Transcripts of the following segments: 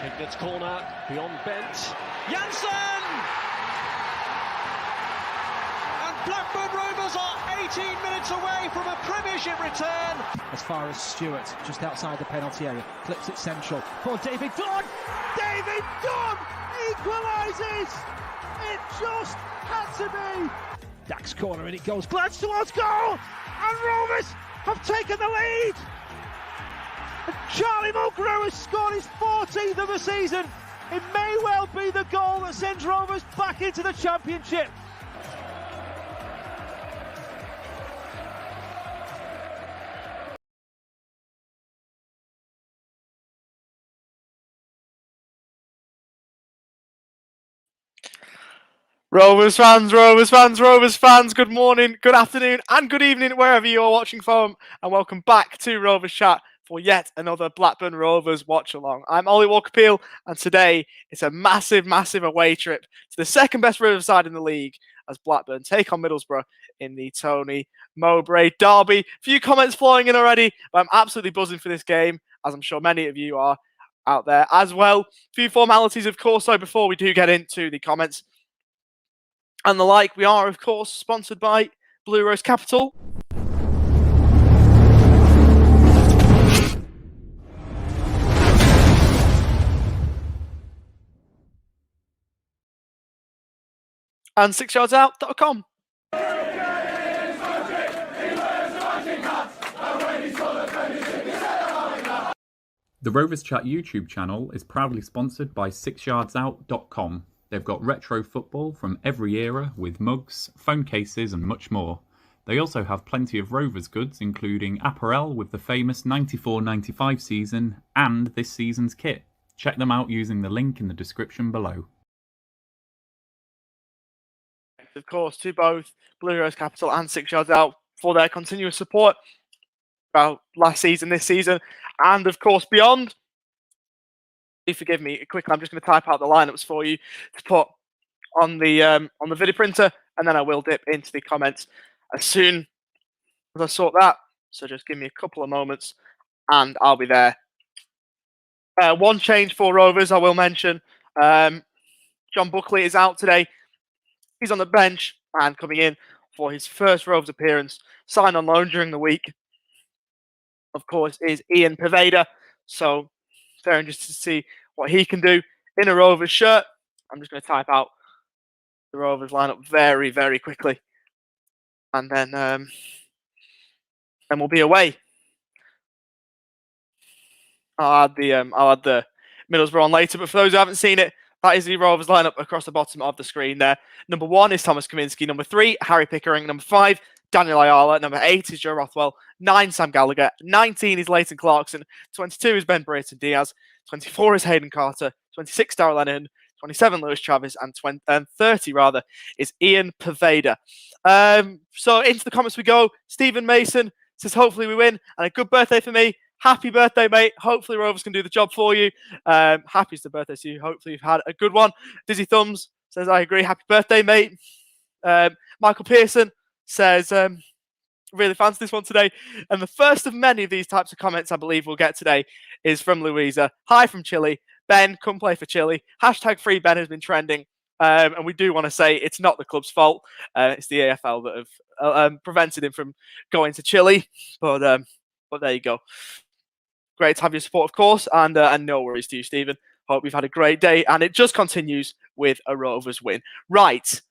Hignet's corner, beyond Bent. Janssen! And Blackburn Rovers are 18 minutes away from a Premiership return. As far as Stewart, just outside the penalty area, clips it central for David Dunn. David Dunn equalises! It just had to be! Dax corner and it goes, Glad towards goal! And Rovers have taken the lead! And Charlie Mulgrew has scored his 14th of the season. It may well be the goal that sends Rovers back into the Championship. Rovers fans, Rovers fans, Rovers fans, good morning, good afternoon and good evening wherever you are watching from, and welcome back to Rovers Chat for yet another Blackburn Rovers watch along. I'm Ollie Walker-Peel and today it's a massive, massive away trip to the second best Rovers side in the league as Blackburn take on Middlesbrough in the Tony Mowbray derby. A few comments flying in already, but I'm absolutely buzzing for this game, as I'm sure many of you are out there as well. A few formalities of course though before we do get into the comments and the like. We are, of course, sponsored by Blue Rose Capital. And 6yardsout.com. The Rovers Chat YouTube channel is proudly sponsored by 6yardsout.com. They've got retro football from every era with mugs, phone cases and much more. They also have plenty of Rovers goods including apparel with the famous 94-95 season and this season's kit. Check them out using the link in the description below. Of course, to both Blue Rose Capital and 6yardsout for their continuous support about last season, this season, and of course beyond. Forgive me quickly, I'm just going to type out the lineups for you to put on the video printer, and then I will dip into the comments as soon as I sort that. So just give me a couple of moments and I'll be there. One change for Rovers I will mention. John Buckley is out today. He's on the bench and coming in for his first Rovers appearance, signed on loan during the week, of course, is Ian Poveda. So very interested to see what he can do in a Rovers shirt. I'm just going to type out the Rovers lineup very, very quickly, and then we'll be away. I'll add the Middlesbrough on later, but for those who haven't seen it, that is the Rovers lineup across the bottom of the screen there. Number 1 is Thomas Kaminski. Number 3, Harry Pickering. Number 5, Daniel Ayala. Number 8 is Joe Rothwell. 9, Sam Gallagher. 19 is Leighton Clarkson. 22 is Ben Brayton Diaz. 24 is Hayden Carter. 26, Darrell Lennon. 27, Lewis Travis. And 30, rather, is Ian Poveda. So into the comments we go. Stephen Mason says, hopefully we win. And a good birthday for me. Happy birthday, mate. Hopefully Rovers can do the job for you. Happy it's the birthday to you. Hopefully you've had a good one. Dizzy Thumbs says, I agree. Happy birthday, mate. Michael Pearson says, really fancy this one today. And the first of many of these types of comments I believe we'll get today is from Louisa. Hi from Chile. Ben, come play for Chile. Hashtag free Ben has been trending. And we do want to say it's not the club's fault. It's the AFL that have prevented him from going to Chile. But there you go. Great to have your support, of course, and no worries to you, Stephen. Hope you've had a great day, and it just continues with a Rovers win. Right.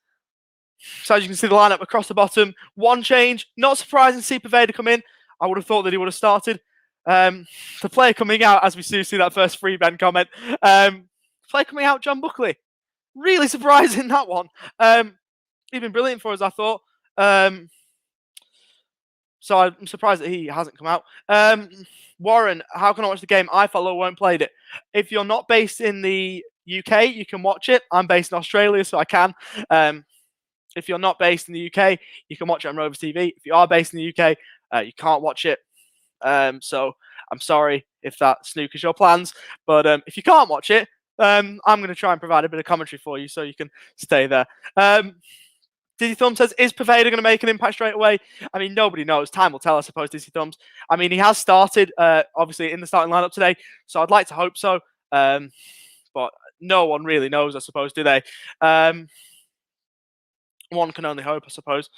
So as you can see the lineup across the bottom, one change. Not surprising to see Poveda come in. I would have thought that he would have started. The player coming out, as we see that first free Ben comment. Player coming out, John Buckley. Really surprising, that one. He's been brilliant for us, I thought. So I'm surprised that he hasn't come out. Warren, how can I watch the game? I follow, won't played it. If you're not based in the UK, you can watch it. I'm based in Australia, so I can. If you're not based in the UK, you can watch it on Rovers TV. If you are based in the UK, you can't watch it. So I'm sorry if that snookers your plans. But if you can't watch it, I'm going to try and provide a bit of commentary for you so you can stay there. Dizzy Thumbs says, is Poveda going to make an impact straight away? I mean, nobody knows. Time will tell, I suppose, Dizzy Thumbs. I mean, he has started, obviously, in the starting lineup today, so I'd like to hope so. but no one really knows, I suppose, do they? One can only hope, I suppose.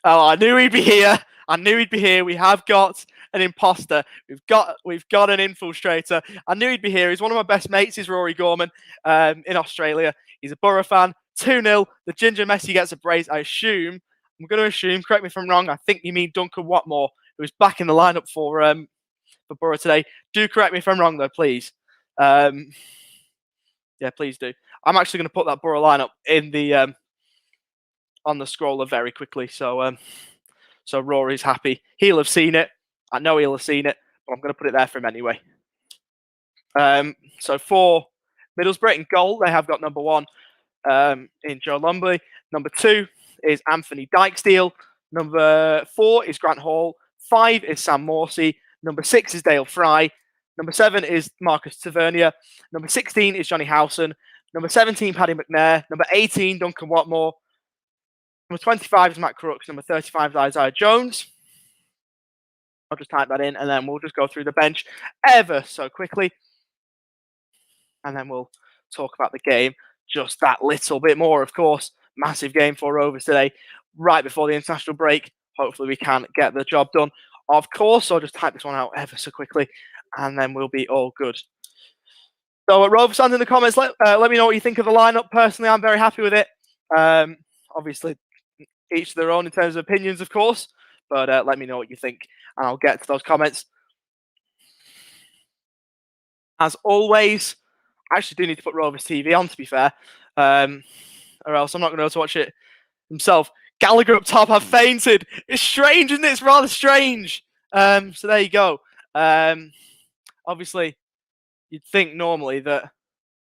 Oh, I knew he'd be here. I knew he'd be here. We have got an imposter. We've got an infiltrator. I knew he'd be here. He's one of my best mates. He's Rory Gorman in Australia. He's a Borough fan. 2-0. The Ginger Messi gets a brace. I'm going to assume, correct me if I'm wrong, I think you mean Duncan Watmore, who's back in the lineup for Borough today. Do correct me if I'm wrong, though, please. Yeah, please do. I'm actually going to put that Borough lineup in the on the scroller very quickly, so Rory's happy. He'll have seen it. I know he'll have seen it, but I'm going to put it there for him anyway. So for Middlesbrough in goal, they have got number 1 in Joe Lumley. Number 2 is Anthony Dykesdale. Number 4 is Grant Hall. 5 is Sam Morsey. Number 6 is Dale Fry. Number 7 is Marcus Tavernier. Number 16 is Johnny Howson. Number 17, Paddy McNair. Number 18, Duncan Watmore. Number 25 is Matt Crooks. Number 35 is Isaiah Jones. I'll just type that in, and then we'll just go through the bench ever so quickly. And then we'll talk about the game just that little bit more, of course. Massive game for Rovers today, right before the international break. Hopefully we can get the job done. Of course, I'll just type this one out ever so quickly, and then we'll be all good. So Rovers fans in the comments, let me know what you think of the lineup. Personally, I'm very happy with it. Obviously, each their own in terms of opinions, of course, but let me know what you think, and I'll get to those comments. As always, I actually do need to put Rovers TV on, to be fair, or else I'm not going to be able to watch it himself. Gallagher up top, I've fainted. It's strange, isn't it? It's rather strange. So there you go. Obviously, you'd think normally that,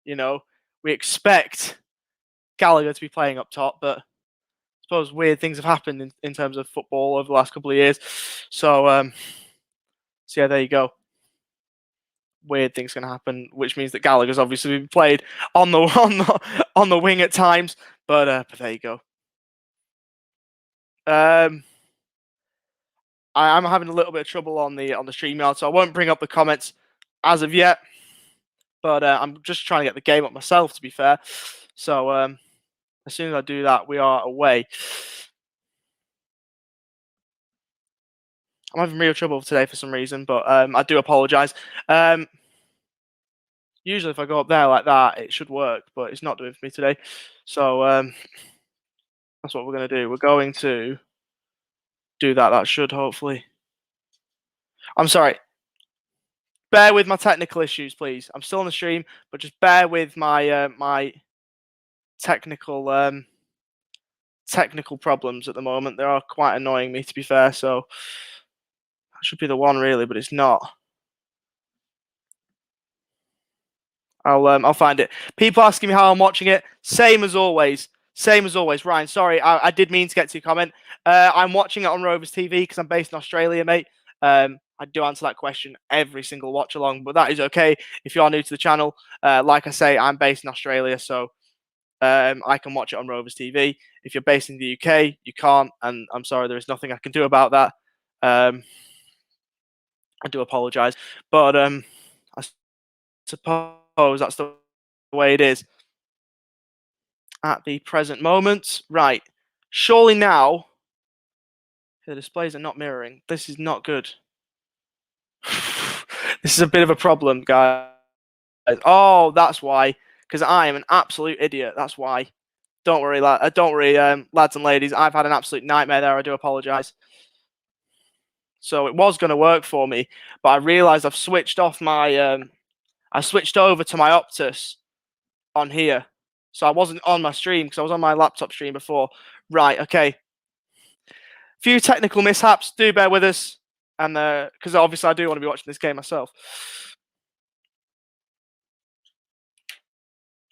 we expect Gallagher to be playing up top, but I suppose weird things have happened in terms of football over the last couple of years. So yeah, there you go. Weird things can happen, which means that Gallagher's obviously been played on the wing at times. But there you go. I'm having a little bit of trouble on the StreamYard, so I won't bring up the comments as of yet. But I'm just trying to get the game up myself, to be fair. So as soon as I do that, we are away. I'm having real trouble today for some reason, but I do apologise. Usually if I go up there like that, it should work, but it's not doing for me today. So that's what we're going to do. We're going to do that. That should hopefully... I'm sorry. Bear with my technical issues, please. I'm still on the stream, but just bear with my my technical problems at the moment. They are quite annoying me, to be fair. So that should be the one, really, but it's not. I'll find it. People asking me how I'm watching it. Same as always. Same as always. Ryan, sorry, I did mean to get to your comment. I'm watching it on Rovers TV because I'm based in Australia, mate. I do answer that question every single watch along, but that is okay. If you are new to the channel, like I say, I'm based in Australia, so I can watch it on Rovers TV. If you're based in the UK, you can't, and I'm sorry, there is nothing I can do about that. I do apologise, but I suppose that's the way it is at the present moment. Right, surely now the displays are not mirroring. This is not good. This is a bit of a problem, guys. Oh, that's why. Because I am an absolute idiot. That's why. Don't worry, lads and ladies. I've had an absolute nightmare there. I do apologise. So it was going to work for me, but I realised I've switched off my... I switched over to my Optus on here. So I wasn't on my stream because I was on my laptop stream before. Right, okay. Few technical mishaps. Do bear with us. And because obviously I do want to be watching this game myself.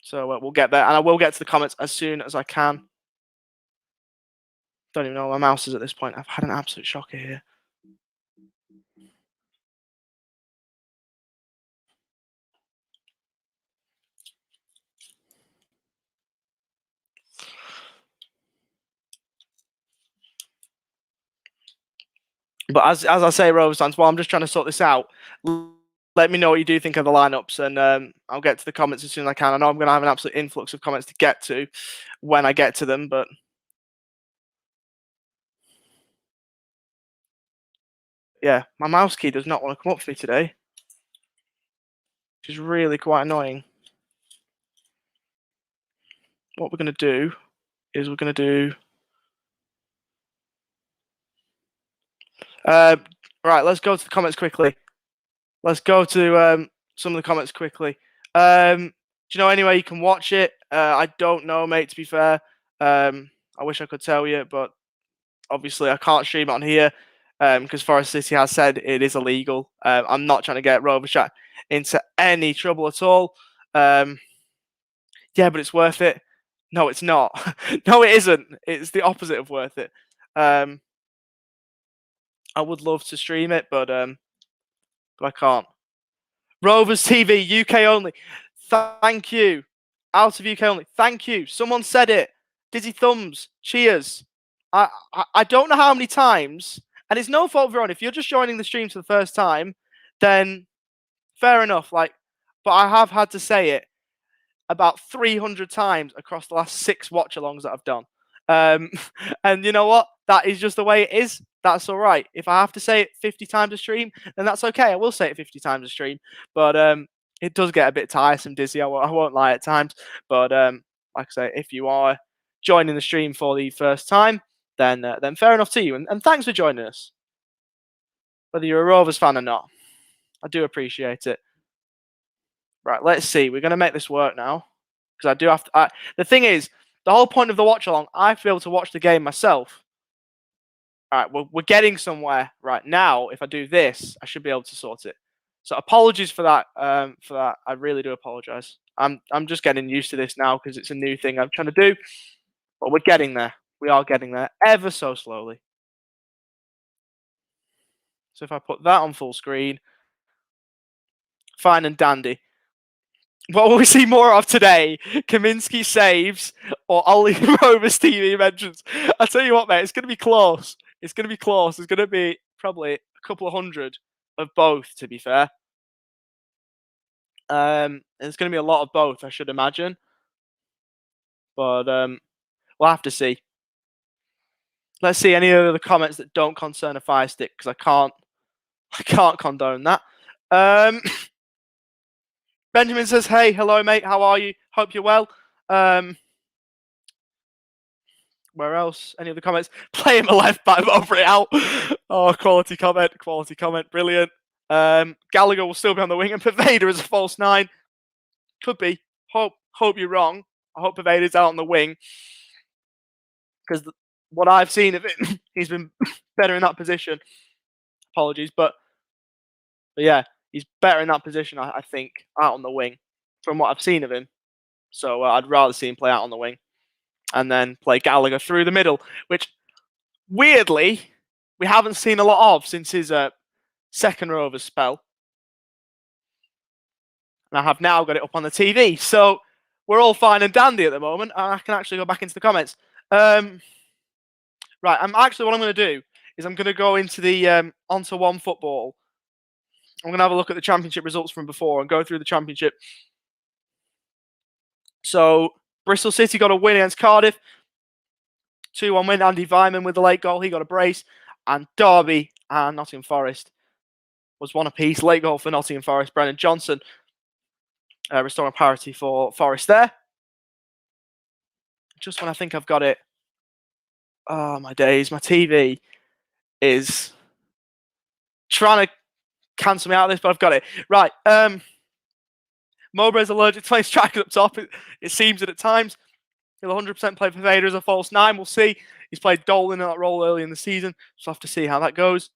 So we'll get there. And I will get to the comments as soon as I can. Don't even know where my mouse is at this point. I've had an absolute shocker here. But as I say, Rovers fans, while I'm just trying to sort this out, let me know what you do think of the lineups, and I'll get to the comments as soon as I can. I know I'm going to have an absolute influx of comments to get to when I get to them, but yeah, my mouse key does not want to come up for me today, which is really quite annoying. What we're going to do is we're going to do... right, let's go to the comments quickly. Let's go to some of the comments quickly. Do you know anywhere you can watch it? I don't know, mate, to be fair. I wish I could tell you, but obviously I can't stream it on here because Forest City has said it is illegal. I'm not trying to get Rovers Chat into any trouble at all. Yeah, but it's worth it. No, it's not. No, it isn't. It's the opposite of worth it. I would love to stream it, but I can't. Rovers TV, UK only. Thank you. Out of UK only. Thank you. Someone said it. Dizzy thumbs. Cheers. I don't know how many times, and it's no fault of your own. If you're just joining the stream for the first time, then fair enough. But I have had to say it about 300 times across the last 6 watch-alongs that I've done. And you know what? That is just the way it is. That's all right. If I have to say it 50 times a stream, then that's okay. I will say it 50 times a stream. But it does get a bit tiresome, Dizzy. I won't lie at times. But like I say, if you are joining the stream for the first time, then fair enough to you. And thanks for joining us. Whether you're a Rovers fan or not. I do appreciate it. Right, let's see. We're going to make this work now. Because I do have to... the thing is, the whole point of the watch-along, I have to be able to watch the game myself. All right, we're getting somewhere right now. If I do this, I should be able to sort it. So apologies for that. I really do apologize. I'm just getting used to this now because it's a new thing I'm trying to do. But we're getting there. We are getting there ever so slowly. So if I put that on full screen, fine and dandy. What will we see more of today? Kaminsky saves or Ollie Rovers TV mentions? I tell you what, mate, it's going to be close. It's going to be close. There's going to be probably a couple of hundred of both, to be fair. There's going to be a lot of both, I should imagine. But we'll have to see. Let's see any of the comments that don't concern a fire stick, because I can't condone that. Benjamin says, hey, hello, mate. How are you? Hope you're well. Where else? Any other comments? Play him a left back, over it out. Oh, quality comment. Brilliant. Gallagher will still be on the wing, and Pervader is a false 9. Could be. Hope you're wrong. I hope Pervader's out on the wing. Because what I've seen of it, he's been better in that position. Apologies, but yeah, he's better in that position, I think, out on the wing, from what I've seen of him. So I'd rather see him play out on the wing. And then play Gallagher through the middle, which, weirdly, we haven't seen a lot of since his second Rovers spell. And I have now got it up on the TV. So we're all fine and dandy at the moment. And I can actually go back into the comments. Right, what I'm going to do is I'm going to go into the onto One Football. I'm going to have a look at the championship results from before and go through the championship. So Bristol City got a win against Cardiff. 2-1 win. Andy Vyman with the late goal. He got a brace. And Derby and Nottingham Forest was one apiece. Late goal for Nottingham Forest. Brennan Johnson restoring parity for Forest there. Just when I think I've got it. Oh, my days. My TV is trying to cancel me out of this, but I've got it. Right. Mowbray's allergic to playing strikers up top. It seems that at times he'll 100% play for Vader as a false 9. We'll see. He's played Dolan in that role early in the season, so we'll have to see how that goes.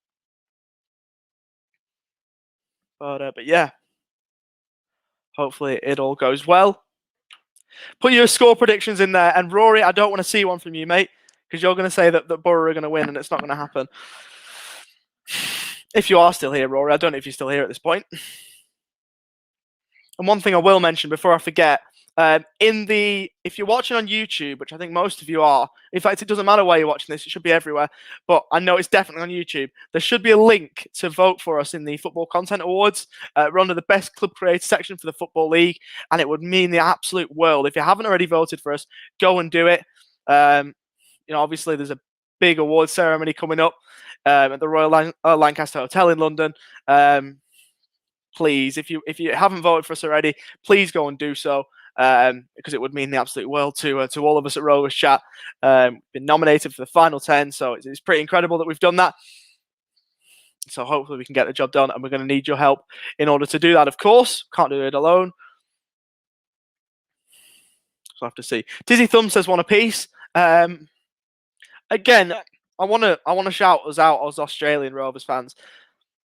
But yeah, hopefully it all goes well. Put your score predictions in there, and Rory, I don't want to see one from you, mate, because you're going to say that Borough are going to win, and it's not going to happen. If you are still here, Rory, I don't know if you're still here at this point. And one thing I will mention before I forget, If you're watching on YouTube, which I think most of you are, in fact, it doesn't matter where you're watching this, it should be everywhere, but I know it's definitely on YouTube. There should be a link to vote for us in the Football Content Awards. We're under the Best Club Creator section for the Football League, and it would mean the absolute world. If you haven't already voted for us, go and do it. Obviously, there's a big award ceremony coming up at the Royal Lancaster Hotel in London. Please, if you haven't voted for us already, please go and do so. Because it would mean the absolute world to all of us at Rovers Chat. Been nominated for the final 10, so it's pretty incredible that we've done that. So hopefully we can get the job done, and we're going to need your help in order to do that, of course. Can't do it alone. So I have to see. Dizzy Thumb says one apiece. Again, I want to shout us out as Australian Rovers fans,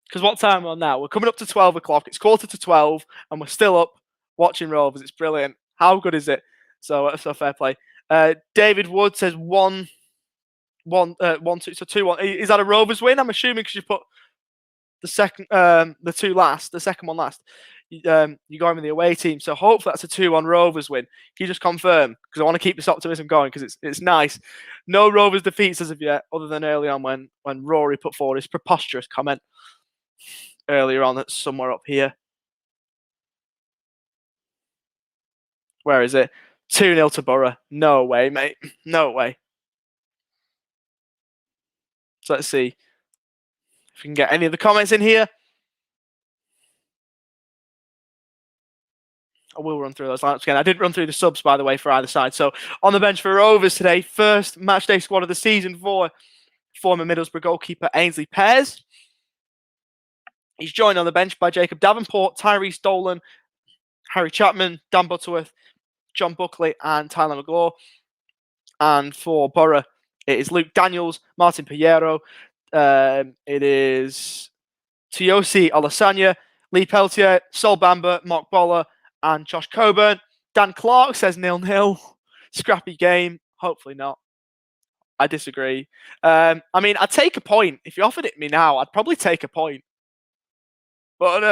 because what time we're on now? We're coming up to 12 o'clock. It's 11:45, and we're still up watching Rovers. It's brilliant. How good is it? So fair play. David Wood says 1-2, so 2-1. Is that a Rovers win? I'm assuming because you put the second one last. You go in with the away team, so hopefully that's a 2-1 Rovers win. Can you just confirm? Because I want to keep this optimism going because it's nice. No Rovers defeats as of yet, other than early on when Rory put forward his preposterous comment earlier on. That's somewhere up here. Where is it? 2-0 to Borough. No way, mate. No way. So let's see if we can get any of the comments in here. I will run through those lineups again. I did run through the subs, by the way, for either side. So on the bench for Rovers today, first matchday squad of the season for former Middlesbrough goalkeeper Ainsley Pears. He's joined on the bench by Jacob Davenport, Tyrese Dolan, Harry Chapman, Dan Butterworth, John Buckley, and Tyler McGlaw. And for Borough, it is Luke Daniels, Martin Piero. It is Tiosi Olasanya, Lee Peltier, Sol Bamba, Mark Boller, and Josh Coburn. Dan Clark says 0-0. Scrappy game. Hopefully not. I disagree. I'd take a point. If you offered it me now, I'd probably take a point. But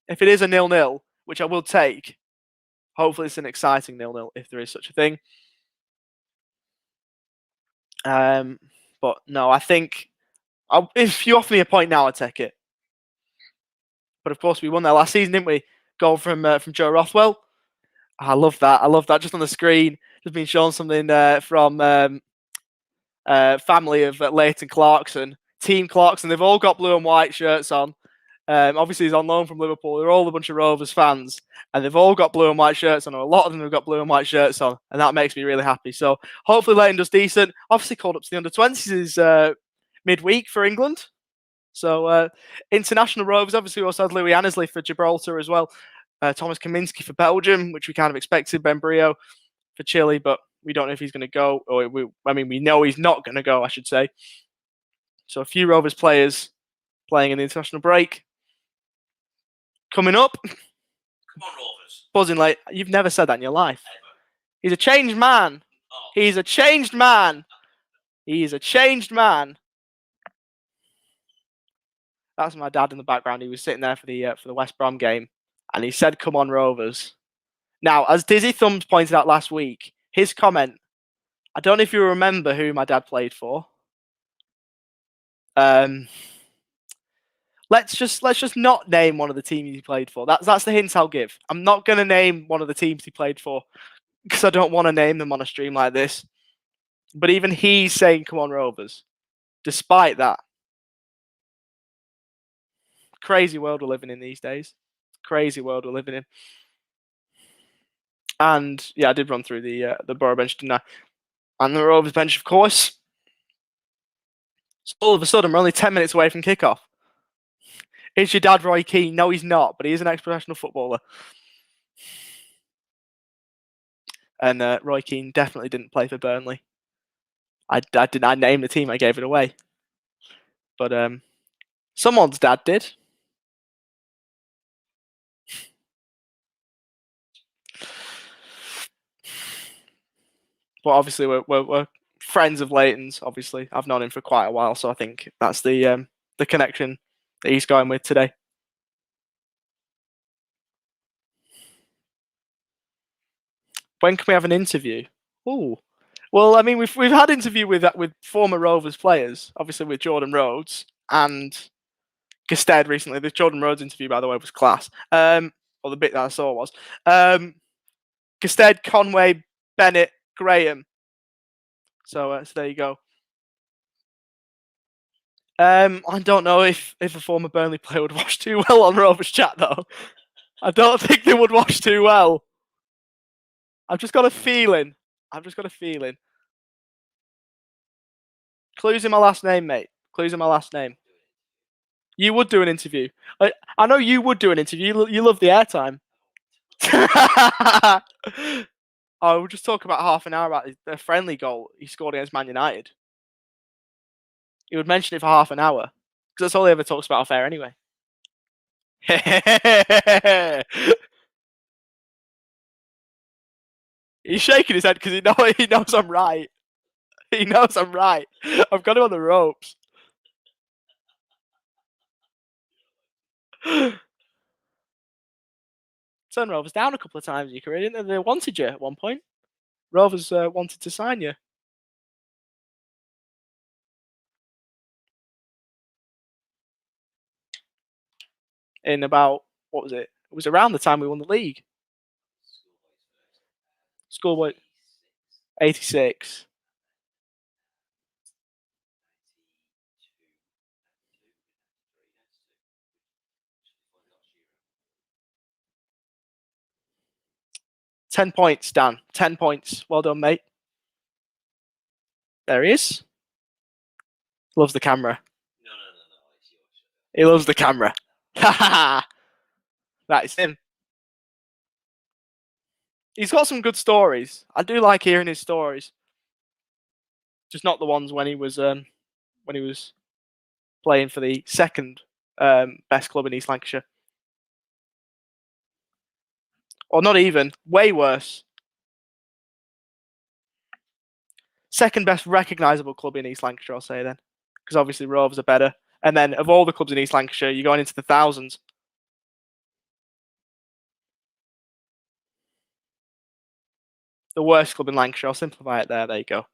if it is a 0-0, which I will take, hopefully it's an exciting 0-0 if there is such a thing. But no, I think if you offer me a point now, I'd take it. But of course, we won there last season, didn't we? Goal from Joe Rothwell. I love that. I love that. Just on the screen, just been shown something from family of Leighton Clarkson, Team Clarkson. They've all got blue and white shirts on. Obviously, he's on loan from Liverpool. They're all a bunch of Rovers fans, and they've all got blue and white shirts on. Or a lot of them have got blue and white shirts on, and that makes me really happy. So hopefully Leighton does decent. Obviously called up to the under-20s midweek for England. So international Rovers, obviously we also had Louis Annesley for Gibraltar as well. Thomas Kaminski for Belgium, which we kind of expected. Ben Brio for Chile, but we don't know if he's going to go. We know he's not going to go, I should say. So a few Rovers players playing in the international break. Coming up. Come on, Rovers. Buzzing late. You've never said that in your life. He's a changed man. Oh. He's a changed man. He's a changed man. That's my dad in the background. He was sitting there for the West Brom game, and he said, "Come on, Rovers." Now, as Dizzy Thumbs pointed out last week, his comment. I don't know if you remember who my dad played for. Let's just not name one of the teams he played for. That's the hint I'll give. I'm not going to name one of the teams he played for because I don't want to name them on a stream like this. But even he's saying, "Come on, Rovers." Despite that. Crazy world we're living in these days. Crazy world we're living in. And yeah, I did run through the Borough bench, didn't I? And the Rovers bench, of course. So all of a sudden, we're only 10 minutes away from kickoff. Is your dad Roy Keane? No, he's not, but he is an ex-professional footballer. And Roy Keane definitely didn't play for Burnley. I named the team, I gave it away. But someone's dad did. But obviously, we're friends of Leighton's. Obviously, I've known him for quite a while, so I think that's the connection that he's going with today. When can we have an interview? Ooh. Well, I mean, we've had interview with former Rovers players, obviously with Jordan Rhodes and Gestead recently. The Jordan Rhodes interview, by the way, was class. Or the bit that I saw was. Gestead, Conway, Bennett, Graham. So there you go. I don't know if a former Burnley player would watch too well on Rovers Chat, though. I don't think they would watch too well. I've just got a feeling. Clues in my last name, mate. Clues in my last name. You would do an interview. I know you would do an interview. You love the airtime. We'll just talk about half an hour about the friendly goal he scored against Man United. He would mention it for half an hour. Because that's all he ever talks about off air anyway. He's shaking his head because he knows I'm right. He knows I'm right. I've got him on the ropes. Turn Rovers down a couple of times in your career, didn't they? They wanted you at one point. Rovers wanted to sign you. In about, what was it? It was around the time we won the league. Schoolboy 86. $10 points, Dan. 10 points. Well done, mate. There he is. Loves the camera. No. He loves the camera. That is him. He's got some good stories. I do like hearing his stories. Just not the ones when he was playing for the second best club in East Lancashire. Or not even. Way worse. Second best recognisable club in East Lancashire, I'll say then. Because obviously Rovers are better. And then of all the clubs in East Lancashire, you're going into the thousands. The worst club in Lancashire. I'll simplify it there. There you go.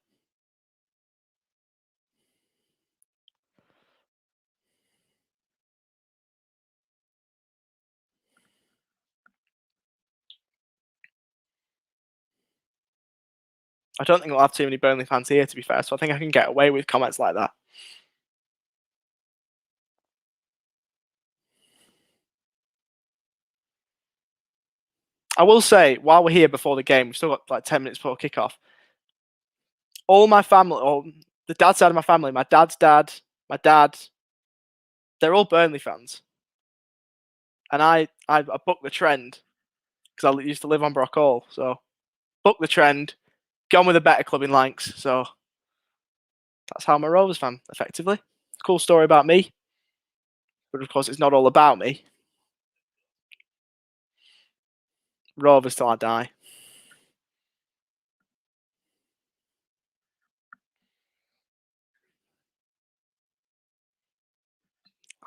I don't think we'll have too many Burnley fans here, to be fair, so I think I can get away with comments like that. I will say, while we're here before the game, we've still got like 10 minutes before kickoff. All my family, or the dad side of my family, my dad's dad, my dad, they're all Burnley fans. And I booked the trend because I used to live on Brock Hall. So, booked the trend, gone with a better club in Lancs. So, that's how I'm a Rovers fan, effectively. Cool story about me. But of course, it's not all about me. Rovers till I die.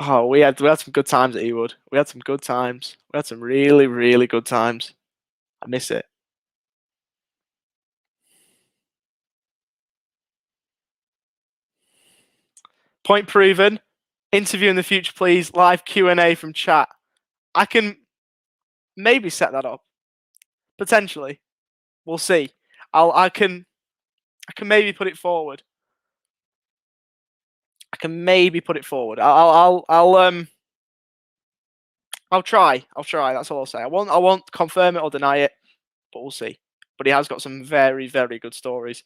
Oh, we had some good times at Ewood. We had some good times. We had some really, really good times. I miss it. Point proven. Interview in the future, please. Live Q&A from chat. I can maybe set that up. Potentially. We'll see. I can maybe put it forward. I can maybe put it forward. I'll try. That's all I'll say. I won't confirm it or deny it, but we'll see. But he has got some very, very good stories.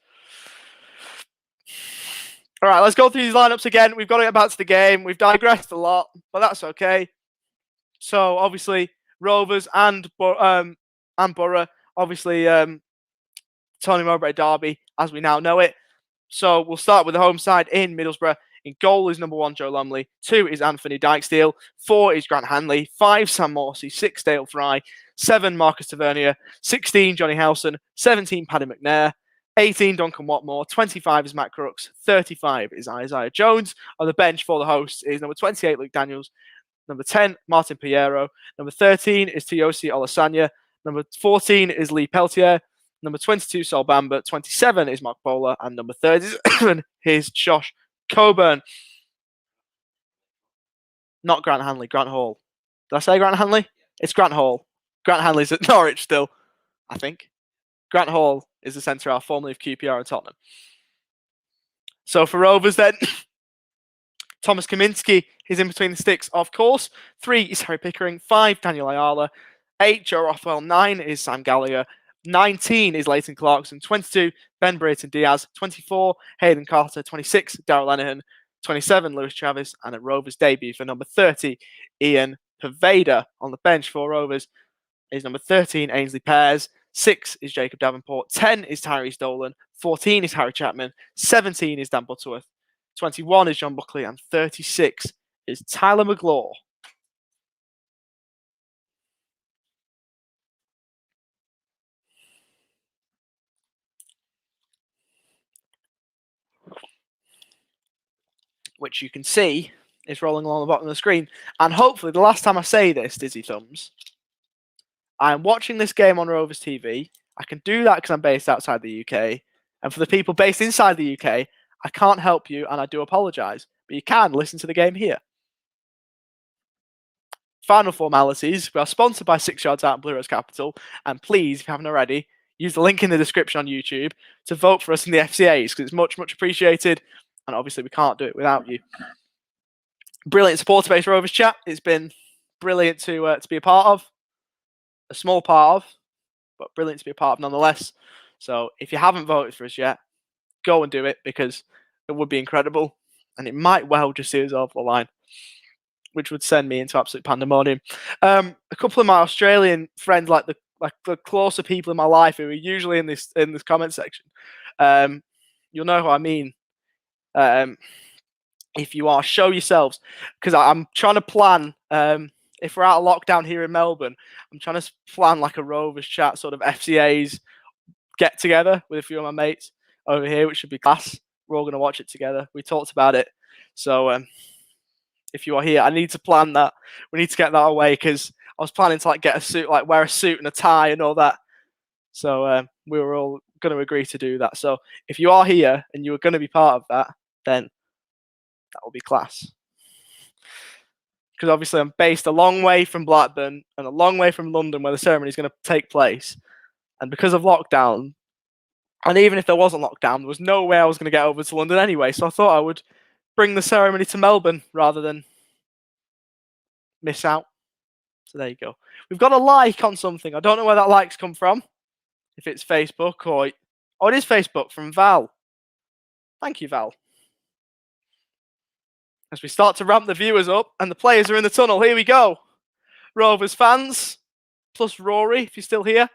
All right, let's go through these lineups again. We've got to get back to the game. We've digressed a lot, but that's okay. So obviously Rovers and Borough. Obviously Tony Mowbray derby as we now know it. So we'll start with the home side in Middlesbrough. In goal is number 1, Joe Lumley. 2 is Anthony Dykesdale. 4 is Grant Hanley. 5, Sam Morsey. 6, Dale Fry. 7, Marcus Tavernier. 16, Johnny Howson. 17, Paddy McNair. 18, Duncan Watmore. 25 is Matt Crooks. 35 is Isaiah Jones. On the bench for the hosts is number 28, Luke Daniels. Number 10, Martin Piero. Number 13 is Tiyosi Olasanya. Number 14 is Lee Peltier. Number 22, Sol Bamba. 27 is Mark Bowler. And number 37 is Josh Coburn. Not Grant Hanley, Grant Hall. Did I say Grant Hanley? It's Grant Hall. Grant Hanley's at Norwich still, I think. Grant Hall is the centre half, formerly of QPR and Tottenham. So for Rovers then, Thomas Kaminski is in between the sticks, of course. 3 is Harry Pickering. 5, Daniel Ayala. 8, Joe Rothwell. 9 is Sam Gallagher. 19 is Leighton Clarkson. 22, Ben Brayton Diaz. 24, Hayden Carter. 26, Darrell Lenihan. 27, Lewis Travis. And a Rovers debut for number 30, Ian Pervader. On the bench for Rovers is number 13, Ainsley Pears. 6 is Jacob Davenport. 10 is Tyrese Dolan. 14 is Harry Chapman. 17 is Dan Butterworth. 21 is John Buckley. And 36 is Tyler McGlaw. Which you can see is rolling along the bottom of the screen. And hopefully, the last time I say this, Dizzy Thumbs, I'm watching this game on Rovers TV. I can do that because I'm based outside the UK. And for the people based inside the UK, I can't help you and I do apologise. But you can listen to the game here. Final formalities. We are sponsored by 6 Yards Out and Blue Rose Capital. And please, if you haven't already, use the link in the description on YouTube to vote for us in the FCAs because it's much, much appreciated. And obviously, we can't do it without you. Brilliant supporter base Rovers chat. It's been brilliant to be a part of. A small part of, but brilliant to be a part of nonetheless. So if you haven't voted for us yet, go and do it because it would be incredible. And it might well just see us over the line, which would send me into absolute pandemonium. A couple of my Australian friends, like the closer people in my life who are usually in this comment section, you'll know who I mean. If you are, show yourselves, because I'm trying to plan. If we're out of lockdown here in Melbourne, I'm trying to plan like a Rovers chat sort of FCAs get together with a few of my mates over here, which should be class. We're all going to watch it together. We talked about it. So if you are here, I need to plan that. We need to get that away because I was planning to like get a suit, like wear a suit and a tie and all that. So we were all going to agree to do that. So if you are here and you are going to be part of that, then that will be class. Because obviously I'm based a long way from Blackburn and a long way from London where the ceremony is going to take place. And because of lockdown, and even if there wasn't lockdown, there was no way I was going to get over to London anyway. So I thought I would bring the ceremony to Melbourne rather than miss out. So there you go. We've got a like on something. I don't know where that like's come from. If it's Facebook or... Oh, it is Facebook from Val. Thank you, Val. As we start to ramp the viewers up and the players are in the tunnel, here we go. Rovers fans, plus Rory, if you're still here.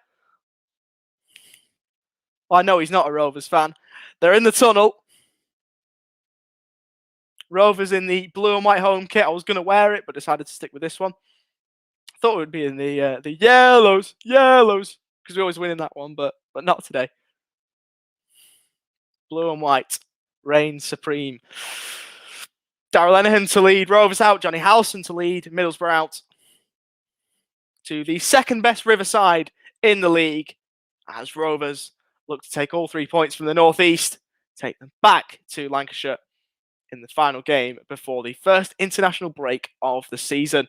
Well, I know he's not a Rovers fan. They're in the tunnel. Rovers in the blue and white home kit. I was going to wear it, but decided to stick with this one. I thought it would be in the yellows, because we always win in that one, but not today. Blue and white, reigns supreme. Darrell Lenihan to lead, Rovers out. Johnny Howson to lead, Middlesbrough out. To the second best Riverside in the league as Rovers look to take all 3 points from the northeast, take them back to Lancashire in the final game before the first international break of the season.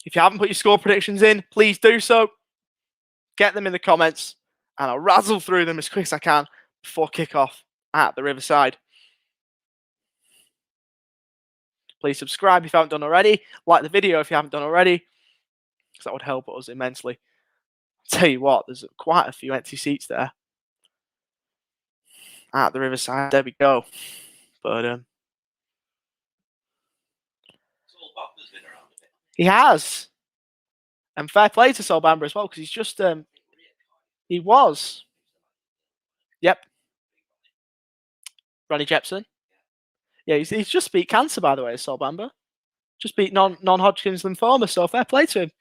If you haven't put your score predictions in, please do so. Get them in the comments and I'll razzle through them as quick as I can before kickoff at the Riverside. Please subscribe if you haven't done already. Like the video if you haven't done already, because that would help us immensely. I'll tell you what, there's quite a few empty seats there at the Riverside. There we go. But he has. And fair play to Sol Bamba as well, because he's just he was. Yep. Ronnie Jepson. Yeah, he's just beat cancer, by the way, Sol Bamba. Just beat non-Hodgkin's lymphoma, so fair play to him.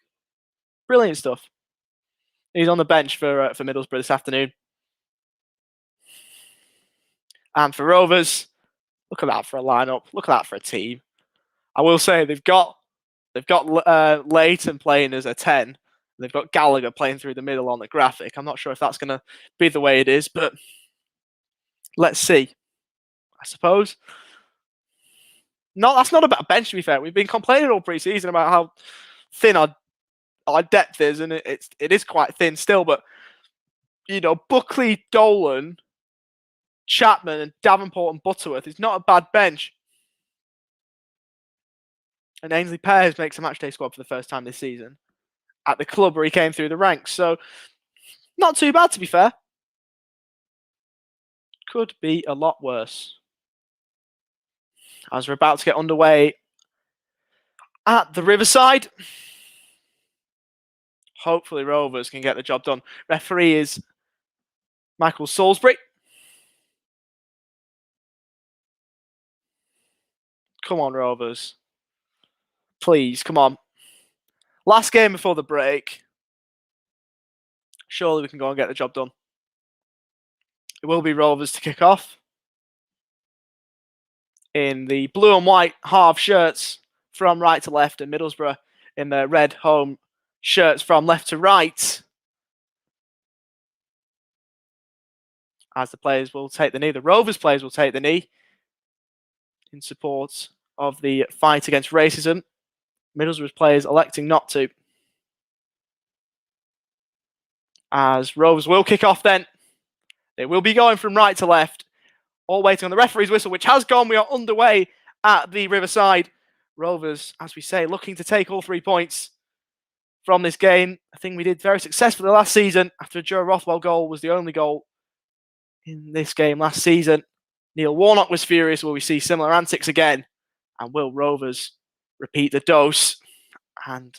Brilliant stuff. He's on the bench for Middlesbrough this afternoon. And for Rovers, look at that for a lineup. Look at that for a team. I will say they've got They've got Leighton playing as a 10. They've got Gallagher playing through the middle on the graphic. I'm not sure if that's going to be the way it is, but let's see. I suppose. No, that's not a bad bench, to be fair. We've been complaining all pre-season about how thin our depth is, and it is quite thin still. But, you know, Buckley, Dolan, Chapman, and Davenport and Butterworth is not a bad bench. And Ainsley Pears makes a matchday squad for the first time this season at the club where he came through the ranks. So, not too bad, to be fair. Could be a lot worse. As we're about to get underway at the Riverside. Hopefully Rovers can get the job done. Referee is Michael Salisbury. Come on, Rovers. Please, come on. Last game before the break. Surely we can go and get the job done. It will be Rovers to kick off. In the blue and white half shirts from right to left, and Middlesbrough in their red home shirts from left to right. As the players will take the knee, the Rovers players will take the knee in support of the fight against racism. Middlesbrough players electing not to. As Rovers will kick off then. They will be going from right to left. All waiting on the referee's whistle, which has gone. We are underway at the Riverside. Rovers, as we say, looking to take all 3 points from this game. I think we did very successfully last season after a Joe Rothwell goal was the only goal in this game last season. Neil Warnock was furious. Will we see similar antics again? And will Rovers repeat the dose and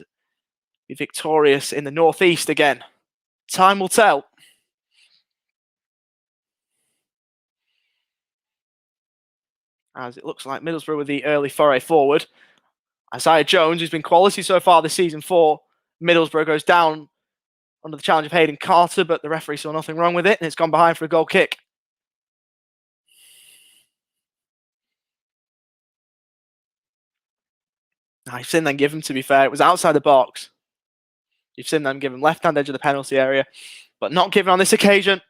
be victorious in the northeast again? Time will tell. As it looks like Middlesbrough with the early foray forward. Isaiah Jones, who's been quality so far this season for Middlesbrough, goes down under the challenge of Hayden Carter, but the referee saw nothing wrong with it, and it's gone behind for a goal kick. Now, you've seen them give him, to be fair. It was outside the box. You've seen them give him left-hand edge of the penalty area, but not given on this occasion.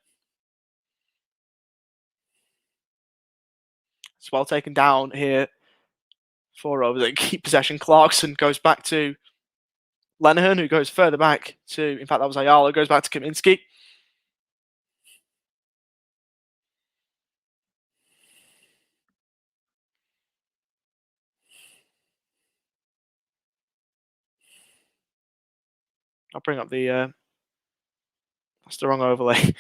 It's well taken down here for Rovers. They keep possession. Clarkson goes back to Lenihan, who goes further back to, in fact, that was Ayala, goes back to Kaminsky. I'll bring up the, that's the wrong overlay.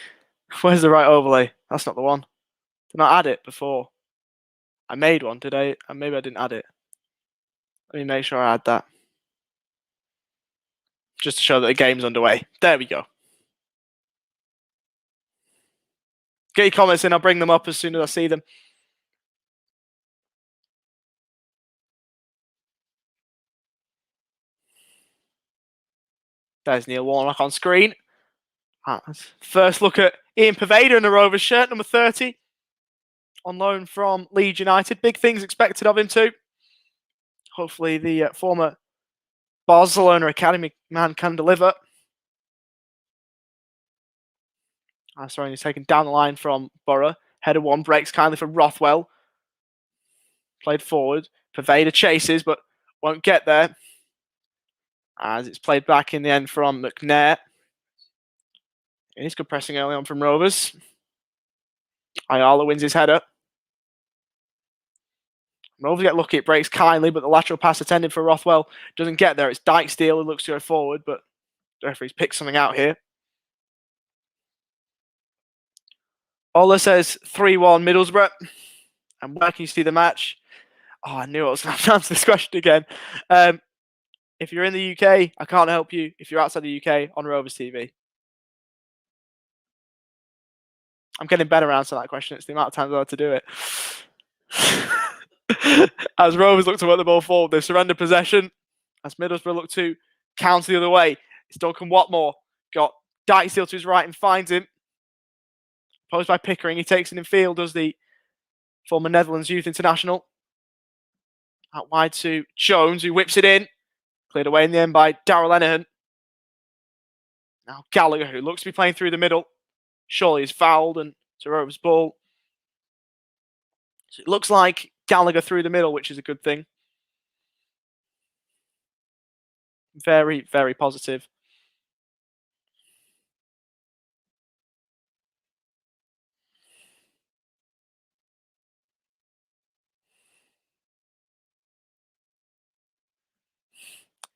Where's the right overlay? That's not the one. Did I add it before? I made one, did I? Maybe I didn't add it. Let me make sure I add that. Just to show that the game's underway. There we go. Get your comments in, I'll bring them up as soon as I see them. There's Neil Warnock on screen. First look at Ian Pervader in the Rovers shirt, number 30. On loan from Leeds United. Big things expected of him too. Hopefully the former Barcelona Academy man can deliver. Sorry, he's taken down the line from Borough. Header one breaks kindly for Rothwell. Played forward. Pervader chases but won't get there. As it's played back in the end from McNair. It is good pressing early on from Rovers. Ayala wins his header. Rovers get lucky, it breaks kindly, but the lateral pass intended for Rothwell doesn't get there. It's Dykesdale who looks to go forward, but the referee's picked something out here. Ola says 3-1 Middlesbrough. And where can you see the match? Oh, I knew I was going to answer this question again. If you're in the UK, I can't help you. If you're outside the UK, on Rovers TV. I'm getting better at answering that question. It's the amount of times I had to do it. As Rovers look to work the ball forward, they surrender possession. As Middlesbrough look to counter the other way, it's Duncan Watmore. Got Dykesdale to his right and finds him. Posed by Pickering, he takes it in field, does the former Netherlands youth international. Out wide to Jones, who whips it in. Cleared away in the end by Darrell Lenihan. Now Gallagher, who looks to be playing through the middle. Surely is fouled and it's a Rovers ball. So it looks like Gallagher through the middle, which is a good thing. Very, very positive.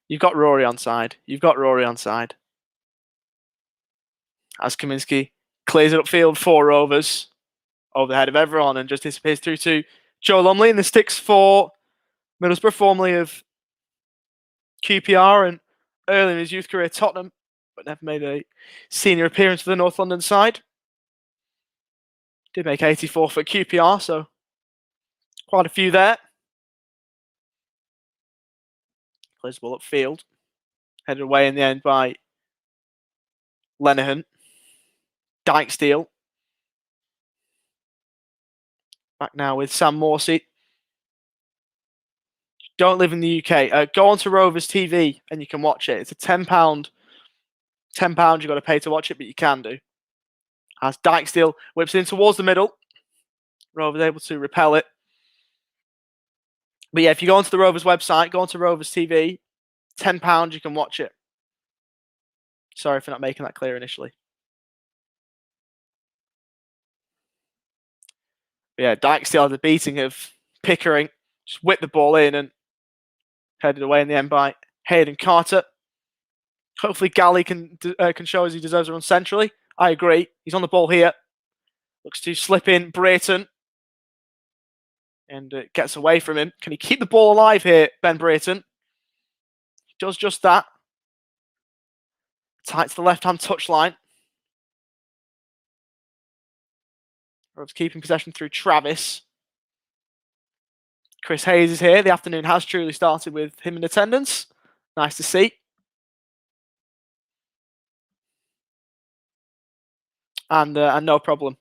You've got Rory on side. As Kaminski clears it upfield for Rovers. Over the head of everyone and just disappears through to Joe Lumley. And the sticks for Middlesbrough, formerly of QPR and early in his youth career Tottenham, but never made a senior appearance for the North London side. Did make 84 for QPR, so quite a few there. Plays the ball upfield. Headed away in the end by Lenihan. Dykesteel. Back now with Sam Morsey. Don't live in the UK. Go on to Rovers TV and you can watch it. It's a £10. £10 you've got to pay to watch it, but you can do. As Dykesteel whips it in towards the middle. Rovers able to repel it. But yeah, if you go onto the Rovers website, go onto Rovers TV, £10 you can watch it. Sorry for not making that clear initially. But yeah, Dykesteel had the beating of Pickering. Just whipped the ball in and headed away in the end by Hayden Carter. Hopefully Galley can show us he deserves a run centrally. I agree. He's on the ball here. Looks to slip in Brayton. And gets away from him. Can he keep the ball alive here, Ben Brayton? He does just that. Tight to the left-hand touchline. Rovers keeping possession through Travis. Chris Hayes is here. The afternoon has truly started with him in attendance. Nice to see. And no problem.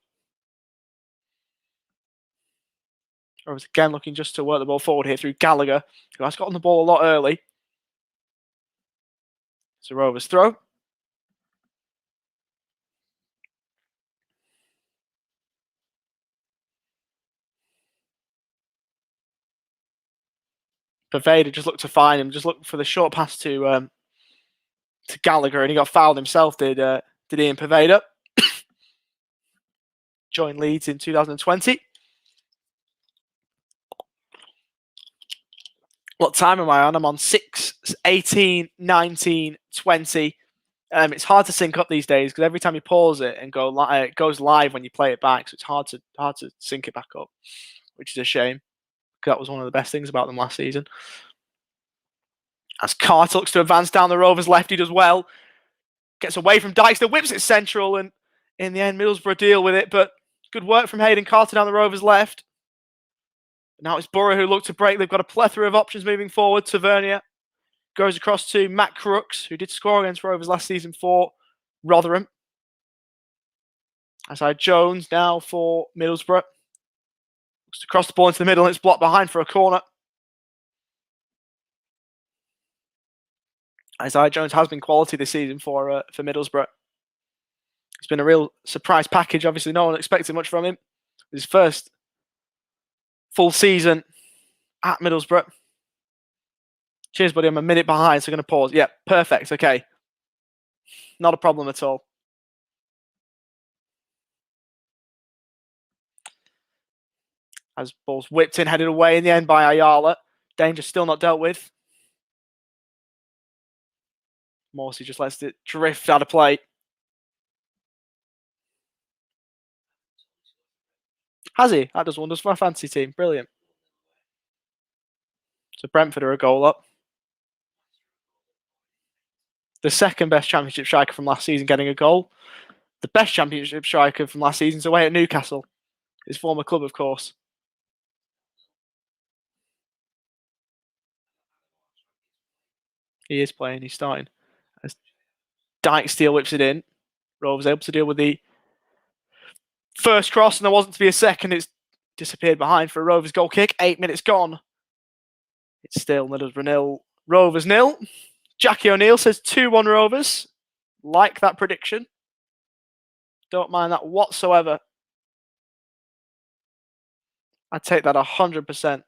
Rovers again looking just to work the ball forward here through Gallagher, who has gotten the ball a lot early. It's a Rovers throw. Paveda just looked to find him, just looked for the short pass to Gallagher, and he got fouled himself, did Ian Paveda. Joined Leeds in 2020. What time am I on? I'm on 6, 18, 19, 20. It's hard to sync up these days because every time you pause it and it goes live when you play it back, so it's hard to sync it back up, which is a shame. That was one of the best things about them last season. As Carter looks to advance down the Rovers left, he does well. Gets away from Dykes, whips it central, and in the end, Middlesbrough deal with it. But good work from Hayden Carter down the Rovers left. Now it's Borough who look to break. They've got a plethora of options moving forward. Tavernier goes across to Matt Crooks, who did score against Rovers last season for Rotherham. Aside Jones now for Middlesbrough. Looks to cross the ball into the middle, and it's blocked behind for a corner. Isaiah Jones has been quality this season for Middlesbrough. It's been a real surprise package. Obviously, no one expected much from him. His first full season at Middlesbrough. Cheers, buddy. I'm a minute behind, so I'm going to pause. Yeah, perfect. Okay. Not a problem at all. As ball's whipped in, headed away in the end by Ayala. Danger still not dealt with. Morsey just lets it drift out of play. Has he? That does wonders for my fantasy team. Brilliant. So Brentford are a goal up. The second best Championship striker from last season getting a goal. The best Championship striker from last season's away at Newcastle. His former club, of course. He is playing. He's starting. As Dykesteel whips it in. Rovers able to deal with the first cross, and there wasn't to be a second. It's disappeared behind for a Rovers goal kick. 8 minutes gone. It's still Middlesbrough 0, Rovers 0. Jackie O'Neill says 2-1 Rovers. Like that prediction. Don't mind that whatsoever. I'd take that 100%.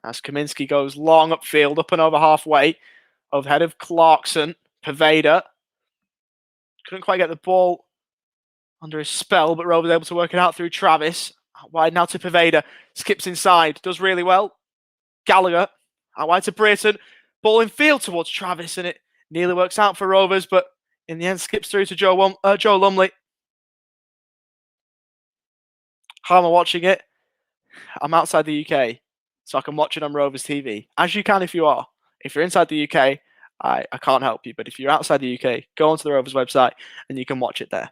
As Kaminsky goes long upfield, up and over halfway, overhead of Clarkson, Poveda. Couldn't quite get the ball under his spell, but Rover's able to work it out through Travis. Out wide now to Poveda, skips inside, does really well. Gallagher, out wide to Brayton, ball in field towards Travis, and it nearly works out for Rovers, but in the end skips through to Joe Lumley. How am I watching it? I'm outside the UK, so I can watch it on Rovers TV, as you can if you are. If you're inside the UK, I can't help you, but if you're outside the UK, go onto the Rovers website and you can watch it there.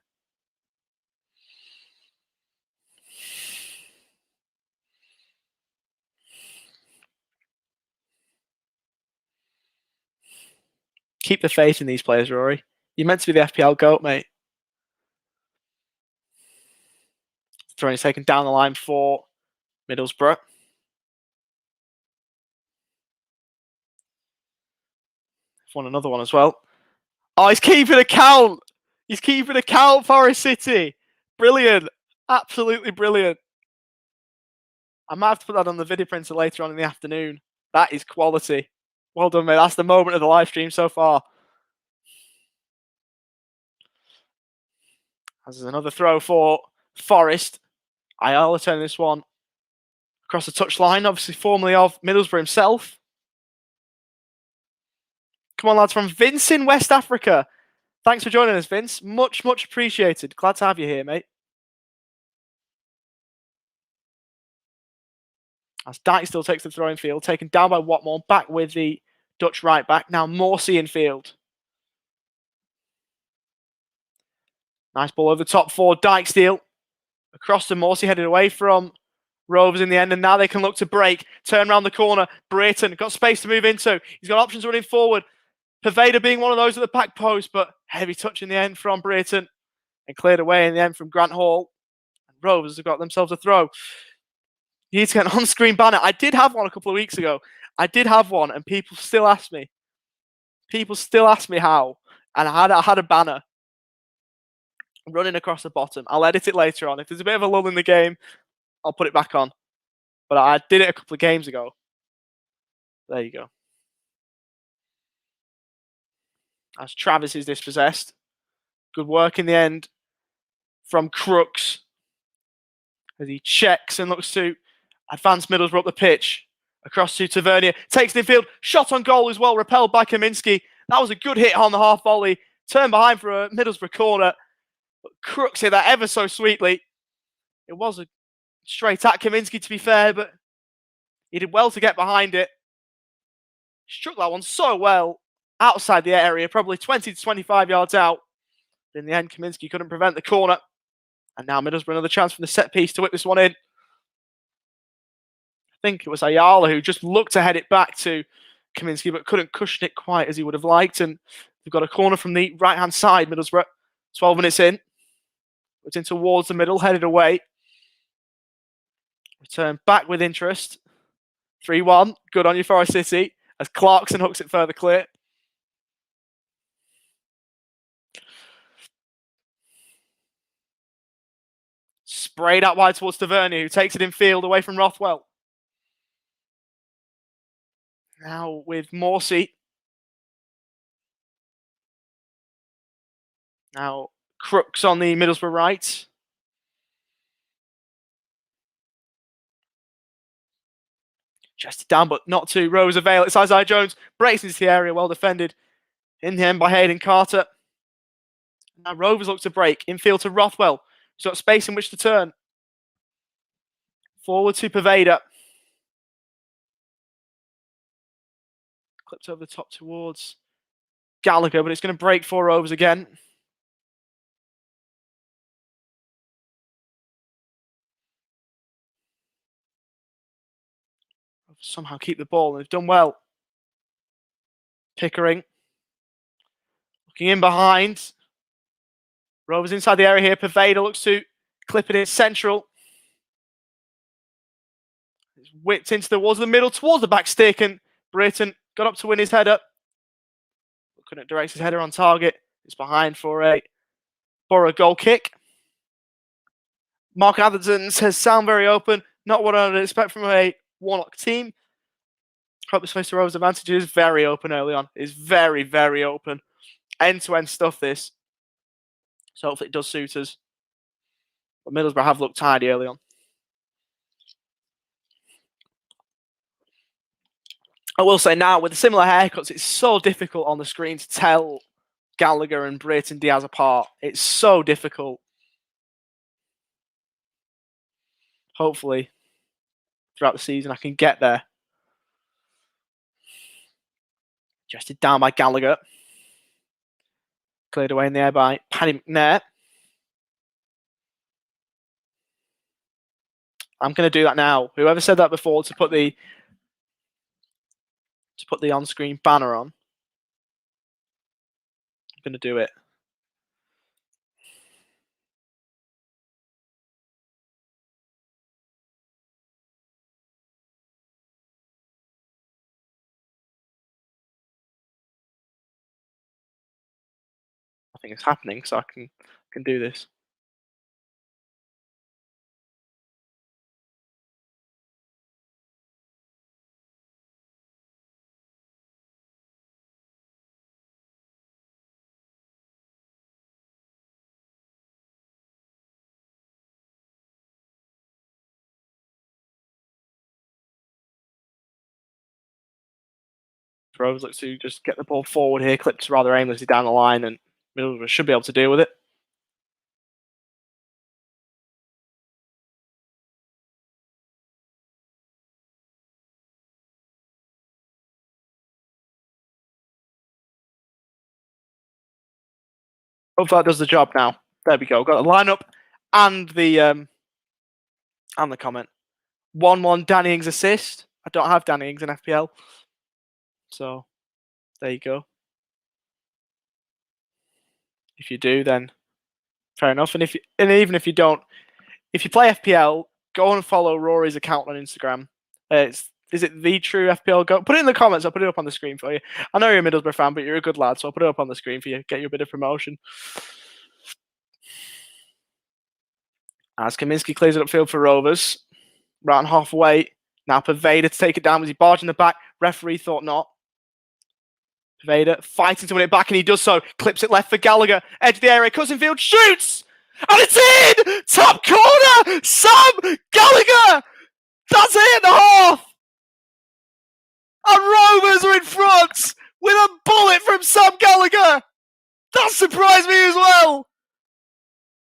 Keep the faith in these players, Rory. You're meant to be the FPL GOAT, mate. Throwing is taken down the line for Middlesbrough. Won another one as well. Oh, he's keeping account. He's keeping account, Forest City. Brilliant. Absolutely brilliant. I might have to put that on the video printer later on in the afternoon. That is quality. Well done, mate. That's the moment of the live stream so far. As there's another throw for Forest. Ayala turning this one across the touchline, obviously formerly of Middlesbrough himself. Come on, lads, from Vince in West Africa. Thanks for joining us, Vince. Much, much appreciated. Glad to have you here, mate. As Dyke still takes the throwing field, taken down by Watmore, back with the Dutch right back. Now Morsey in field. Nice ball over the top for Dijksteel. Across to Morsey, headed away from Rovers in the end, and now they can look to break. Turn around the corner. Brayton got space to move into. He's got options running forward. Poveda being one of those at the back post, but heavy touch in the end from Brayton and cleared away in the end from Grant Hall. And Rovers have got themselves a throw. You need to get an on-screen banner. I did have one a couple of weeks ago. I did have one, and people still ask me. People still ask me how. And I had a banner running across the bottom. I'll edit it later on. If there's a bit of a lull in the game, I'll put it back on. But I did it a couple of games ago. There you go. As Travis is dispossessed. Good work in the end from Crooks. As he checks and looks to advance Middlesbrough up the pitch. Across to Tavernier. Takes the field. Shot on goal as well. Repelled by Kaminsky. That was a good hit on the half volley. Turned behind for a Middlesbrough corner. But Crooks hit that ever so sweetly. It was a straight at Kaminsky, to be fair, but he did well to get behind it. Struck that one so well outside the area, probably 20 to 25 yards out. But in the end, Kaminsky couldn't prevent the corner. And now Middlesbrough another chance from the set piece to whip this one in. I think it was Ayala who just looked to head it back to Kaminsky, but couldn't cushion it quite as he would have liked. And they've got a corner from the right-hand side, Middlesbrough. 12 minutes in. It's in towards the middle, headed away. Return back with interest. 3-1. Good on you, Forest City. As Clarkson hooks it further clear. Sprayed out wide towards Tavernier, who takes it in field away from Rothwell. Now with Morsey. Now Crooks on the Middlesbrough right. Chested down, but not to Rose avail. It's Isaiah Jones. Breaks into the area. Well defended in the end by Hayden Carter. Now Rovers look to break. Infield to Rothwell. He's got space in which to turn. Forward to Poveda. Clipped over the top towards Gallagher, but it's going to break for Rovers again. Somehow keep the ball, and they've done well. Pickering. Looking in behind. Rovers inside the area here. Pervader looks to clip it in central. It's whipped into towards the middle, towards the back stick, and Britton got up to win his header. Couldn't direct his header on target. It's behind for a Borough goal kick. Mark Atherton says, sound very open. Not what I'd expect from a Warnock team. Hope the space to Rovers advantage is very open early on. It's very, very open. End-to-end stuff, this. So hopefully it does suit us. But Middlesbrough have looked tidy early on. I will say now, with the similar haircuts, it's so difficult on the screen to tell Gallagher and Brayton Diaz apart. It's so difficult. Hopefully, throughout the season, I can get there. Adjusted down by Gallagher. Cleared away in the air by Paddy McNair. I'm going to do that now. Whoever said that before to put the on-screen banner on, I'm going to do it. I think it's happening, so I can do this. Rovers look to just get the ball forward here, clips rather aimlessly down the line, and Middlesbrough should be able to deal with it. Hopefully that does the job now. There we go. Got the lineup and the comment. 1-1 Danny Ings assist. I don't have Danny Ings in FPL. So there you go. If you do, then fair enough. And even if you don't, if you play FPL, go and follow Rory's account on Instagram. Is it the true FPL go? Put it in the comments. I'll put it up on the screen for you. I know you're a Middlesbrough fan, but you're a good lad, so I'll put it up on the screen for you. Get you a bit of promotion. As Kaminski clears it upfield for Rovers. Right on halfway. Now Pervader to take it down. Was he barging the back? Referee thought not. Pervader fighting to win it back, and he does so. Clips it left for Gallagher. Edge of the area. Cousinfield shoots! And it's in! Top corner! Sam Gallagher! That's it in the half! And Rovers are in front with a bullet from Sam Gallagher! That surprised me as well!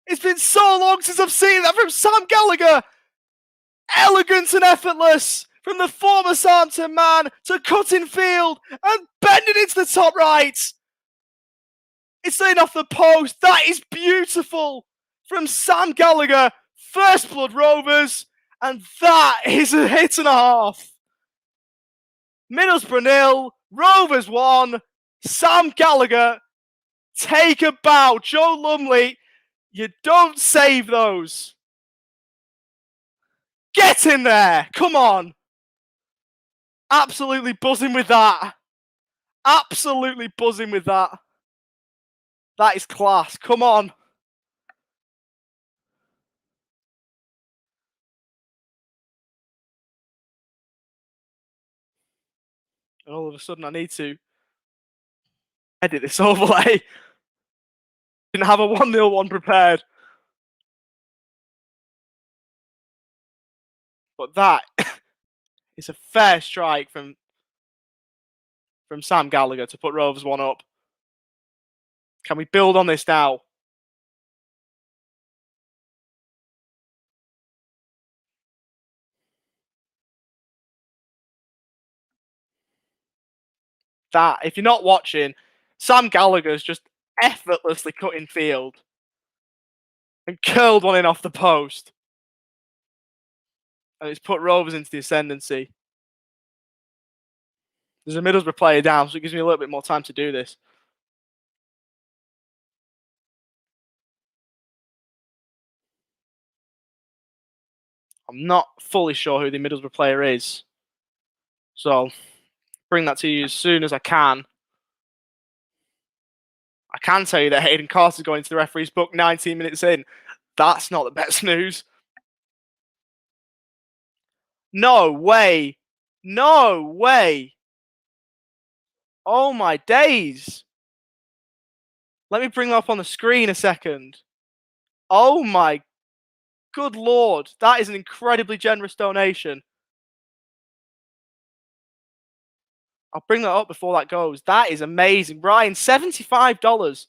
It's been so long since I've seen that from Sam Gallagher! Elegant and effortless! From the former Southampton man to cutting field and bending into the top right! It's in off the post. That is beautiful! From Sam Gallagher, First Blood Rovers, and that is a hit and a half! Middlesbrough 0, Rovers 1, Sam Gallagher, take a bow. Joe Lumley, you don't save those. Get in there, come on. Absolutely buzzing with that. Absolutely buzzing with that. That is class, come on. And all of a sudden I need to edit this overlay. Didn't have a 1-0 one prepared. But that is a fair strike from Sam Gallagher to put Rovers 1 up. Can we build on this now? That, if you're not watching, Sam Gallagher's just effortlessly cut in field and curled one in off the post. And it's put Rovers into the ascendancy. There's a Middlesbrough player down, so it gives me a little bit more time to do this. I'm not fully sure who the Middlesbrough player is. So I'll bring that to you as soon as I can. I can tell you that Hayden Carter's going into the referee's book 19 minutes in. That's not the best news. No way. No way. Oh my days. Let me bring that up on the screen a second. Oh my good lord. That is an incredibly generous donation. I'll bring that up before that goes. That is amazing. Ryan, $75.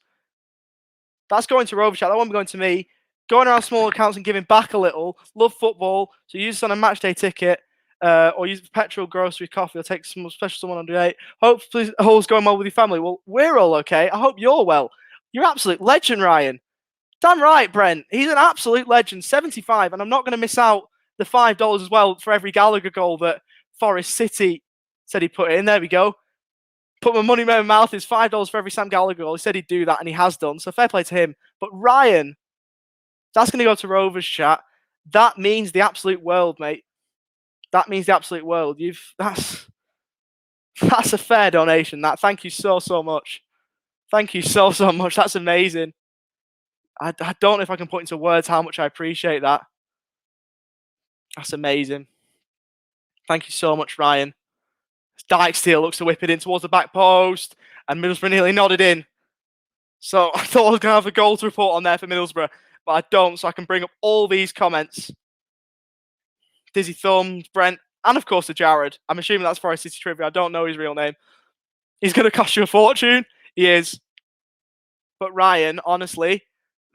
That's going to Rovers Chat. That won't be going to me. Going around small accounts and giving back a little. Love football. So use this on a match day ticket. Or use petrol, grocery, coffee, or take some special someone under 8. Hopefully all's going well with your family. Well, we're all okay. I hope you're well. You're an absolute legend, Ryan. Damn right, Brent. He's an absolute legend. 75. And I'm not going to miss out the $5 as well for every Gallagher goal that Forest City said he put in. There we go. Put my money in my mouth. It's $5 for every Sam Gallagher goal. He said he'd do that, and he has done. So fair play to him. But Ryan, that's going to go to Rovers Chat. That means the absolute world, mate. That means the absolute world. That's a fair donation. That. Thank you so much. Thank you so much. That's amazing. I don't know if I can put into words how much I appreciate that. That's amazing. Thank you so much, Ryan. Dykesteel looks to whip it in towards the back post, and Middlesbrough nearly nodded in. So I thought I was going to have a goal to report on there for Middlesbrough, but I don't, so I can bring up all these comments. Dizzy Thumbs, Brent, and of course the Jared. I'm assuming that's Forest City Trivia. I don't know his real name. He's going to cost you a fortune. He is. But Ryan, honestly,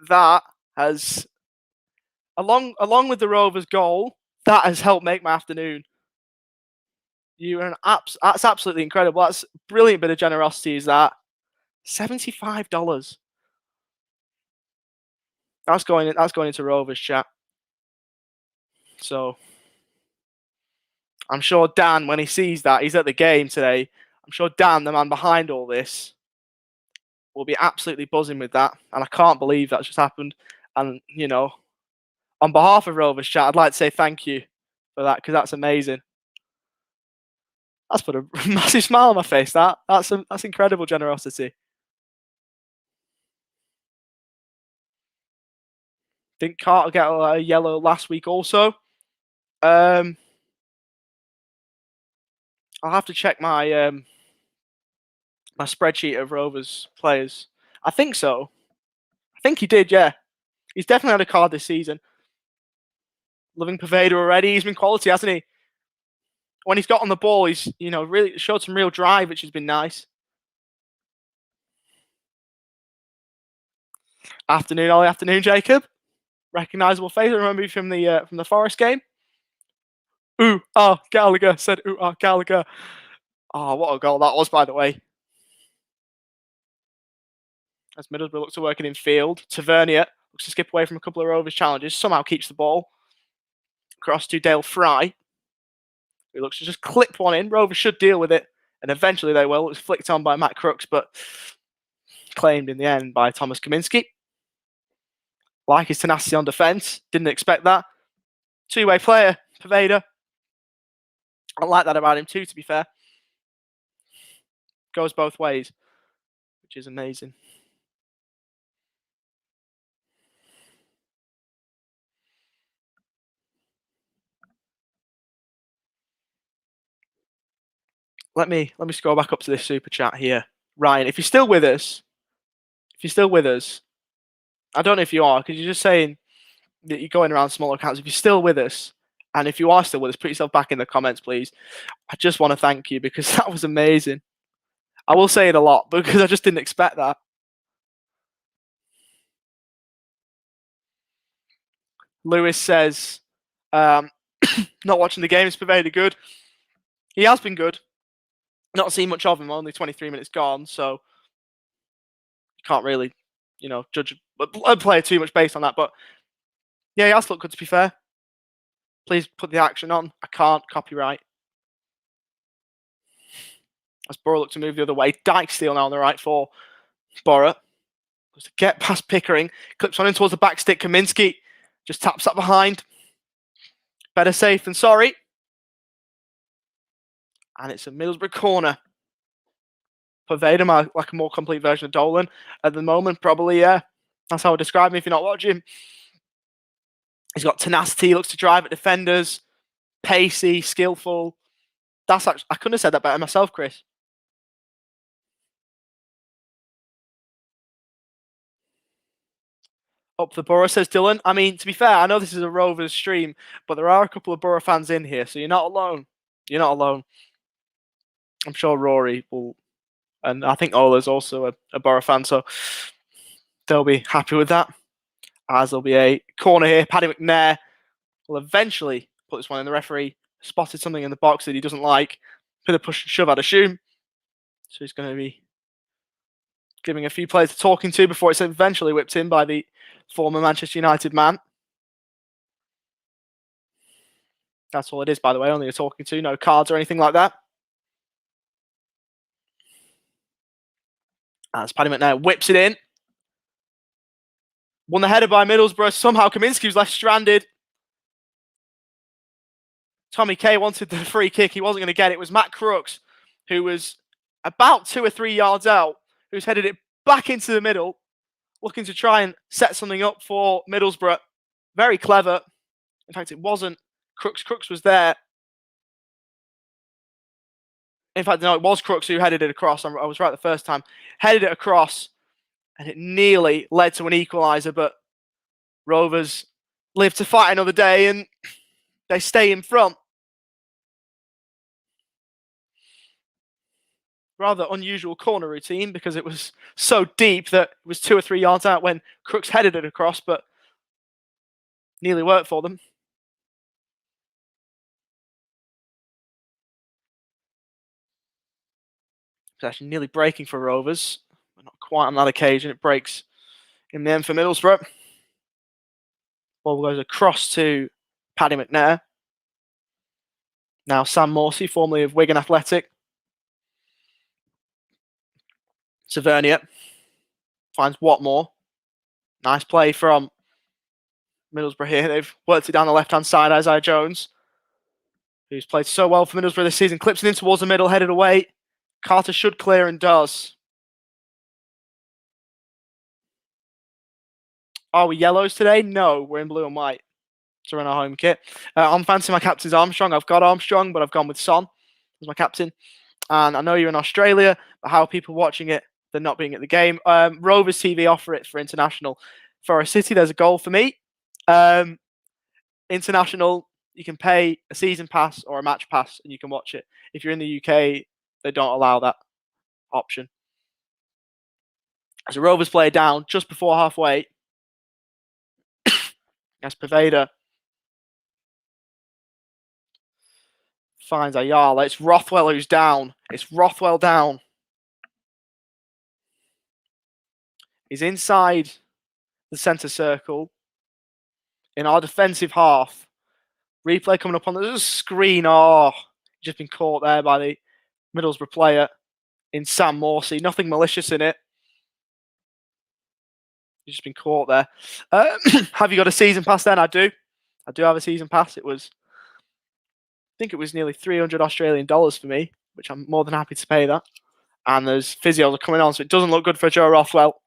that has, along with the Rovers goal, that has helped make my afternoon. You're that's absolutely incredible. That's a brilliant bit of generosity, is that. $75. That's going into Rovers Chat. So I'm sure Dan, when he sees that, he's at the game today. I'm sure Dan, the man behind all this, will be absolutely buzzing with that. And I can't believe that's just happened. And, you know, on behalf of Rovers Chat, I'd like to say thank you for that, because that's amazing. That's put a massive smile on my face. That's incredible generosity. Didn't Carter get a yellow last week also? I'll have to check my my spreadsheet of Rovers players. I think so. I think he did, yeah. He's definitely had a card this season. Loving Pervader already. He's been quality, hasn't he? When he's got on the ball, he's, you know, really showed some real drive, which has been nice. Afternoon, Ollie. Afternoon, Jacob. Recognisable face. I remember you from the Forest game. Ooh, ah, Gallagher said, ooh, ah, Gallagher. Oh, what a goal that was, by the way. As Middlesbrough looks to work it in field, Tavernier looks to skip away from a couple of Rovers challenges. Somehow keeps the ball. Across to Dale Fry. He looks to just clip one in. Rovers should deal with it, and eventually they will. It was flicked on by Matt Crooks, but claimed in the end by Thomas Kaminski. Like his tenacity on defence. Didn't expect that. Two-way player, Pervader. I like that about him too, to be fair. Goes both ways, which is amazing. Let me scroll back up to this super chat here. Ryan, if you're still with us, I don't know if you are, because you're just saying that you're going around small accounts. If you're still with us, and if you are still with us, put yourself back in the comments, please. I just want to thank you, because that was amazing. I will say it a lot, because I just didn't expect that. Lewis says, not watching the game is Pervader good. He has been good. Not seen much of him, only 23 minutes gone, so you can't really, you know, judge a player too much based on that. But yeah, he has looked good, to be fair. Please put the action on. I can't copyright. As Borough look to move the other way. Dykesteel now on the right for Borough. Goes to get past Pickering. Clips on in towards the back stick. Kaminski just taps that behind. Better safe than sorry. And it's a Middlesbrough corner. Poveda, like a more complete version of Dolan at the moment, probably, yeah. That's how I describe him if you're not watching. He's got tenacity, looks to drive at defenders, pacey, skillful. That's actually, I couldn't have said that better myself, Chris. Up the Borough, says Dylan. I mean, to be fair, I know this is a Rovers stream, but there are a couple of Borough fans in here, so you're not alone. You're not alone. I'm sure Rory will, and I think Ola's also a Borough fan, so they'll be happy with that. As there'll be a corner here. Paddy McNair will eventually put this one in. The referee spotted something in the box that he doesn't like. Bit of push and shove, I'd assume. So he's going to be giving a few players talking to before it's eventually whipped in by the former Manchester United man. That's all it is, by the way, only a talking to, no cards or anything like that. As Paddy McNair whips it in. Won the header by Middlesbrough. Somehow Kaminski was left stranded. Tommy Kay wanted the free kick. He wasn't going to get it. It was Matt Crooks, who was about 2 or 3 yards out, who's headed it back into the middle, looking to try and set something up for Middlesbrough. Very clever. In fact, it wasn't Crooks. Crooks was there. In fact, no, it was Crooks who headed it across. I was right the first time. Headed it across, and it nearly led to an equaliser, but Rovers live to fight another day, and they stay in front. Rather unusual corner routine because it was so deep that it was 2 or 3 yards out when Crooks headed it across, but nearly worked for them. Possession nearly breaking for Rovers, but not quite on that occasion. It breaks in the end for Middlesbrough. Ball goes across to Paddy McNair. Now Sam Morsey, formerly of Wigan Athletic. Tavernier finds Watmore. Nice play from Middlesbrough here. They've worked it down the left-hand side. Isaiah Jones, who's played so well for Middlesbrough this season, clips it in towards the middle, headed away. Carter should clear and does. Are we yellows today? No, we're in blue and white to run our home kit. I'm fancying my captain's Armstrong. I've got Armstrong, but I've gone with Son as my captain. And I know you're in Australia, but how are people watching it? They're not being at the game. Rovers TV offer it for international. For a city, there's a goal for me. International, you can pay a season pass or a match pass and you can watch it. If you're in the UK, they don't allow that option. As the Rovers play down just before halfway, as Poveda finds Ayala. It's Rothwell who's down. It's Rothwell down. He's inside the centre circle in our defensive half. Replay coming up on the screen. Oh, just been caught there by the Middlesbrough player in Sam Morsey. Nothing malicious in it. He's just been caught there. Have you got a season pass then? I do. I do have a season pass. I think it was nearly 300 Australian dollars for me, which I'm more than happy to pay that. And there's physios are coming on, so it doesn't look good for Joe Rothwell.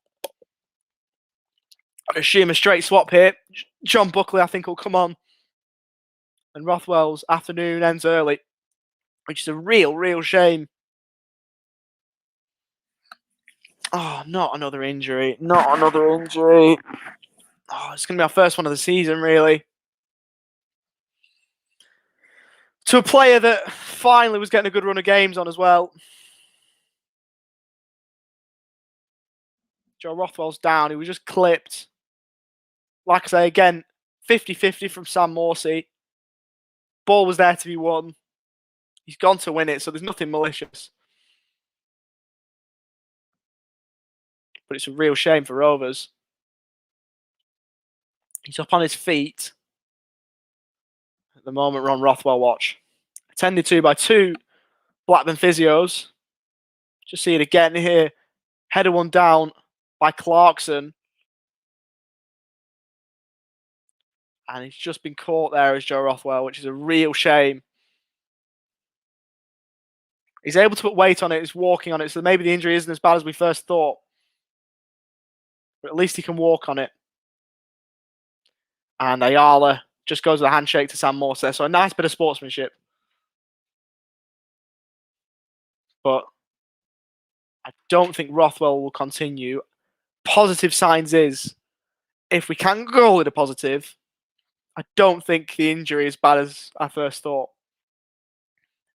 I assume a straight swap here. John Buckley, I think, will come on. And Rothwell's afternoon ends early, which is a real shame. Oh, not another injury. Not another injury. Oh, it's going to be our first one of the season, really. To a player that finally was getting a good run of games on as well. Joe Rothwell's down. He was just clipped. Like I say, again, 50-50 from Sam Morsey. Ball was there to be won. He's gone to win it, so there's nothing malicious. But it's a real shame for Rovers. He's up on his feet. At the moment, we're on Rothwell watch. Attended to by 2 Blackburn physios. Just see it again here. Header one down by Clarkson. And he's just been caught there as Joe Rothwell, which is a real shame. He's able to put weight on it. He's walking on it. So maybe the injury isn't as bad as we first thought. But at least he can walk on it. And Ayala just goes with a handshake to Sam Morse there. So a nice bit of sportsmanship. But I don't think Rothwell will continue. Positive signs is, if we can call it a positive, I don't think the injury is as bad as I first thought.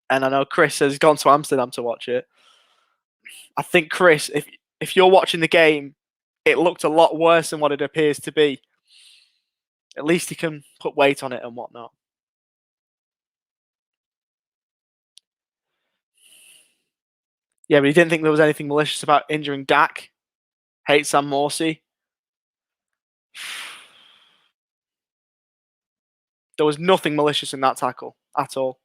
And I know Chris has gone to Amsterdam to watch it. I think, Chris, if you're watching the game, it looked a lot worse than what it appears to be. At least he can put weight on it and whatnot. Yeah, but he didn't think there was anything malicious about injuring Dak. Hates Sam Morsey. There was nothing malicious in that tackle at all.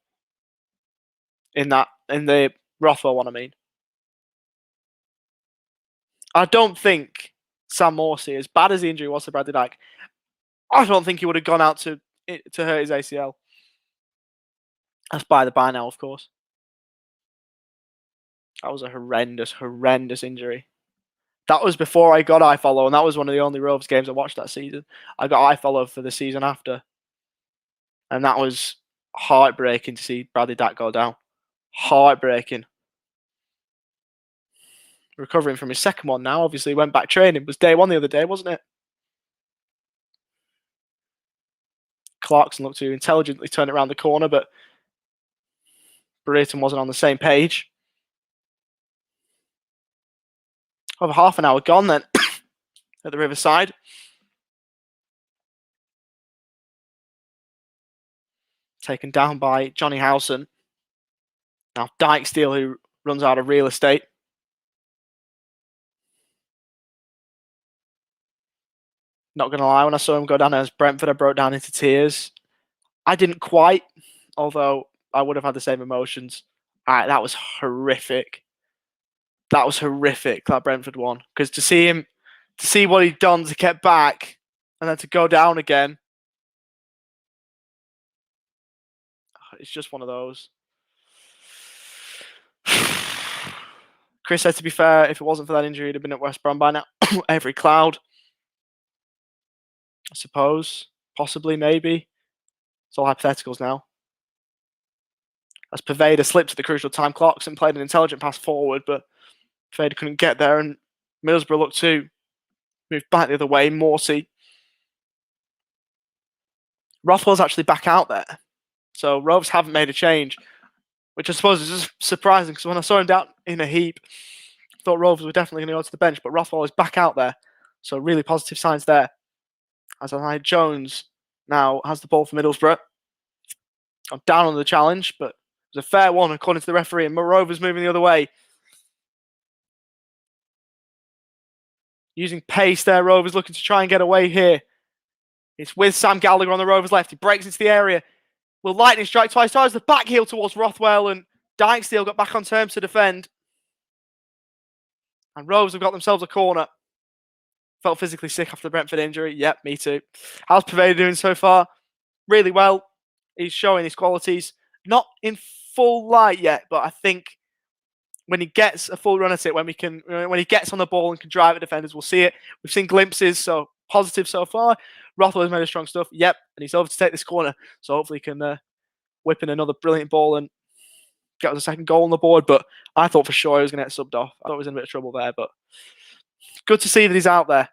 In the Rothwell one, I mean. I don't think Sam Morsey, as bad as the injury was to Bradley Dyke, I don't think he would have gone out to hurt his ACL. That's by the by now, of course. That was a horrendous injury. That was before I got iFollow, and that was one of the only Rovers games I watched that season. I got iFollow for the season after. And that was heartbreaking to see Bradley Dyke go down. Heartbreaking. Recovering from his second one now. Obviously, he went back training. It was day one the other day, wasn't it? Clarkson looked to intelligently turn it around the corner, but Brayton wasn't on the same page. Over half an hour gone then at the Riverside. Taken down by Johnny Howson. Now Dykesdale, who runs out of real estate. Not going to lie, when I saw him go down as Brentford, I broke down into tears. I didn't quite, although I would have had the same emotions. That was horrific. That was horrific, that Brentford one. Because to see what he'd done to get back and then to go down again, it's just one of those. Chris said, to be fair, if it wasn't for that injury, he'd have been at West Brom by now. Every cloud. I suppose. Possibly, maybe. It's all hypotheticals now. As Paveda slipped at the crucial time, Clarkson played an intelligent pass forward, but Paveda couldn't get there, and Middlesbrough looked to move back the other way. Morsey. Rothwell's actually back out there. So Rovers haven't made a change, which I suppose is just surprising, because when I saw him down in a heap, I thought Rovers were definitely going to go to the bench, but Rothwell is back out there. So really positive signs there. As Jones now has the ball for Middlesbrough. I'm down on the challenge, but it was a fair one according to the referee, and Rovers moving the other way. Using pace there, Rovers looking to try and get away here. It's with Sam Gallagher on the Rovers left. He breaks into the area. Will lightning strike twice? Tries the back heel towards Rothwell, and Dykesdale got back on terms to defend. And Rovers have got themselves a corner. Felt physically sick after the Brentford injury. Yep, me too. How's Paveda doing so far? Really well. He's showing his qualities. Not in full light yet, but I think when he gets a full run at it, when he gets on the ball and can drive at defenders, we'll see it. We've seen glimpses, so positive so far. Rothwell has made a strong stuff. Yep, and he's over to take this corner, so hopefully he can whip in another brilliant ball and get us a second goal on the board. But I thought for sure he was going to get subbed off. I thought he was in a bit of trouble there, but good to see that he's out there.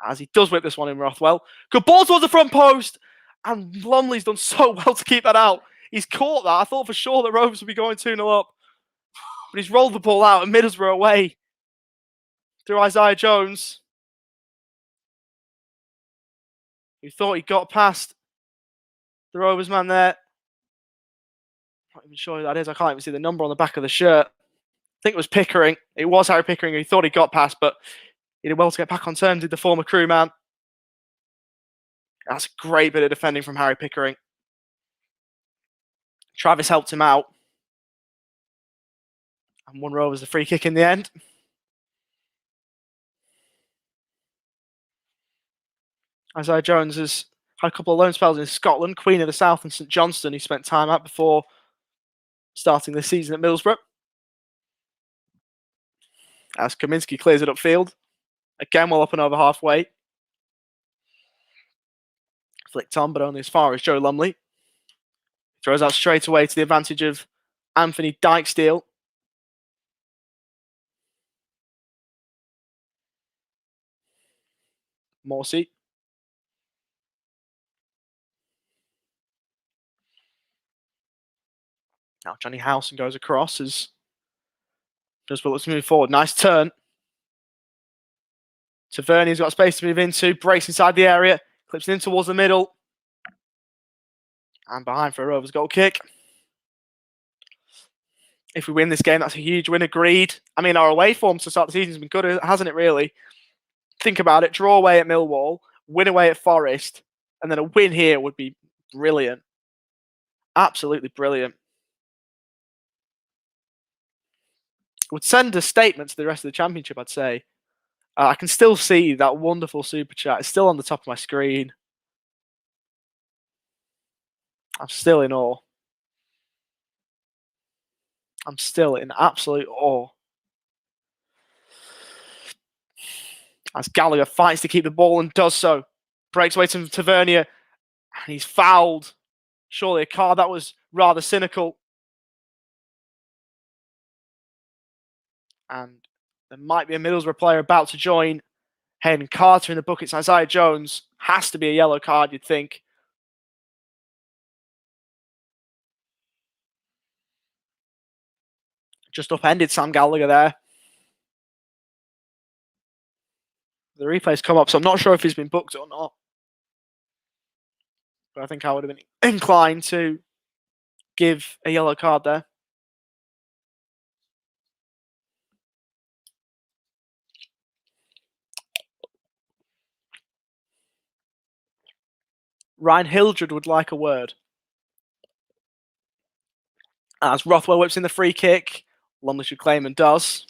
As he does whip this one in, Rothwell. Good ball towards the front post. And Lumley's done so well to keep that out. He's caught that. I thought for sure that Rovers would be going 2-0 up. But he's rolled the ball out and Middlesbrough away. Through Isaiah Jones. Who thought he got past the Rovers man there. I'm not even sure who that is. I can't even see the number on the back of the shirt. I think it was Pickering. It was Harry Pickering who thought he got past, but he did well to get back on terms with the former crewman. That's a great bit of defending from Harry Pickering. Travis helped him out. And won Rovers the free kick in the end. Isaiah Jones has Had a couple of loan spells in Scotland, Queen of the South and St Johnstone, he spent time at before starting this season at Middlesbrough. As Kaminski clears it upfield. Again, well up and over halfway. Flicked on, but only as far as Joe Lumley. Throws out straight away to the advantage of Anthony Dijksteel. Morsey. Now Johnny Howson goes across as Middlesbrough looks to move forward. Nice turn. Tavernier's got space to move into. Breaks inside the area. Clips it in towards the middle. And behind for a Rovers goal kick. If we win this game, that's a huge win. Agreed. I mean, our away form to start the season has been good, hasn't it, really? Think about it. Draw away at Millwall. Win away at Forest. And then a win here would be brilliant. Absolutely brilliant. Would send a statement to the rest of the Championship, I'd say. I can still see that wonderful super chat. It's still on the top of my screen. I'm still in awe. I'm still in absolute awe. As Gallagher fights to keep the ball and does so. Breaks away from Tavernier. And he's fouled. Surely a card. That was rather cynical. And there might be a Middlesbrough player about to join. Hayden Carter in the buckets. Isaiah Jones. Has to be a yellow card, you'd think. Just upended Sam Gallagher there. The replay's come up, so I'm not sure if he's been booked or not. But I think I would have been inclined to give a yellow card there. Ryan Hildred would like a word. As Rothwell whips in the free kick. Lumley should claim and does.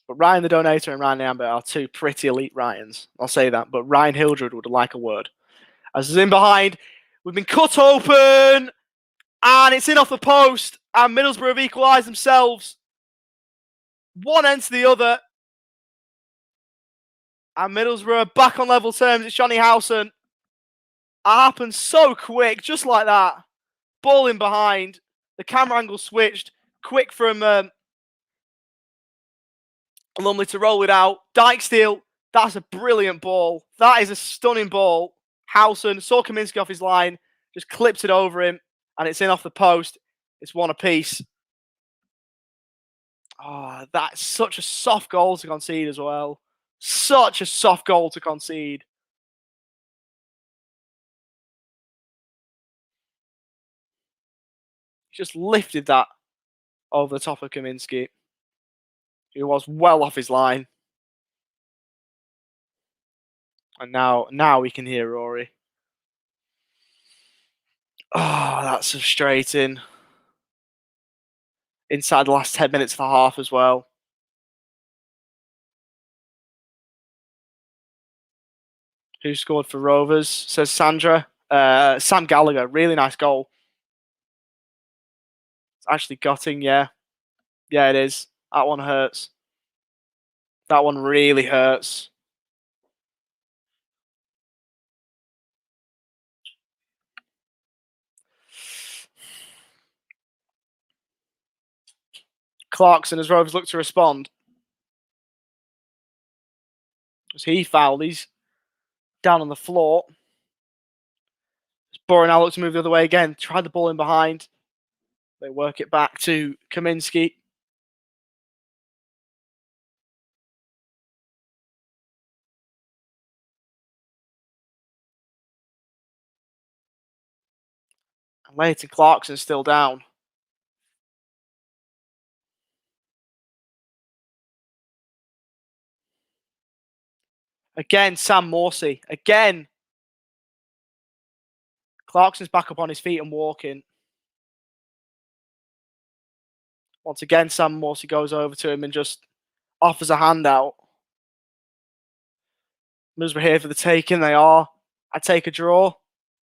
But Ryan the Donator and Ryan the Amber are two pretty elite Ryans. I'll say that. But Ryan Hildred would like a word. As it's in behind. We've been cut open. And it's in off the post. And Middlesbrough have equalised themselves. One end to the other. And Middlesbrough are back on level terms. It's Johnny Howson. It happened so quick. Just like that. Ball in behind. The camera angle switched. Quick from Lumley to roll it out. Dijksteel. That's a brilliant ball. That is a stunning ball. Howson saw Kaminski off his line. Just clips it over him. And it's in off the post. It's one apiece. Oh, that's such a soft goal to concede as well. Such a soft goal to concede. Just lifted that over the top of Kaminski, who was well off his line. And now we can hear Rory. Oh, that's frustrating. Inside the last 10 minutes of the half as well. Who scored for Rovers? Says Sandra. Sam Gallagher. Really nice goal. It's actually gutting, yeah. Yeah, it is. That one hurts. That one really hurts. Clarkson, as Rovers look to respond. As he fouled, he's down on the floor. Borough now looks to move the other way again. Tried the ball in behind. They work it back to Kaminski. And Leighton Clarkson's still down. Again, Sam Morsey. Again. Clarkson's back up on his feet and walking. Once again, Sam Morsey goes over to him and just offers a handout. Middlesbrough here for the taking. They are. I'd take a draw.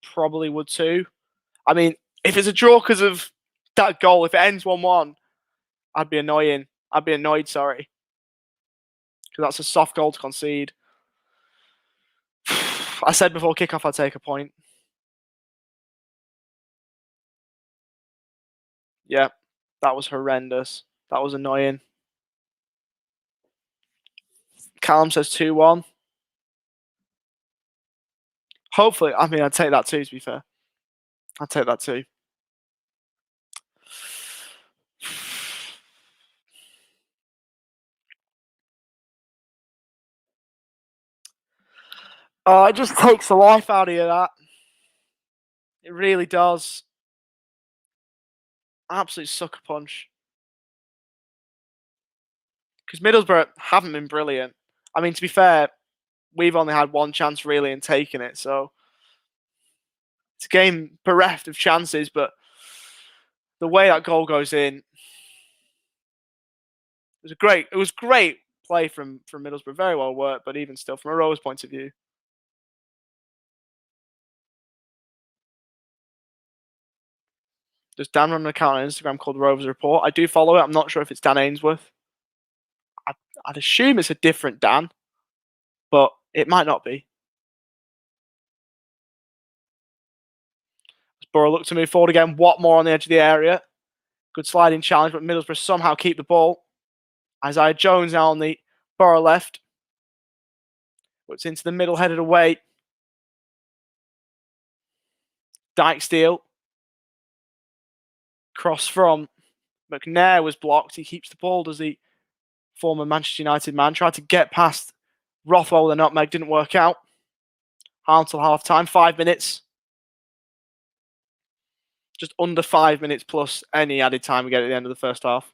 Probably would too. I mean, if it's a draw because of that goal, if it ends 1-1, I'd be annoying. I'd be annoyed, sorry. Because that's a soft goal to concede. I said before kickoff I'd take a point. Yeah, that was horrendous. That was annoying. Callum says 2-1. Hopefully, I mean, I'd take that too, to be fair. I'd take that too. It just takes the life out of you, that. It really does. Absolute sucker punch. Because Middlesbrough haven't been brilliant. I mean, to be fair, we've only had one chance really in taking it, so it's a game bereft of chances, but the way that goal goes in, it was great play from Middlesbrough, very well worked, but even still, from a Rovers point of view. Does Dan run an account on Instagram called Rovers Report? I do follow it. I'm not sure if it's Dan Ainsworth. I'd assume it's a different Dan, but it might not be. Borough look to move forward again. Watmore on the edge of the area. Good sliding challenge, but Middlesbrough somehow keep the ball. Isaiah Jones now on the Borough left. Puts into the middle, headed away. Dykesdale. Cross from McNair was blocked. He keeps the ball, does the former Manchester United man. Tried to get past Rothwell with a nutmeg, didn't work out. Until half time, 5 minutes. Just under 5 minutes plus any added time we get at the end of the first half.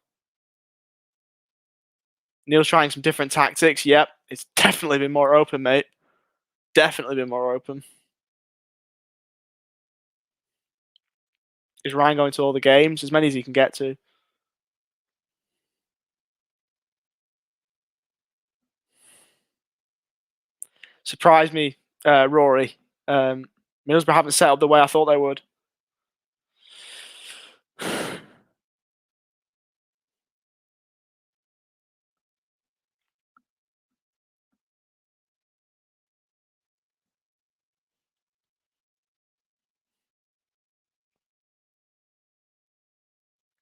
Neil's trying some different tactics. Yep, it's definitely been more open, mate. Definitely been more open. Is Ryan going to all the games? As many as he can get to. Surprised me, Rory. Middlesbrough haven't set up the way I thought they would.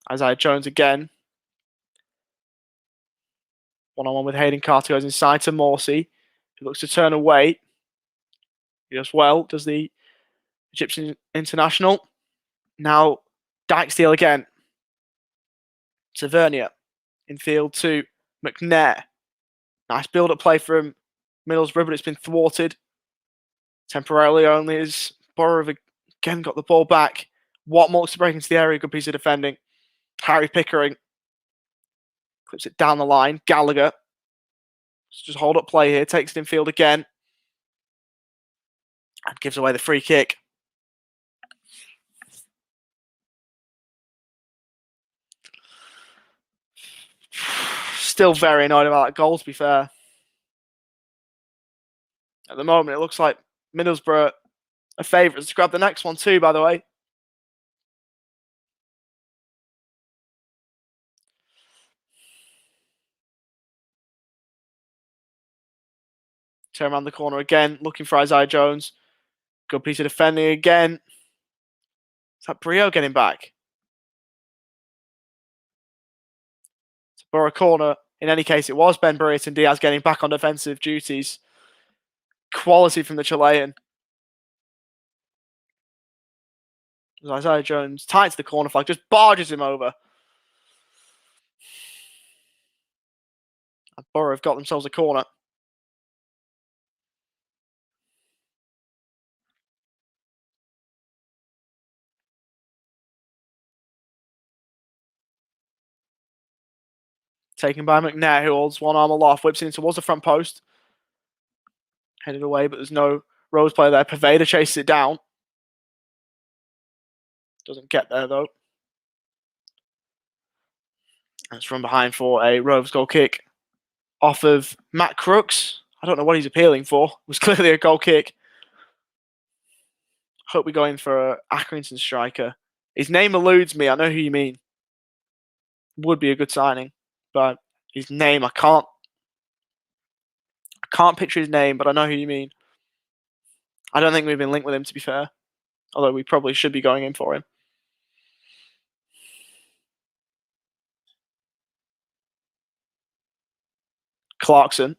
Isaiah Jones again. One-on-one with Hayden Carter, goes inside to Morsey, who looks to turn away. He does well, does the Egyptian international. Now Dykesdale again. Tavernier. Infield to McNair. Nice build-up play from Middlesbrough, but it's been thwarted. Temporarily only as Borough have again got the ball back. Watmore looks to break into the area, good piece of defending. Harry Pickering clips it down the line. Gallagher just hold up play here, takes it in field again and gives away the free kick. Still very annoyed about that goal, to be fair. At the moment, it looks like Middlesbrough are favourites to grab the next one too, by the way. Turn around the corner again, looking for Isaiah Jones. Good piece of defending again. Is that Brio getting back? It's a Borough corner. In any case, it was Ben Burriett and Diaz getting back on defensive duties. Quality from the Chilean. Isaiah Jones tight to the corner flag, just barges him over. And Borough have got themselves a corner. Taken by McNair, who holds one arm aloft, whips in towards the front post. Headed away, but there's no Rose player there. Pervader chases it down. Doesn't get there, though. That's from behind for a Rovers goal kick off of Matt Crooks. I don't know what he's appealing for. It was clearly a goal kick. Hope we go in for an Accrington striker. His name eludes me. I know who you mean. Would be a good signing, but his name I can't picture his name, but I know who you mean. I don't think we've been linked with him, to be fair. Although we probably should be going in for him. Clarkson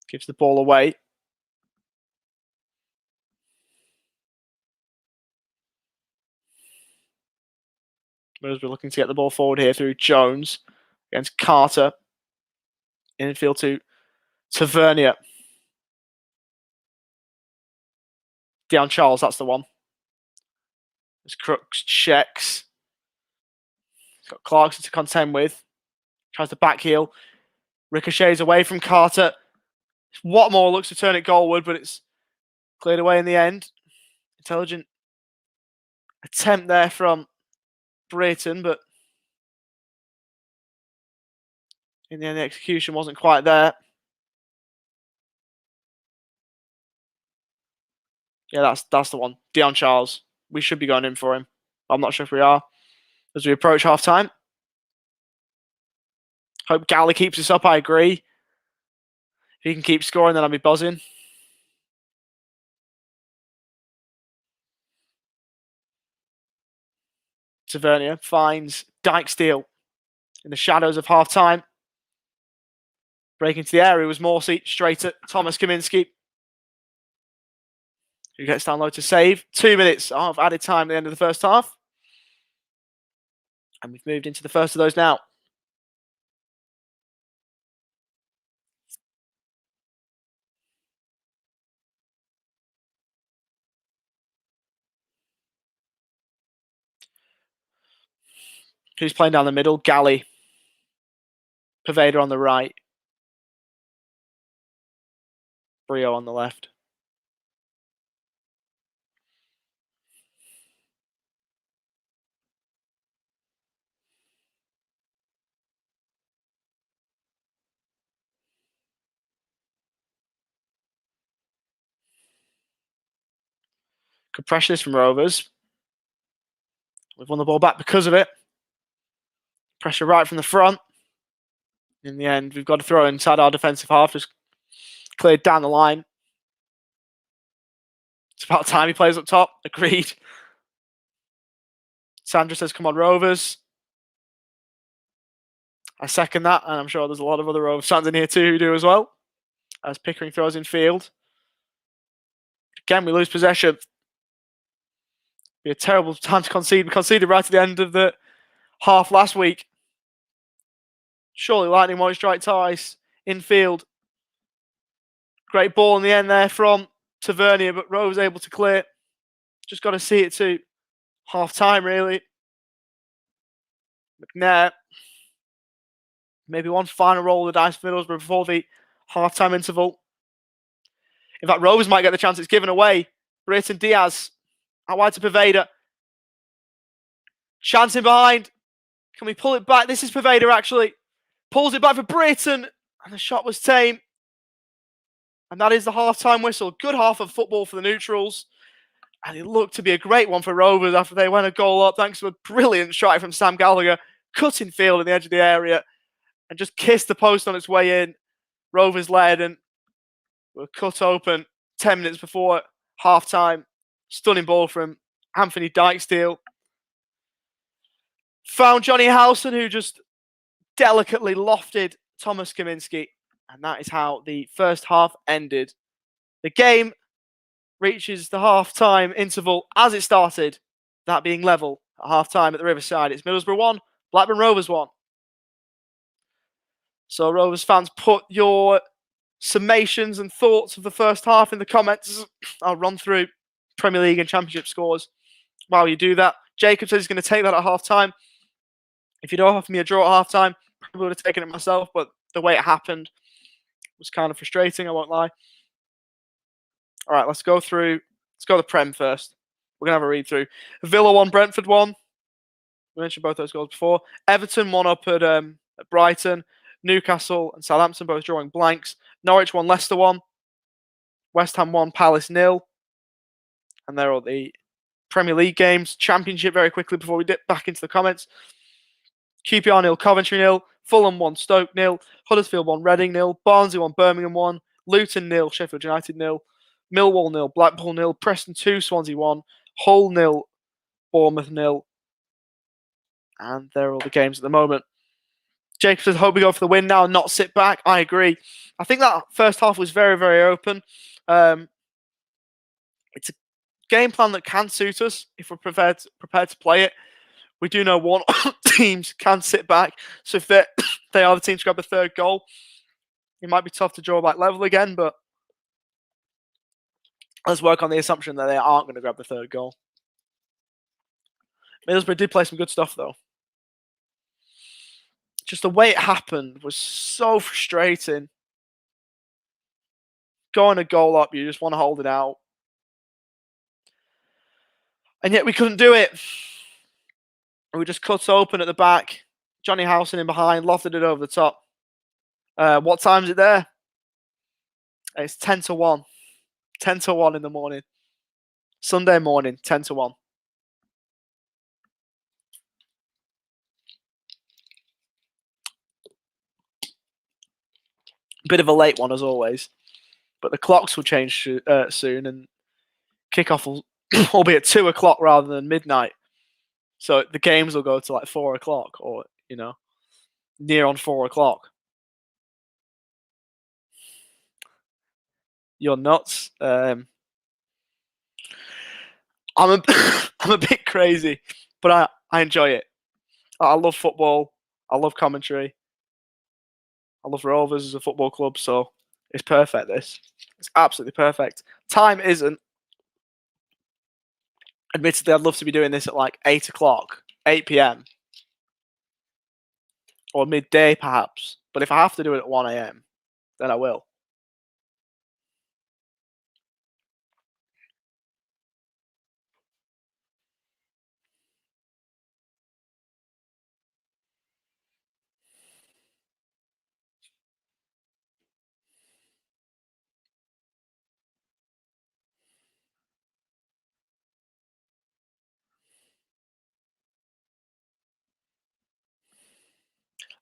gives the ball away. Whereas we're looking to get the ball forward here through Jones against Carter. Infield to Tavernier. Dion Charles, that's the one. As Crooks checks. He's got Clarkson to contend with. Tries to back heel. Ricochets away from Carter. Watmore looks to turn it goalward, but it's cleared away in the end. Intelligent attempt there from Brayton, but in the end the execution wasn't quite there. Yeah, that's the one. Dion Charles. We should be going in for him. I'm not sure if we are. As we approach half-time. Hope Galley keeps us up, I agree. If he can keep scoring, then I'll be buzzing. Tavernier finds Dykesteel in the shadows of half-time. Breaking to the area was Morsey, straight at Thomas Kaminski, who gets down low to save. 2 minutes of added time at the end of the first half. And we've moved into the first of those now. Who's playing down the middle? Galley. Pervader on the right. Brio on the left. Good pressure this from Rovers. We've won the ball back because of it. Pressure right from the front. In the end, we've got to throw inside our defensive half. Just cleared down the line. It's about time he plays up top. Agreed. Sandra says, come on, Rovers. I second that, and I'm sure there's a lot of other Rovers fans in here too who do as well. As Pickering throws in field. Again, we lose possession. Be a terrible time to concede. We conceded right at the end of the half last week. Surely lightning won't strike twice. Infield. Great ball in the end there from Tavernier, but Rover's able to clear. Just got to see it to half time, really. McNair. Maybe one final roll of the dice for Middlesbrough before the half time interval. In fact, Rovers might get the chance. It's given away. Brayton Diaz. Out wide to Pervader. Chance in behind. Can we pull it back? This is Pervader, actually. Pulls it back for Brayton. And the shot was tame. And that is the half-time whistle. Good half of football for the neutrals. And it looked to be a great one for Rovers after they went a goal up, thanks to a brilliant strike from Sam Gallagher. Cutting field in the edge of the area. And just kissed the post on its way in. Rovers led and were cut open 10 minutes before half-time. Stunning ball from Anthony Dykesteel. Found Johnny Howson, who just delicately lofted Thomas Kaminski. And that is how the first half ended. The game reaches the half-time interval as it started, that being level at half-time at the Riverside. It's Middlesbrough 1, Blackburn Rovers 1. So Rovers fans, put your summations and thoughts of the first half in the comments. I'll run through Premier League and Championship scores while you do that. Jacob says he's going to take that at half-time. If you don't offer me a draw at half-time, I probably would have taken it myself, but the way it happened was kind of frustrating, I won't lie. All right, let's go through. Let's go to the Prem first. We're going to have a read-through. Villa 1, Brentford 1. We mentioned both those goals before. Everton 1 up at Brighton. Newcastle and Southampton both drawing blanks. Norwich 1, Leicester 1. West Ham 1, Palace 0. And there are the Premier League games. Championship very quickly before we dip back into the comments. QPR 0, Coventry 0. Fulham 1, Stoke 0. Huddersfield 1, Reading 0. Barnsley 1, Birmingham 1. Luton 0, Sheffield United 0. Millwall 0, Blackpool 0. Preston 2, Swansea 1. Hull 0, Bournemouth 0. And there are all the games at the moment. Jacob says, hope we go for the win now and not sit back. I agree. I think that first half was very, very open. It's a game plan that can suit us if we're prepared to play it. We do know one teams can sit back. So if they are the team to grab the third goal, it might be tough to draw back level again, but let's work on the assumption that they aren't going to grab the third goal. Middlesbrough did play some good stuff, though. Just the way it happened was so frustrating. Going a goal up, you just want to hold it out. And yet we couldn't do it. We just cut open at the back. Johnny Howson in behind, lofted it over the top. What time is it there? It's 10 to 1. 10 to 1 in the morning. Sunday morning, 10 to 1. Bit of a late one as always. But the clocks will change soon and kickoff will be at 2 o'clock rather than midnight. So the games will go to like 4 o'clock or, near on 4 o'clock. You're nuts. I'm a bit crazy, but I enjoy it. I love football. I love commentary. I love Rovers as a football club, so it's perfect, this. It's absolutely perfect. Time isn't. Admittedly, I'd love to be doing this at like 8 o'clock, 8 p.m. or midday, perhaps. But if I have to do it at 1 a.m., then I will.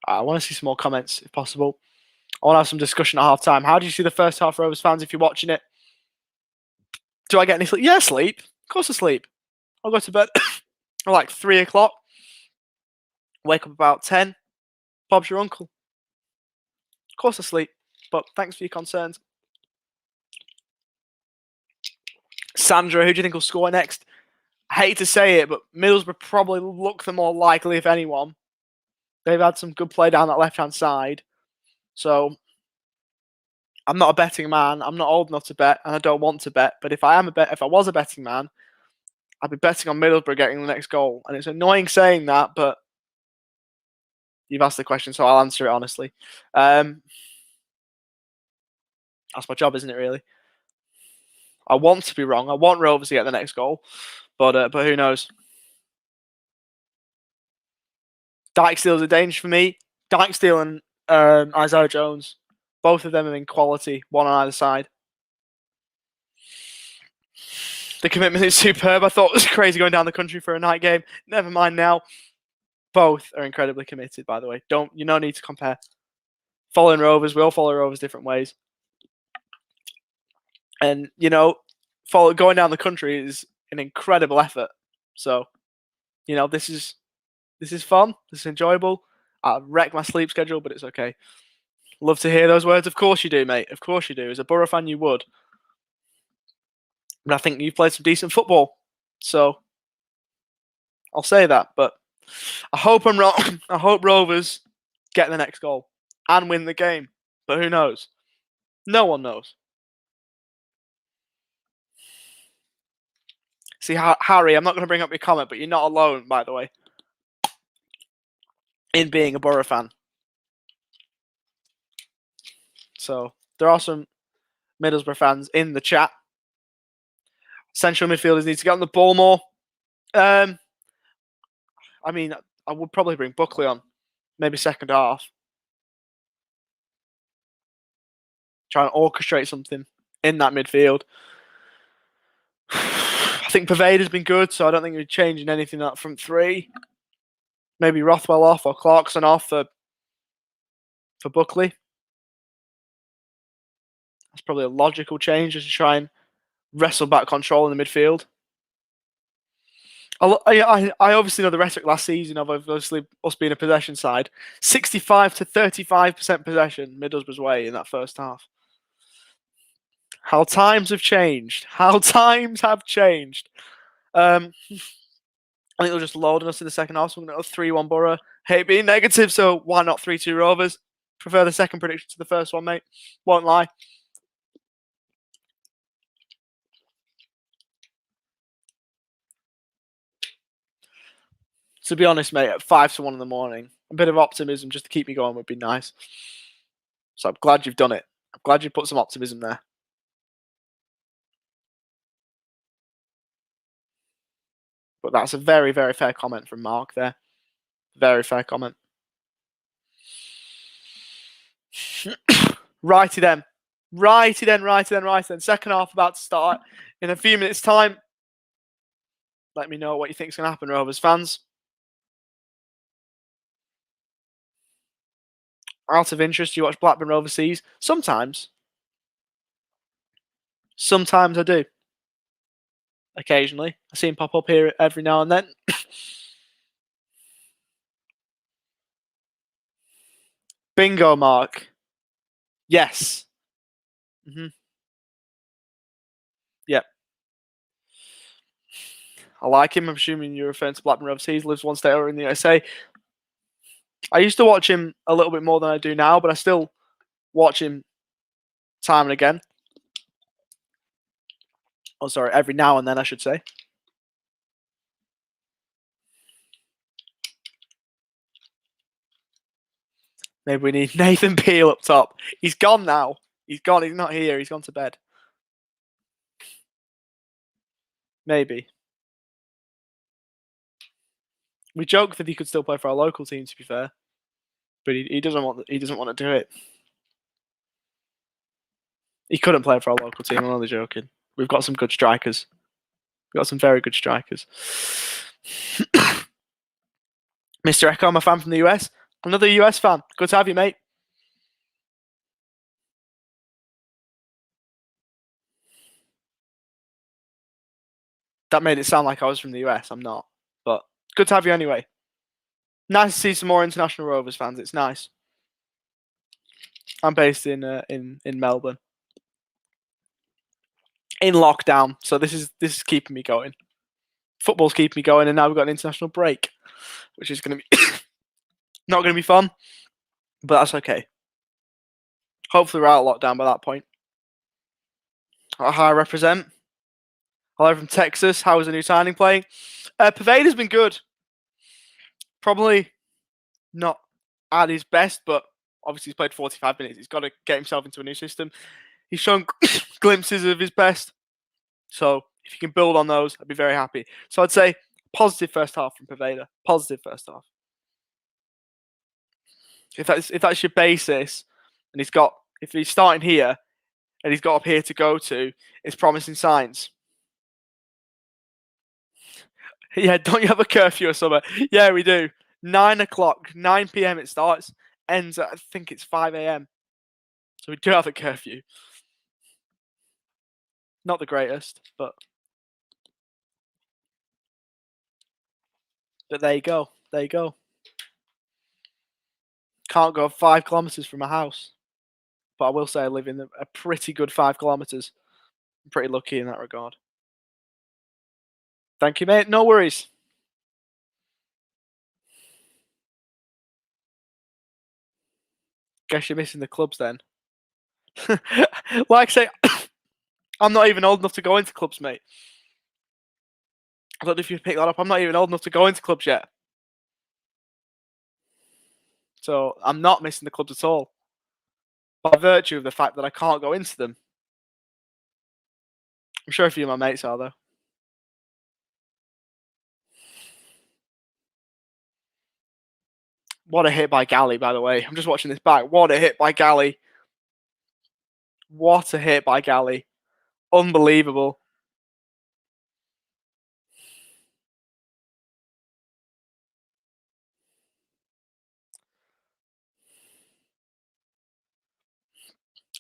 I want to see some more comments, if possible. I want to have some discussion at half time. How do you see the first half, Rovers fans, if you're watching it? Do I get any sleep? Yeah, sleep. Of course I sleep. I'll go to bed at like 3 o'clock. Wake up about 10. Bob's your uncle. Of course I sleep. But thanks for your concerns. Sandra, who do you think will score next? I hate to say it, but Middlesbrough probably look the more likely, if anyone. They've had some good play down that left-hand side. So I'm not a betting man. I'm not old enough to bet, and I don't want to bet. But if I was a betting man, I'd be betting on Middlesbrough getting the next goal. And it's annoying saying that, but you've asked the question, so I'll answer it honestly. That's my job, isn't it, really? I want to be wrong. I want Rovers to get the next goal, but who knows? Dykesteel's a danger for me. Dykesteel and Isaiah Jones, both of them are in quality, one on either side. The commitment is superb. I thought it was crazy going down the country for a night game. Never mind now. Both are incredibly committed, by the way. You no need to compare. Following Rovers, we all follow Rovers different ways. And, going down the country is an incredible effort. So, this is fun. This is enjoyable. I wreck my sleep schedule, but it's okay. Love to hear those words. Of course you do, mate. Of course you do. As a Borough fan, you would. But I think you've played some decent football. So, I'll say that. But I hope I'm wrong. I hope Rovers get the next goal and win the game. But who knows? No one knows. See, Harry, I'm not going to bring up your comment, but you're not alone, by the way, in being a Borough fan. So there are some Middlesbrough fans in the chat. Central midfielders need to get on the ball more. I mean, I would probably bring Buckley on, maybe second half. try and orchestrate something in that midfield. I think Pervader's been good, so I don't think we're changing anything up from 3. Maybe Rothwell off or Clarkson off for Buckley. That's probably a logical change just to try and wrestle back control in the midfield. I obviously know the rhetoric last season of obviously us being a possession side. 65 to 35% possession, Middlesbrough's way in that first half. How times have changed. How times have changed. I think they're just loading us in the second half. So we're going to go 3-1 Borough. Hate being negative, so why not 3-2 Rovers? Prefer the second prediction to the first one, mate. Won't lie. To be honest, mate, at 5 to 1 in the morning, a bit of optimism just to keep me going would be nice. So I'm glad you've done it. I'm glad you put some optimism there. But that's a very, very fair comment from Mark there. Very fair comment. Righty then. Righty then. Second half about to start in a few minutes' time. Let me know what you think is going to happen, Rovers fans. Out of interest, do you watch Blackburn overseas? Sometimes. Sometimes I do. Occasionally. I see him pop up here every now and then. Bingo, Mark. Yes. Yep. I like him. I'm assuming you're referring to Blackburn overseas. Lives one state over in the USA. I used to watch him a little bit more than I do now, but I still watch him time and again. Oh, sorry, every now and then, I should say. Maybe we need Nathan Peel up top. He's gone now. He's gone. He's not here. He's gone to bed. Maybe. We joke that he could still play for our local team, to be fair, but he doesn't want. He doesn't want to do it. He couldn't play for our local team. I'm only joking. We've got some good strikers. We've got some very good strikers. Mr. Echo, I'm a fan from the US. Another US fan. Good to have you, mate. That made it sound like I was from the US. I'm not. But good to have you anyway. Nice to see some more international Rovers fans. It's nice. I'm based in Melbourne. In lockdown. So this is keeping me going. Football's keeping me going, and now we've got an international break, which is going to be not going to be fun, but that's okay. Hopefully we're out of lockdown by that point. How I represent. Hello from Texas. How is the new signing playing? Pervader's been good. Probably not at his best, but obviously he's played 45 minutes. He's got to get himself into a new system. He's shown glimpses of his best. So if you can build on those, I'd be very happy. So I'd say positive first half from Pervader. Positive first half. If that's your basis, and if he's starting here, and he's got up here to go to, it's promising signs. Yeah, don't you have a curfew or something? Yeah, we do. 9 o'clock, 9 p.m. it starts, ends at, I think it's 5 a.m. So we do have a curfew. Not the greatest, but there you go. There you go. Can't go 5 kilometers from my house. But I will say I live in a pretty good 5 kilometers. I'm pretty lucky in that regard. Thank you, mate. No worries. Guess you're missing the clubs then. Like I say, I'm not even old enough to go into clubs, mate. I don't know if you picked that up. I'm not even old enough to go into clubs yet. So I'm not missing the clubs at all. By virtue of the fact that I can't go into them. I'm sure a few of my mates are, though. What a hit by Galley, by the way. I'm just watching this back. What a hit by Galley. What a hit by Galley. Unbelievable.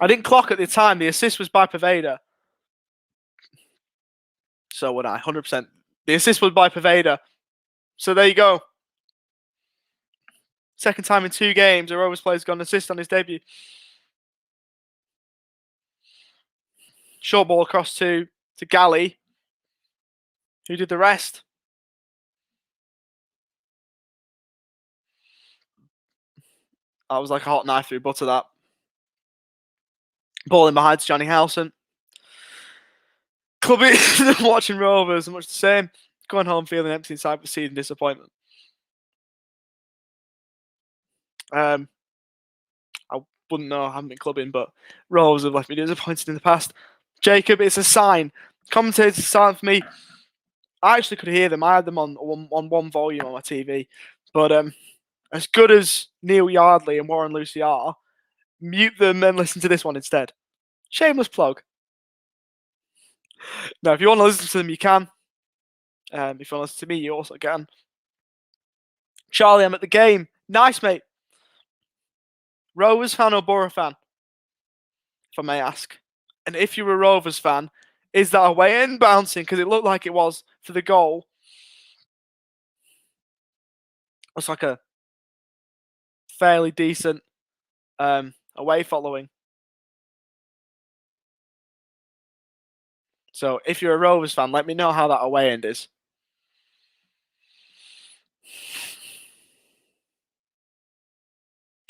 I didn't clock at the time. The assist was by Pervader. So would I, 100%. The assist was by Pervader. So there you go. Second time in 2 games, a Rovers player's got an assist on his debut. Short ball across to Galley, who did the rest. That was like a hot knife through butter, that. Ball in behind to Johnny Howson. Clubby watching Rovers, much the same. Going home feeling empty inside with seething disappointment. I wouldn't know, I haven't been clubbing, but Rovers have left me disappointed in the past. Jacob, it's a sign. Commentators silent for me. I actually could hear them. I had them on one volume on my TV. But as good as Neil Yardley and Warren Lucy are, mute them and listen to this one instead. Shameless plug. Now, if you want to listen to them, you can. If you want to listen to me, you also can. Charlie, I'm at the game. Nice, mate. Rovers fan or Borough fan? If I may ask. And if you're a Rovers fan, is that away end bouncing? Because it looked like it was for the goal. It's like a fairly decent away following. So if you're a Rovers fan, let me know how that away end is.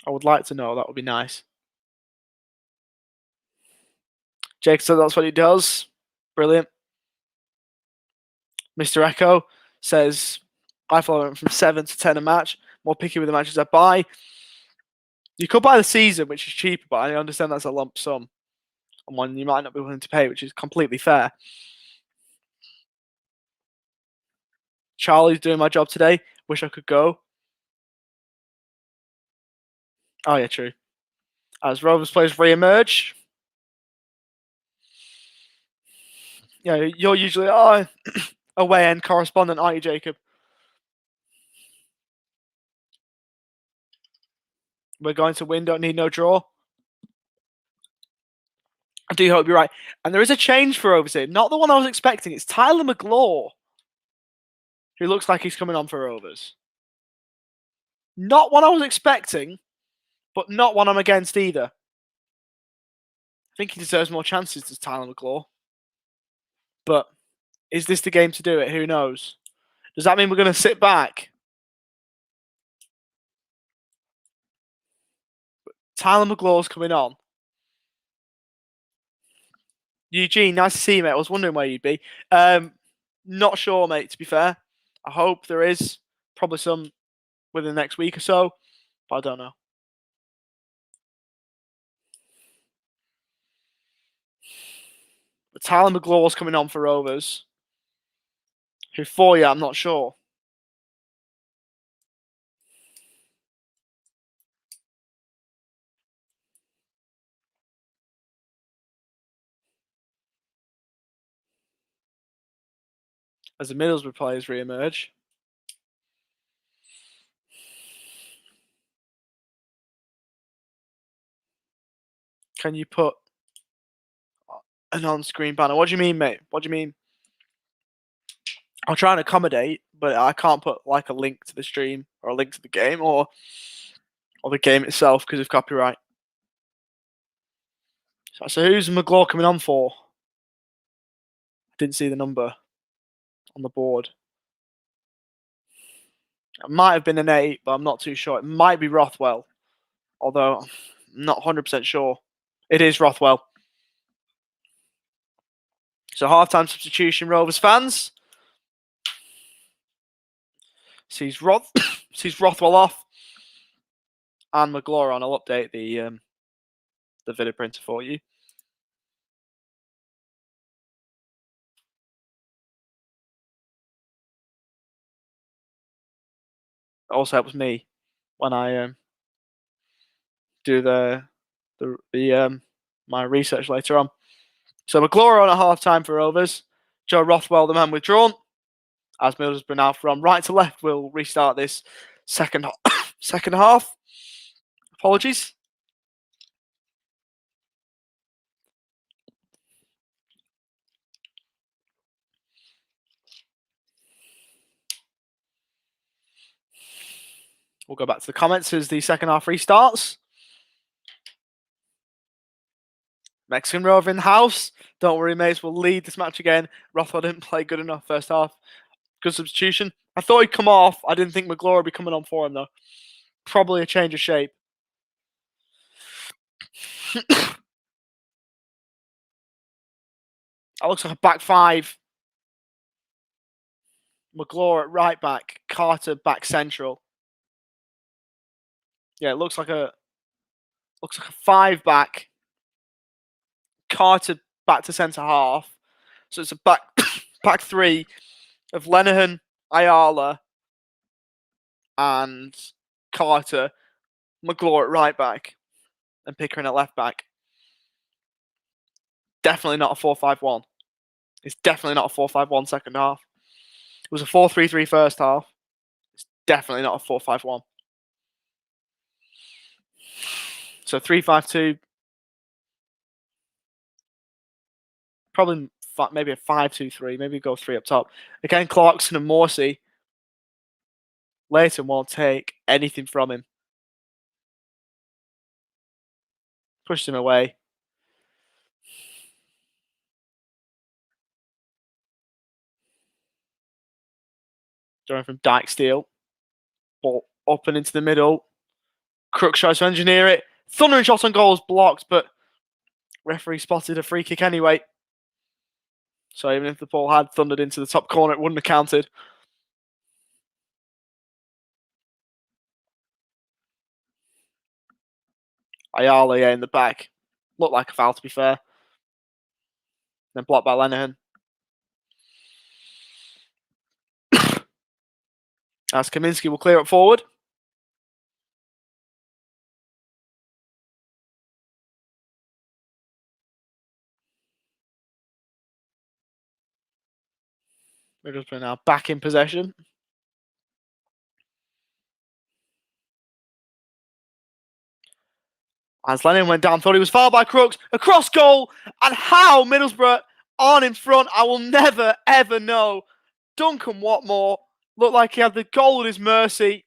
I would like to know. That would be nice. Jake said that's what he does. Brilliant. Mr. Echo says, I follow him from 7 to 10 a match. More picky with the matches I buy. You could buy the season, which is cheaper, but I understand that's a lump sum. And one you might not be willing to pay, which is completely fair. Charlie's doing my job today. Wish I could go. Oh, yeah, true. As Rovers players re-emerge. Yeah, you're usually away end correspondent, aren't you, Jacob? We're going to win, don't need no draw. I do hope you're right. And there is a change for Rovers here. Not the one I was expecting. It's Tyler McGlaw, who looks like he's coming on for Rovers. Not one I was expecting, but not one I'm against either. I think he deserves more chances to Tyler McGlaw. But is this the game to do it? Who knows? Does that mean we're going to sit back? Tyler McGlaw's coming on. Eugene, nice to see you, mate. I was wondering where you'd be. Not sure, mate, to be fair. I hope there is. Probably some within the next week or so. But I don't know. But Tyler McGlaw's coming on for Rovers. Who for you, I'm not sure. As the Middlesbrough players re-emerge. Can you put an on-screen banner? What do you mean, mate? What do you mean? I'll try and accommodate, but I can't put like a link to the stream or a link to the game or the game itself because of copyright. So who's McGlaw coming on for? I didn't see the number on the board. It might have been an 8, but I'm not too sure. It might be Rothwell, although I'm not 100% sure. It is Rothwell. So half-time substitution, Rovers fans. Sees Rothwell off and McGlaw on. I'll update the video printer for you. It also helps me when I do the my research later on. So McGlure on at half-time for Rovers. Joe Rothwell, the man withdrawn. As Middlesbrough now from right to left will restart this second half. Apologies. We'll go back to the comments as the second half restarts. Mexican Rover in the house. Don't worry, mates. We'll lead this match again. Rothwell didn't play good enough first half. Good substitution. I thought he'd come off. I didn't think McGlure would be coming on for him, though. Probably a change of shape. That looks like a back five. McGlure at right back. Carter back central. Yeah, it looks like a 5 back. Carter back to centre half. So it's a back three of Lenihan, Ayala, and Carter. McGlure at right back. And Pickering at left back. Definitely not a 4-5-1. It's definitely not a 4-5-1 second half. It was a 4-3-3 first half. It's definitely not a 4-5-1. So 3-5-2. Probably maybe a 5-2-3. Maybe go 3 up top. Again, Clarkson and Morsey. Leighton won't take anything from him. Pushed him away. Drawing from Dykesteel. Ball up and into the middle. Crooks tries to engineer it. Thundering shot on goal is blocked, but referee spotted a free kick anyway. So even if the ball had thundered into the top corner, it wouldn't have counted. Ayala in the back. Looked like a foul, to be fair. Then blocked by Lenihan. As Kaminski will clear it forward. Middlesbrough now back in possession. As Lennon went down, thought he was fouled by Crooks. Across goal. And how Middlesbrough aren't in front, I will never, ever know. Duncan Watmore looked like he had the goal at his mercy.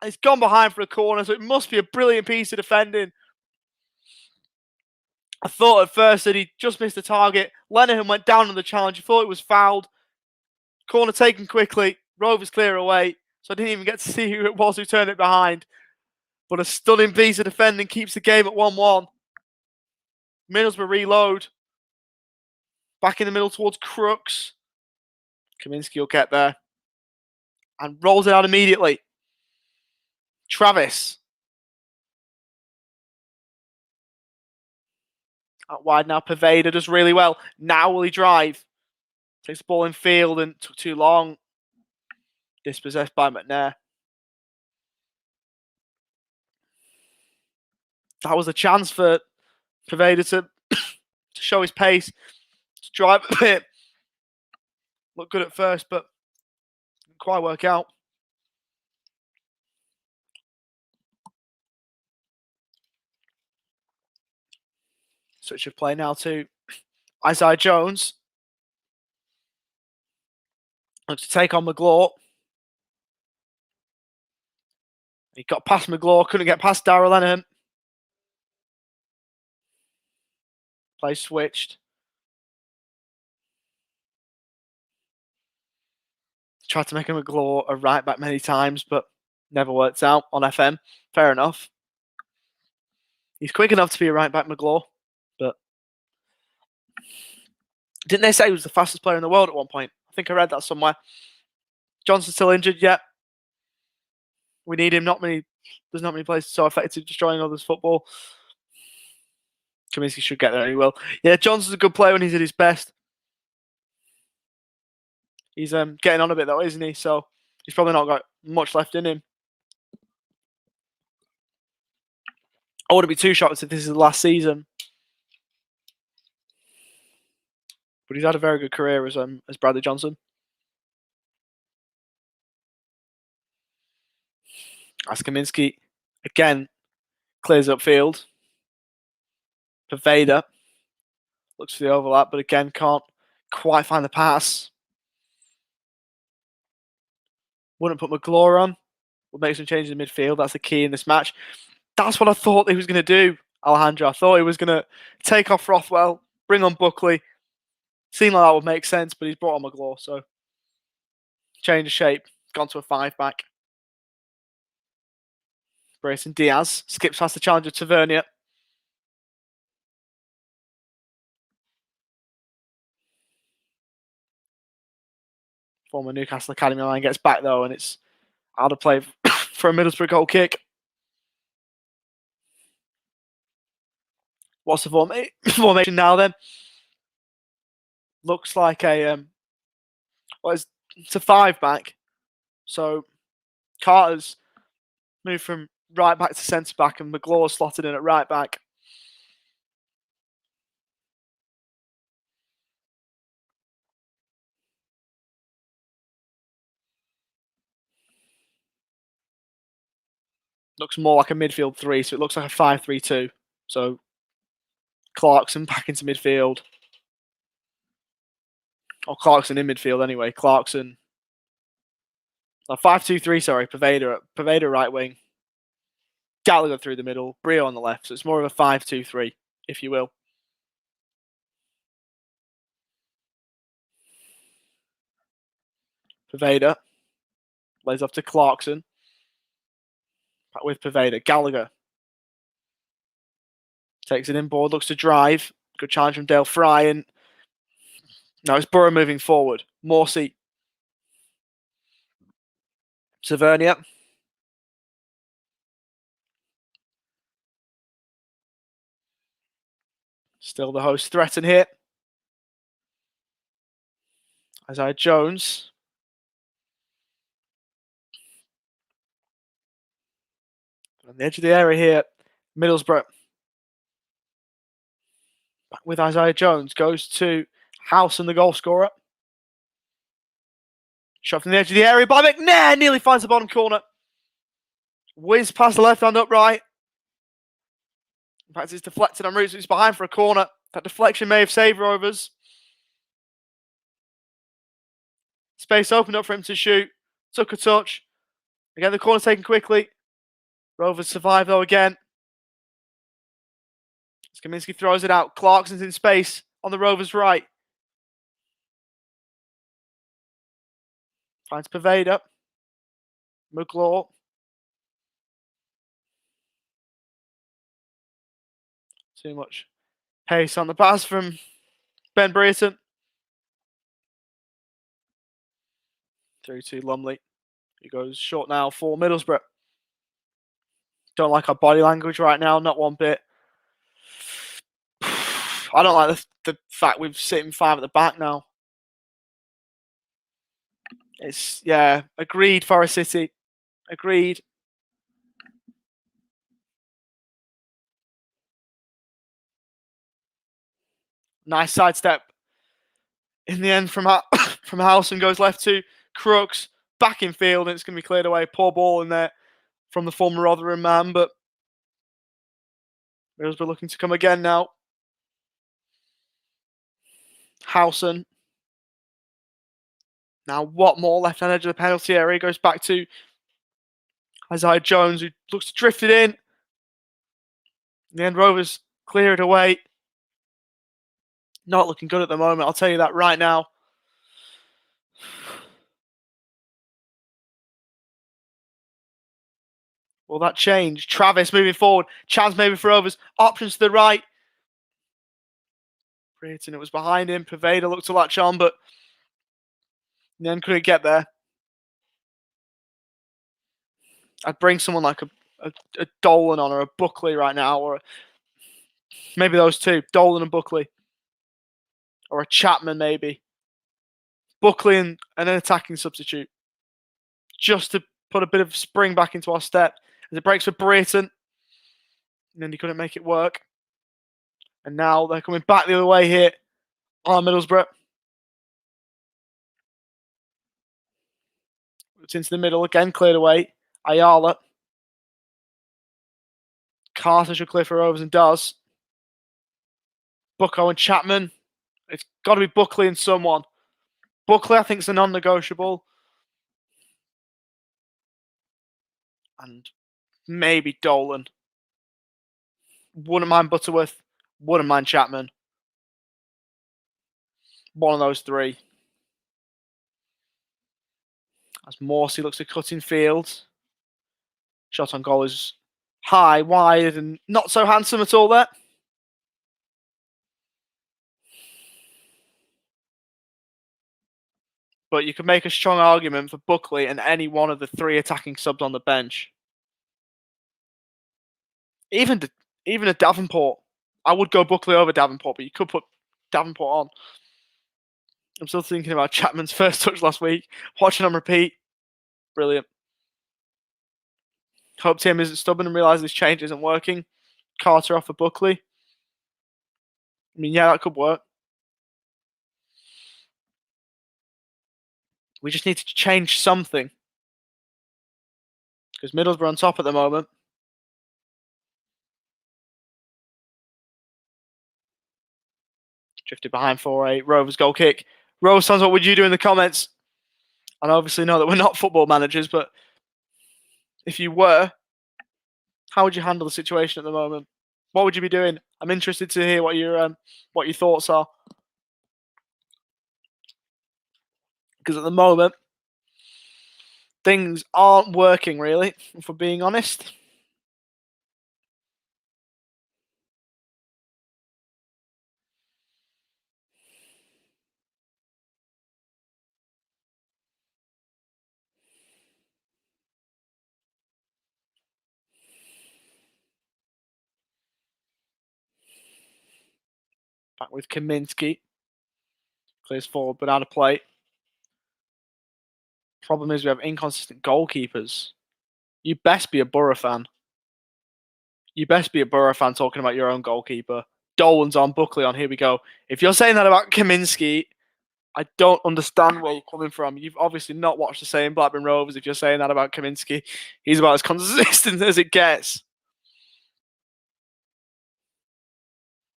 He's gone behind for a corner, so it must be a brilliant piece of defending. I thought at first that he just missed the target. Lenihan went down on the challenge. He thought it was fouled. Corner taken quickly. Rovers clear away. So I didn't even get to see who it was who turned it behind. But a stunning piece of defending keeps the game at 1-1. Middlesbrough reload. Back in the middle towards Crooks. Kaminski will get there. And rolls it out immediately. Travis. Out wide now. Pervader does really well. Now will he drive? Takes the ball in field and took too long. Dispossessed by McNair. That was a chance for Pervader to show his pace, to drive a bit. Looked good at first, but didn't quite work out. Switch of play now to Isaiah Jones. Looks to take on McGlure. He got past McGlure, couldn't get past Darrell Lenihan. Play switched. Tried to make him McGlure a right back many times, but never worked out on FM. Fair enough. He's quick enough to be a right back, McGlure, but didn't they say he was the fastest player in the world at one point? I think I read that somewhere. Johnson's still injured, yeah. We need him. There's not many players so effective destroying others' football. Kaminski should get there, he will. Yeah, Johnson's a good player when he's at his best. He's getting on a bit though, isn't he? So he's probably not got much left in him. I wouldn't be too shocked if this is the last season. But he's had a very good career as Bradley Johnson. As Kaminski again clears upfield. Paveda looks for the overlap, but again can't quite find the pass. Wouldn't put McGlaw on. Would make some changes in midfield. That's the key in this match. That's what I thought he was going to do, Alejandro. I thought he was going to take off Rothwell, bring on Buckley. Seemed like that would make sense, but he's brought on McGlaw, so change of shape. Gone to a 5-back. Brayson Diaz skips past the challenger Tavernier. Former Newcastle Academy line gets back though, and it's out of play for a Middlesbrough goal kick. What's the formation now then? Looks like a it's a 5-back. So Carter's moved from right back to centre back, and McGlaw's slotted in at right back. Looks more like a midfield 3, so it looks like a 5-3-2. So Clarkson back into midfield. Or Clarkson in midfield anyway. Clarkson. 5-2-3, sorry. Paveda right wing. Gallagher through the middle. Brio on the left. So it's more of a 5-2-3, if you will. Paveda. Lays off to Clarkson. Back with Paveda. Gallagher. Takes it inboard. Looks to drive. Good challenge from Dale Fry. And now it's Borough moving forward. Morsey. Savernia. Still the host threaten here. Isaiah Jones. On the edge of the area here, Middlesbrough. Back with Isaiah Jones. Goes to House and the goal scorer. Shot from the edge of the area by McNair. Nearly finds the bottom corner. Whiz past the left hand upright. In fact, it's deflected on route, so it's behind for a corner. That deflection may have saved Rovers. Space opened up for him to shoot. Took a touch. Again, the corner taken quickly. Rovers survive though again. Kaminski throws it out. Clarkson's in space on the Rovers' right. Finds Paveda. McGlaw. Too much pace on the pass from Ben Brereton. Through to Lumley. He goes short now for Middlesbrough. Don't like our body language right now, not one bit. I don't like the fact we've sitting 5 at the back now. It's, yeah, agreed, Forest City. Agreed. Nice sidestep. In the end from House, and goes left to Crooks. Back in field, and it's going to be cleared away. Poor ball in there from the former Rotherham man, but Middlesbrough looking to come again now. Howson. Now Watmore, left-hand edge of the penalty area, goes back to Isaiah Jones, who looks to drift it in. In the end, Rovers clear it away. Not looking good at the moment, I'll tell you that right now. Will that change? Travis moving forward. Chance maybe for Rovers. Options to the right. Brereton, it was behind him. Paveda looked to latch on, but then couldn't get there. I'd bring someone like a Dolan on, or a Buckley right now, or maybe those two, Dolan and Buckley. Or a Chapman maybe. Buckley and an attacking substitute. Just to put a bit of spring back into our step. As it breaks for Brereton. And then he couldn't make it work. And now they're coming back the other way here. On Middlesbrough. It's into the middle again, cleared away. Ayala. Carter should clear for Rovers and does. Bucko and Chapman. It's got to be Buckley and someone. Buckley, I think, is a non-negotiable. And maybe Dolan. Wouldn't mind Butterworth. Wouldn't mind Chapman. One of those three. As Morsey looks to cut in field. Shot on goal is high, wide, and not so handsome at all there. But you could make a strong argument for Buckley and any one of the three attacking subs on the bench. Even a Davenport. I would go Buckley over Davenport, but you could put Davenport on. I'm still thinking about Chapman's first touch last week. Watching on repeat. Brilliant. Hope Tim isn't stubborn and realises this change isn't working. Carter off for Buckley. I mean, yeah, that could work. We just need to change something. Because Middlesbrough on top at the moment. Drifted behind 4-8. Rovers goal kick. Rose fans, what would you do in the comments? And I obviously know that we're not football managers, but if you were, how would you handle the situation at the moment? What would you be doing? I'm interested to hear what your thoughts are. Because at the moment, things aren't working really, if we're being honest. Back with Kaminsky. Clears forward, but out of play. Problem is we have inconsistent goalkeepers. You best be a Borough fan. You best be a Borough fan talking about your own goalkeeper. Dolan's on, Buckley on, here we go. If you're saying that about Kaminsky, I don't understand where you're coming from. You've obviously not watched the same Blackburn Rovers if you're saying that about Kaminsky. He's about as consistent as it gets.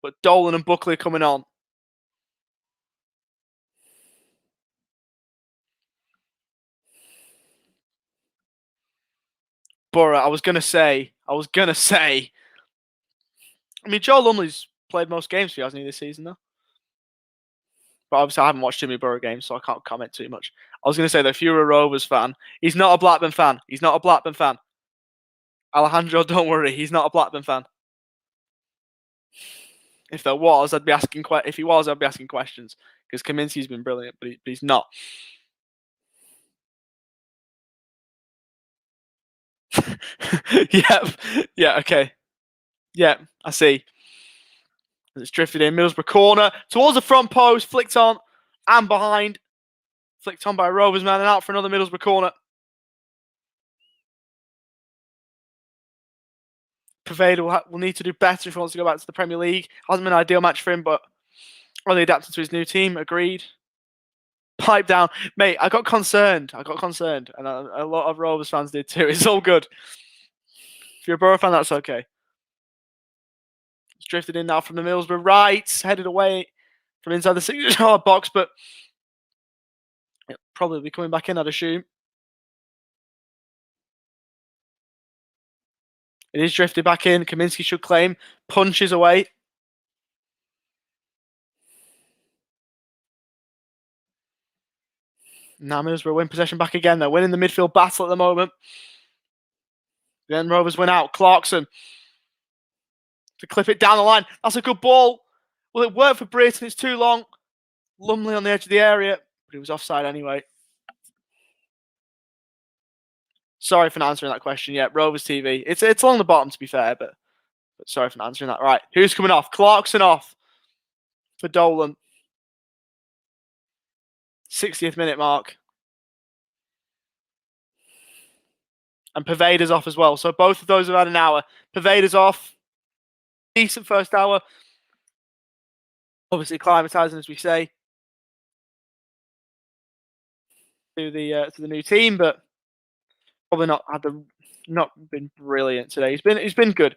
But Dolan and Buckley are coming on. Borough, I was gonna say. I mean, Joe Lumley's played most games for you, hasn't he, this season, though? But obviously, I haven't watched too many Borough games, so I can't comment too much. I was going to say that if you're a Rovers fan, he's not a Blackburn fan. He's not a Blackburn fan. Alejandro, don't worry, he's not a Blackburn fan. If there was, I'd be asking. If he was, I'd be asking questions because Kaminsky's been brilliant, but he's not. Yep. Yeah. Okay. Yeah, I see. It's drifted in. Middlesbrough corner towards the front post, flicked on and behind. Flicked on by Rovers man and out for another Middlesbrough corner. Paveda will need to do better if he wants to go back to the Premier League. Hasn't been an ideal match for him, but really adapted to his new team. Agreed. Pipe down. Mate, I got concerned. And a lot of Rovers fans did too. It's all good. If you're a Borough fan, that's okay. It's drifted in now from the Middlesbrough right. Headed away from inside the 6-yard box, but it'll probably be coming back in, I'd assume. It is drifted back in. Kaminsky should claim. Punches away. Now Middlesbrough win possession back again. They're winning the midfield battle at the moment. Then Rovers win out. Clarkson to clip it down the line. That's a good ball. Will it work for Brayton? It's too long. Lumley on the edge of the area, but he was offside anyway. Sorry for not answering that question yet. Rovers TV. It's along the bottom, to be fair, but sorry for not answering that. Right, who's coming off? Clarkson off for Dolan. 60th minute mark. And Paveda's off as well. So both of those have had an hour. Paveda's off. Decent first hour. Obviously acclimatising, as we say, to the new team, but Probably not been brilliant today. He's been good.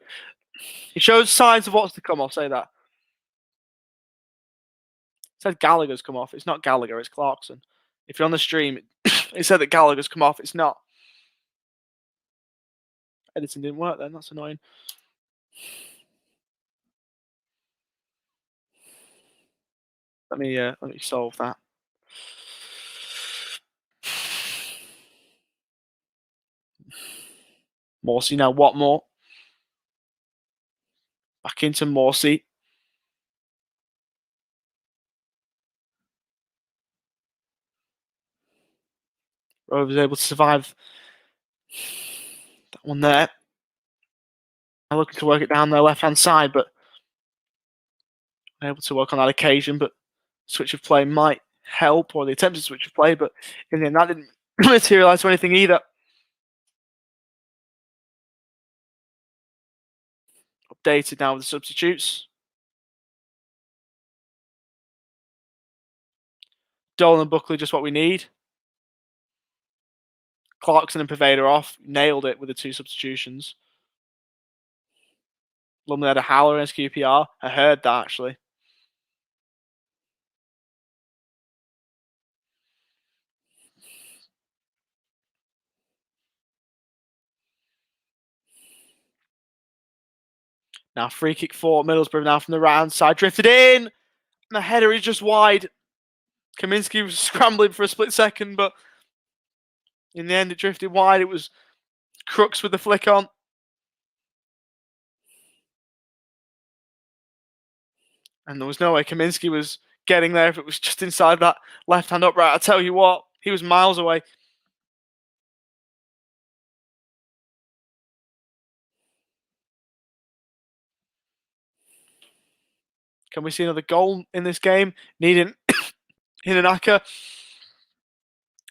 He shows signs of what's to come. I'll say that. It said Gallagher's come off. It's not Gallagher. It's Clarkson. If you're on the stream, it said that Gallagher's come off. It's not. Editing didn't work then. That's annoying. Let me solve that. Morsey now. What more? Back into Morsey. Rover's able to survive that one there. I'm looking to work it down their left-hand side, but able to work on that occasion. But switch of play might help, or the attempted switch of play, but in the end that didn't materialise to anything either. Updated now with the substitutes. Dolan and Buckley, just what we need. Clarkson and Pervader off. Nailed it with the 2 substitutions. Lumley had a howler against QPR. I heard that, actually. Now free kick for Middlesbrough now from the right hand side. Drifted in. And the header is just wide. Kaminski was scrambling for a split second, but in the end it drifted wide. It was Crooks with the flick on. And there was no way Kaminski was getting there if it was just inside that left-hand upright. I tell you what, he was miles away. Can we see another goal in this game? Needing Hinanaka.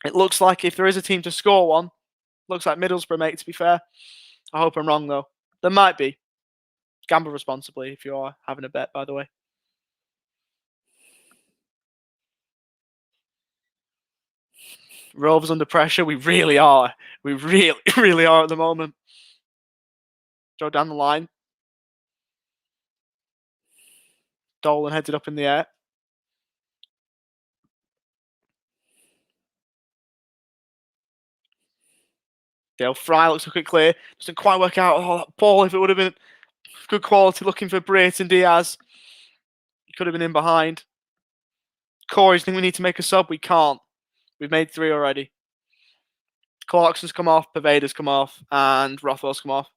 It looks like if there is a team to score one, looks like Middlesbrough, mate, to be fair. I hope I'm wrong, though. There might be. Gamble responsibly if you are having a bet, by the way. Rovers under pressure. We really are. We really are at the moment. Go down the line. Dolan headed up in the air. Dale Fry looks like it clear. Doesn't quite work out. Oh, that ball, if it would have been good quality, looking for Brayton Diaz. He could have been in behind. Corey's think we need to make a sub. We can't. We've made 3 already. Clarkson's come off, Pervader's come off, and Rothwell's come off.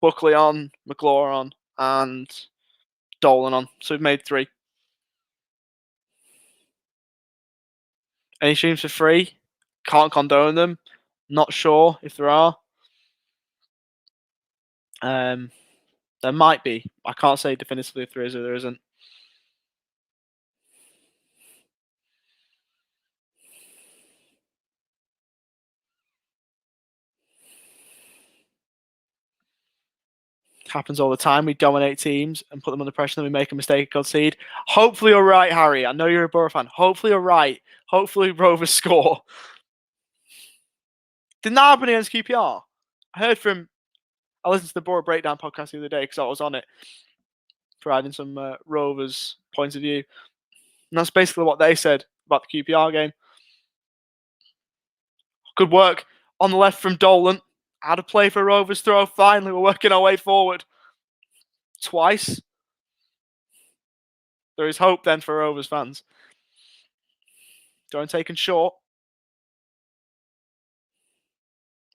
Buckley on, McClure on, and Dolan on. So we've made 3. Any streams for free? Can't condone them. Not sure if there are. There might be. I can't say definitively if there is or there isn't. Happens all the time. We dominate teams and put them under pressure, then we make a mistake and concede. Hopefully you're right, Harry. I know you're a Borough fan. Hopefully you're right. Hopefully Rovers score. Didn't that happen against QPR? I listened to the Borough Breakdown podcast the other day because I was on it, providing some Rovers points of view. And that's basically what they said about the QPR game. Good work on the left from Dolan. How to play for Rovers throw. Finally, we're working our way forward. Twice. There is hope then for Rovers fans. Going taken short.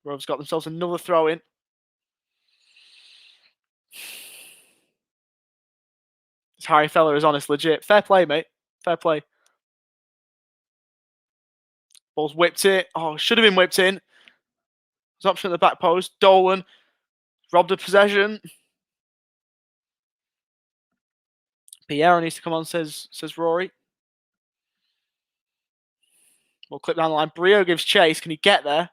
Rovers got themselves another throw in. This Harry fella is honest, legit. Fair play, mate. Fair play. Ball's whipped it. Oh, should have been whipped in. There's an option at the back post. Dolan robbed of possession. Piero needs to come on, says Rory. We'll clip down the line. Brio gives chase. Can he get there?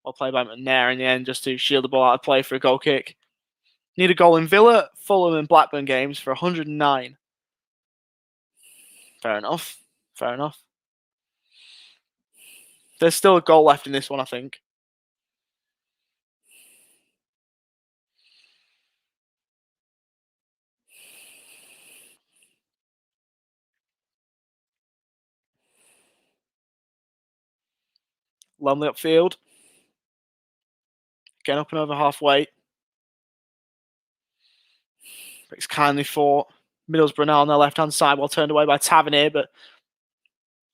Well played by McNair in the end just to shield the ball out of play for a goal kick. Need a goal in Villa, Fulham and Blackburn games for 109. Fair enough. Fair enough. There's still a goal left in this one, I think. Lonely upfield. Getting up and over halfway. Breaks kindly for Middlesbrough now on their left-hand side, well turned away by Tavernier, but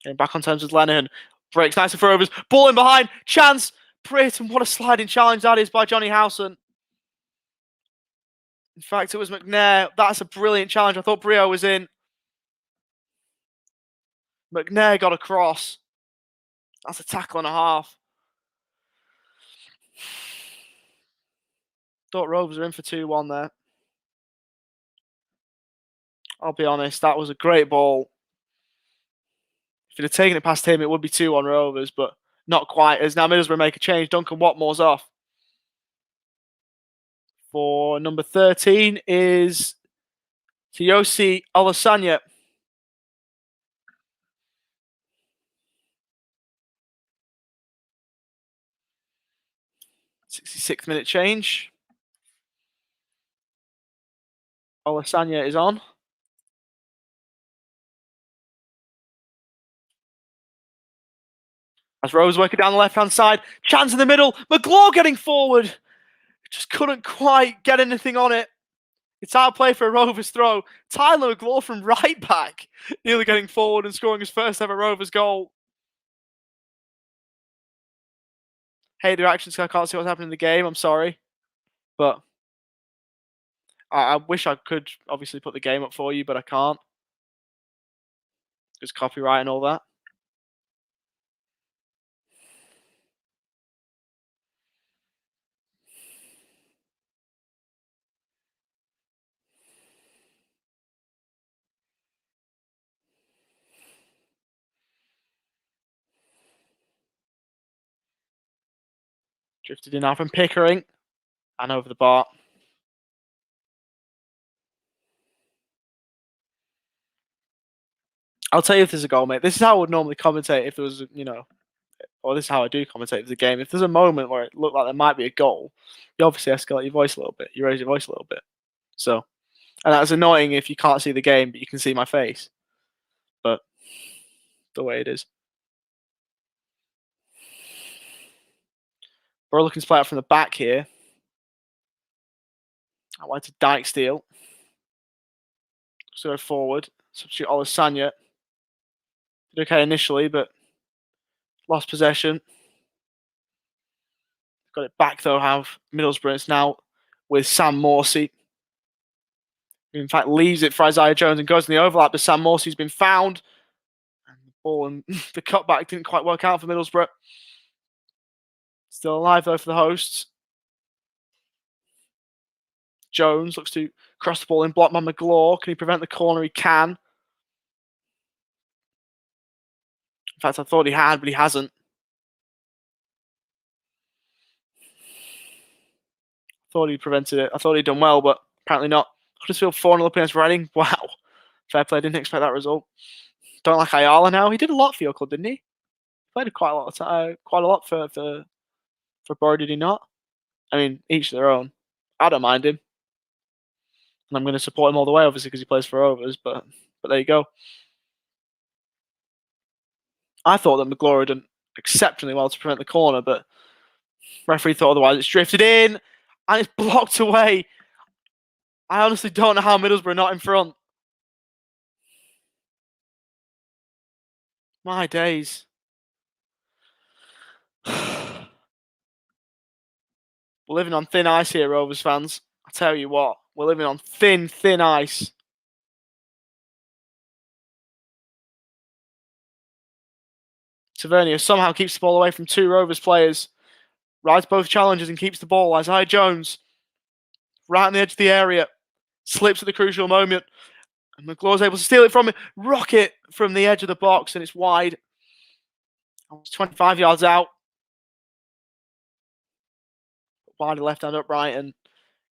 getting back on terms with Lenihan. Breaks nicely for Rovers. Ball in behind. Chance. Britton. What a sliding challenge that is by Johnny Howson. In fact, it was McNair. That's a brilliant challenge. I thought Brio was in. McNair got across. That's a tackle and a half. Thought Rovers were in for 2-1 there. I'll be honest, that was a great ball. If he'd have taken it past him, it would be 2-1 Rovers, but not quite, as now Middlesbrough make a change. Duncan Watmore's off. For number 13 is Tiyosi Olasanya. 66th minute change. Olasanya is on. As Rose working down the left-hand side. Chance in the middle. McGlaw getting forward. Just couldn't quite get anything on it. It's out of play for a Rovers throw. Tyler McGlaw from right back. Nearly getting forward and scoring his first ever Rovers goal. Hate the reactions, I can't see what's happening in the game. I'm sorry. But I wish I could obviously put the game up for you, but I can't. There's copyright and all that. Drifted in now from Pickering. And over the bar. I'll tell you if there's a goal, mate. This is how I would normally commentate if there was, or this is how I do commentate for the game. If there's a moment where it looked like there might be a goal, you obviously escalate your voice a little bit. You raise your voice a little bit. So, and that's annoying if you can't see the game, but you can see my face. But the way it is. We're looking to play out from the back here. I went to Dykesteel. So go forward. Substitute Olasanya. Did okay initially, but lost possession. Got it back though, have Middlesbrough. It's now with Sam Morsey. In fact, leaves it for Isaiah Jones and goes in the overlap, but Sam Morsey's been found. And the ball and the cutback didn't quite work out for Middlesbrough. Still alive though for the hosts. Jones looks to cross the ball in, blocked by McGlaw. Can he prevent the corner? He can. In fact, I thought he had, but he hasn't. Thought he prevented it. I thought he'd done well, but apparently not. Huddersfield 4-0 up against Reading. Wow. Fair play. Didn't expect that result. Don't like Ayala now. He did a lot for your club, didn't he? Played quite a lot for Borough, did he not? I mean, each their own. I don't mind him. And I'm going to support him all the way, obviously, because he plays for Rovers, but there you go. I thought that McGlaw had done exceptionally well to prevent the corner, but referee thought otherwise. It's drifted in, and it's blocked away. I honestly don't know how Middlesbrough are not in front. My days. We're living on thin ice here, Rovers fans. I tell you what, we're living on thin ice. Tavernier somehow keeps the ball away from two Rovers players. Rides both challenges and keeps the ball. Isaiah Jones, right on the edge of the area, slips at the crucial moment. And McGlaw's able to steal it from him. Rocket from the edge of the box, and it's wide. It's 25 yards out. Wide left hand upright, and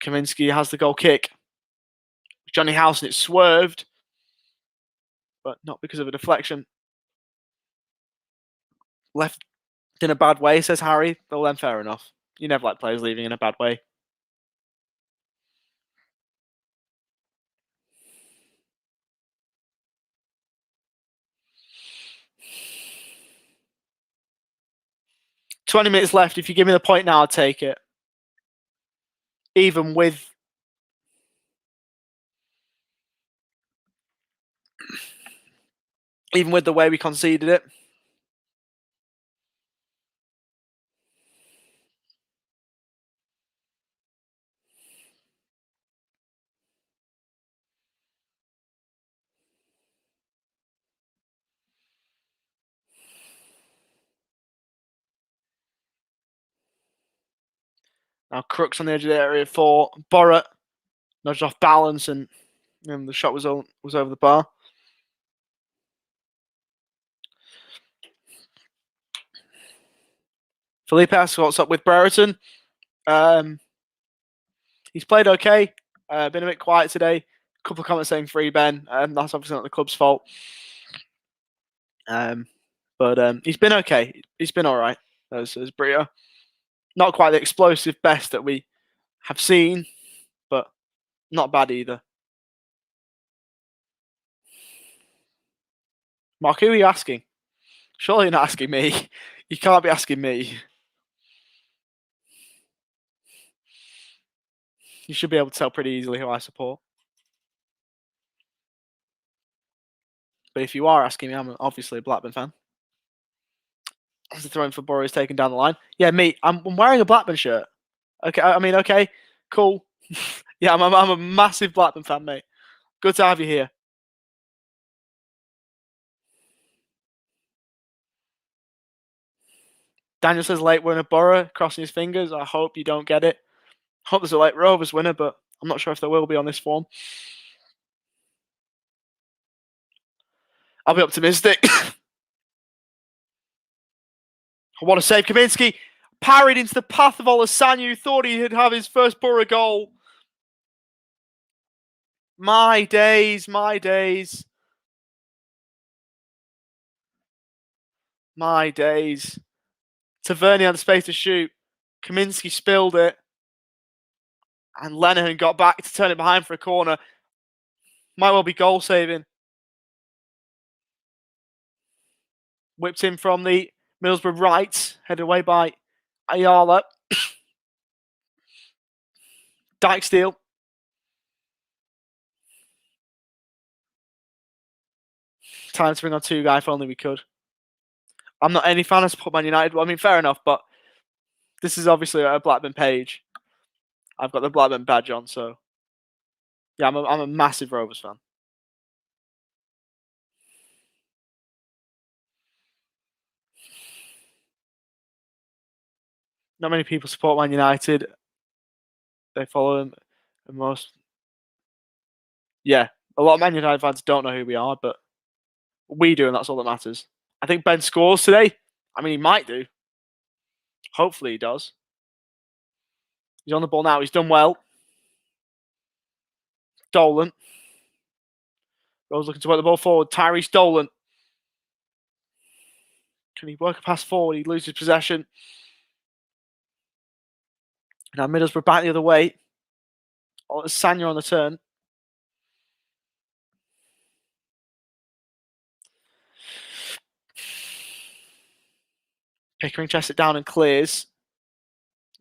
Kaminski has the goal kick. Johnny Howson, it's swerved, but not because of a deflection. Left In a bad way, says Harry. Well, then fair enough. You never like players leaving in a bad way. $20 left. If you give me the point now, I'll take it. Even with the way we conceded it. Now Crooks on the edge of the area for Borrett. Nudged off balance and the shot was over the bar. Felipe asks what's up with Brereton. He's played okay. Been a bit quiet today. A couple of comments saying free Ben. That's obviously not the club's fault. But he's been okay. He's been all right as Brio. Not quite the explosive best that we have seen, but not bad either. Mark, who are you asking? Surely you're not asking me. You can't be asking me. You should be able to tell pretty easily who I support. But if you are asking me, I'm obviously a Blackburn fan. As the throw-in for Borrow is taken down the line. Yeah, me. I'm wearing a Blackburn shirt. Okay, I mean, okay, cool. Yeah, I'm a massive Blackburn fan, mate. Good to have you here. Daniel says late winner Borough, crossing his fingers. I hope you don't get it. Hope there's a late Rovers winner, but I'm not sure if there will be on this form. I'll be optimistic. What a save. Kaminsky parried into the path of Olasanyu. Thought he'd have his first Borough goal. My days, my days. My days. Tavernier had the space to shoot. Kaminsky spilled it. And Lenihan got back to turn it behind for a corner. Might well be goal saving. Whipped in from the Middlesbrough right. Headed away by Ayala. Dyke steal. Time to bring on two guy if only we could. I'm not any fan of support Man United. Well, I mean, fair enough, but this is obviously a Blackburn page. I've got the Blackburn badge on, so yeah, I'm a massive Rovers fan. Not many people support Man United. They follow them. And most, yeah, a lot of Man United fans don't know who we are, but we do, and that's all that matters. I think Ben scores today. I mean, he might do. Hopefully he does. He's on the ball now. He's done well. Dolan. Rose looking to work the ball forward. Tyrese Dolan. Can he work a pass forward? He loses possession. Now Middlesbrough back the other way. Oh, it's Sanya on the turn. Pickering chests it down and clears.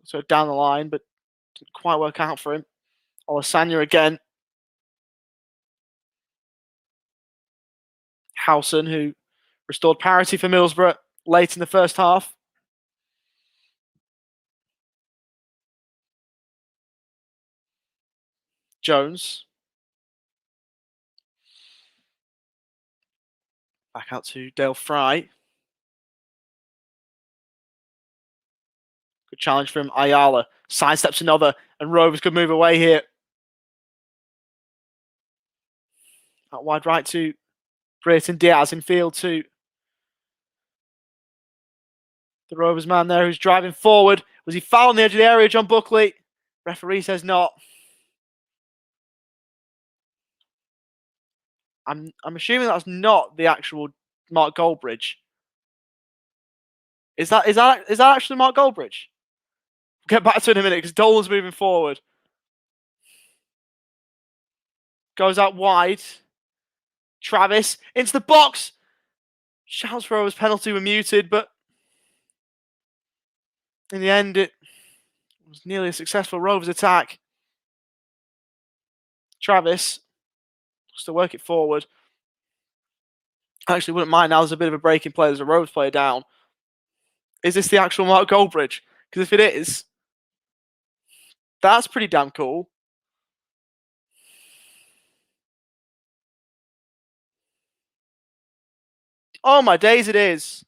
So down the line, but didn't quite work out for him. Olasanya again. Howson, who restored parity for Middlesbrough late in the first half. Jones. Back out to Dale Fry. Good challenge from Ayala. Sidesteps another, and Rovers could move away here. Out wide right to Brayton Diaz in field to the Rovers man there who's driving forward. Was he fouled on the edge of the area, John Buckley? Referee says not. I'm assuming that's not the actual Mark Goldbridge. Is that actually Mark Goldbridge? We'll get back to it in a minute because Dolan's moving forward. Goes out wide. Travis into the box. Shouts for Rovers penalty were muted, but in the end it was nearly a successful Rovers attack. Travis just to work it forward. I actually wouldn't mind now. There's a bit of a break in play. There's a Rovers player down. Is this the actual Mark Goldbridge? Because if it is, that's pretty damn cool. Oh my days, it is.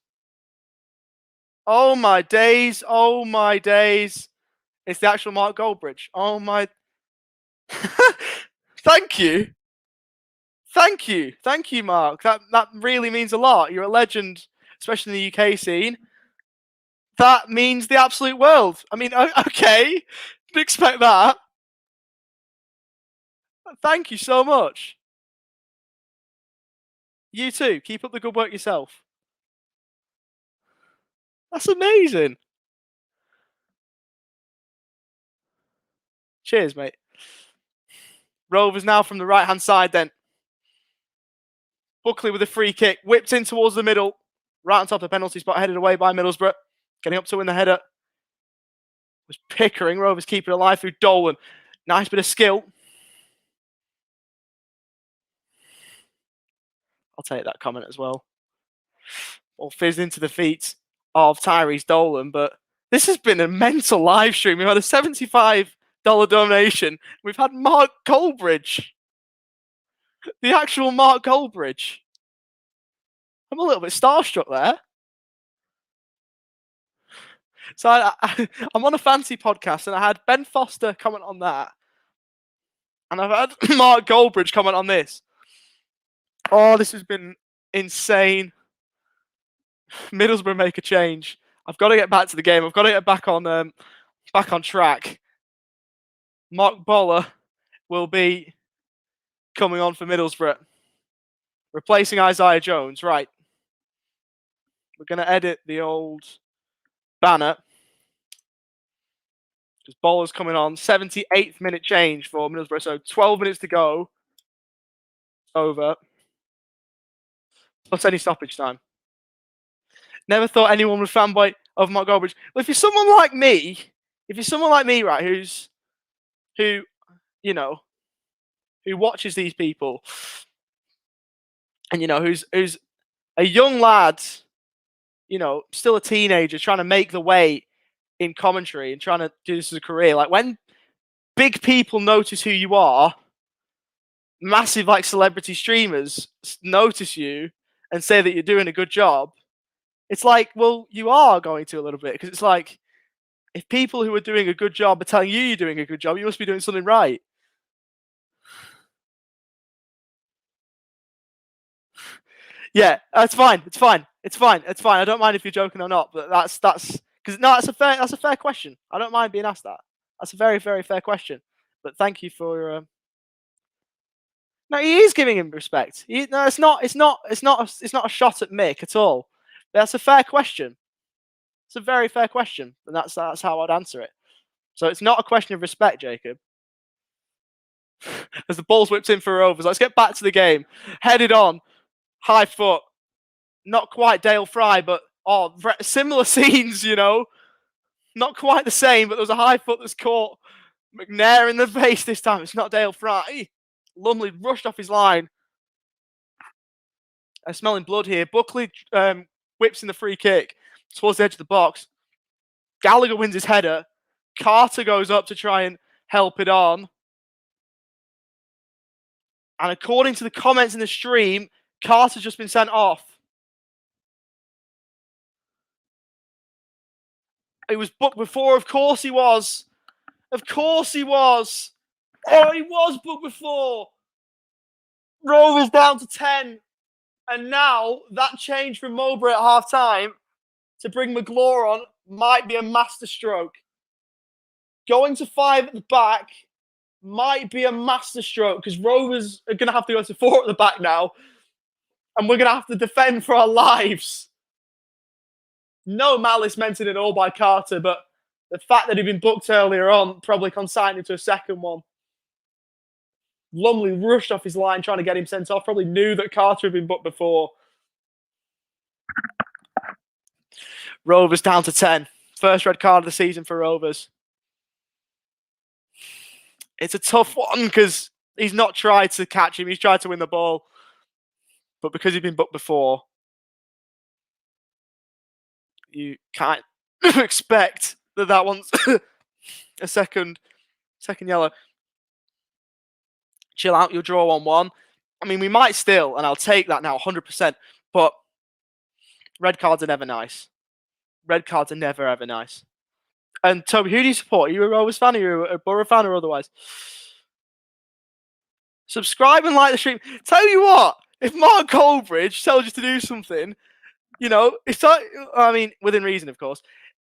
Oh my days. Oh my days. It's the actual Mark Goldbridge. Oh my. Thank you. Thank you. Thank you, Mark. That really means a lot. You're a legend, especially in the UK scene. That means the absolute world. I mean, okay. Didn't expect that. Thank you so much. You too. Keep up the good work yourself. That's amazing. Cheers, mate. Rovers now from the right-hand side then. Buckley with a free kick. Whipped in towards the middle. Right on top of the penalty spot. Headed away by Middlesbrough. Getting up to win the header. Was Pickering. Rovers keeping it alive through Dolan. Nice bit of skill. I'll take that comment as well. All fizzed into the feet of Tyrese Dolan. But this has been a mental live stream. We've had a $75 donation. We've had Mark Goldbridge. The actual Mark Goldbridge. I'm a little bit starstruck there. So I'm on a fancy podcast and I had Ben Foster comment on that. And I've had Mark Goldbridge comment on this. Oh, this has been insane. Middlesbrough make a change. I've got to get back to the game. I've got to get back on track. Mark Boller will be coming on for Middlesbrough. Replacing Isaiah Jones. Right. We're going to edit the old banner. Because Boller's coming on. 78th minute change for Middlesbrough. So 12 minutes to go. Over. Plus any stoppage time. Never thought anyone would fanboy of Mark Goldbridge. Well, if you're someone like me, right, who watches these people, and who's a young lad, still a teenager trying to make the way in commentary and trying to do this as a career. Like when big people notice who you are, massive like celebrity streamers notice you and say that you're doing a good job. It's like, well, you are going to a little bit because it's like if people who are doing a good job are telling you you're doing a good job, you must be doing something right. Yeah, that's fine. It's fine. I don't mind if you're joking or not, but that's because that's a fair question. I don't mind being asked that. That's a very, very fair question. But thank you for. No, he is giving him respect. It's not a shot at Mick at all. That's a fair question. It's a very fair question, and that's how I'd answer it. So it's not a question of respect, Jacob. As the ball's whipped in for Rovers, let's get back to the game. Headed on. High foot, not quite Dale Fry, but similar scenes, Not quite the same, but there was a high foot that's caught McNair in the face this time. It's not Dale Fry. Lumley rushed off his line. I'm smelling blood here. Buckley whips in the free kick towards the edge of the box. Gallagher wins his header. Carter goes up to try and help it on. And according to the comments in the stream, Carter's just been sent off. He was booked before. Of course he was. Of course he was. Oh, he was booked before. Rovers down to 10. And now that change from Mowbray at half-time to bring McGlaw on might be a masterstroke. Going to 5 at the back might be a masterstroke because Rovers are going to have to go to 4 at the back now. And we're going to have to defend for our lives. No malice meant it at all by Carter, but the fact that he'd been booked earlier on probably consigned him to a second one. Lumley rushed off his line trying to get him sent off. Probably knew that Carter had been booked before. Rovers down to 10. First red card of the season for Rovers. It's a tough one because he's not tried to catch him. He's tried to win the ball. But because he's been booked before, you can't expect that one's a second yellow. Chill out, you'll draw 1-1. I mean, we might still, and I'll take that now 100%, but red cards are never nice. Red cards are never, ever nice. And Toby, who do you support? Are you a Rovers fan? Are you a Borough fan or otherwise? Subscribe and like the stream. Tell you what, if Mark Colbridge tells you to do something, you know, it's like, I mean, within reason, of course.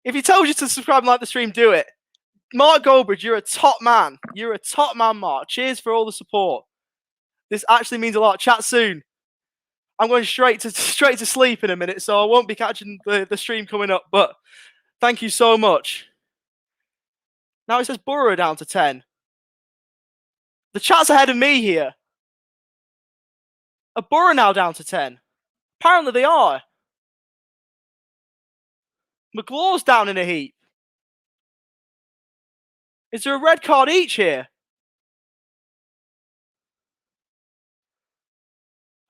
If he tells you to subscribe and like the stream, do it. Mark Goldbridge, you're a top man. You're a top man, Mark. Cheers for all the support. This actually means a lot. Chat soon. I'm going straight to sleep in a minute, so I won't be catching the stream coming up. But thank you so much. Now it says Borough down to 10. The chat's ahead of me here. Are Borough now down to 10? Apparently they are. McLaw's down in a heap. Is there a red card each here?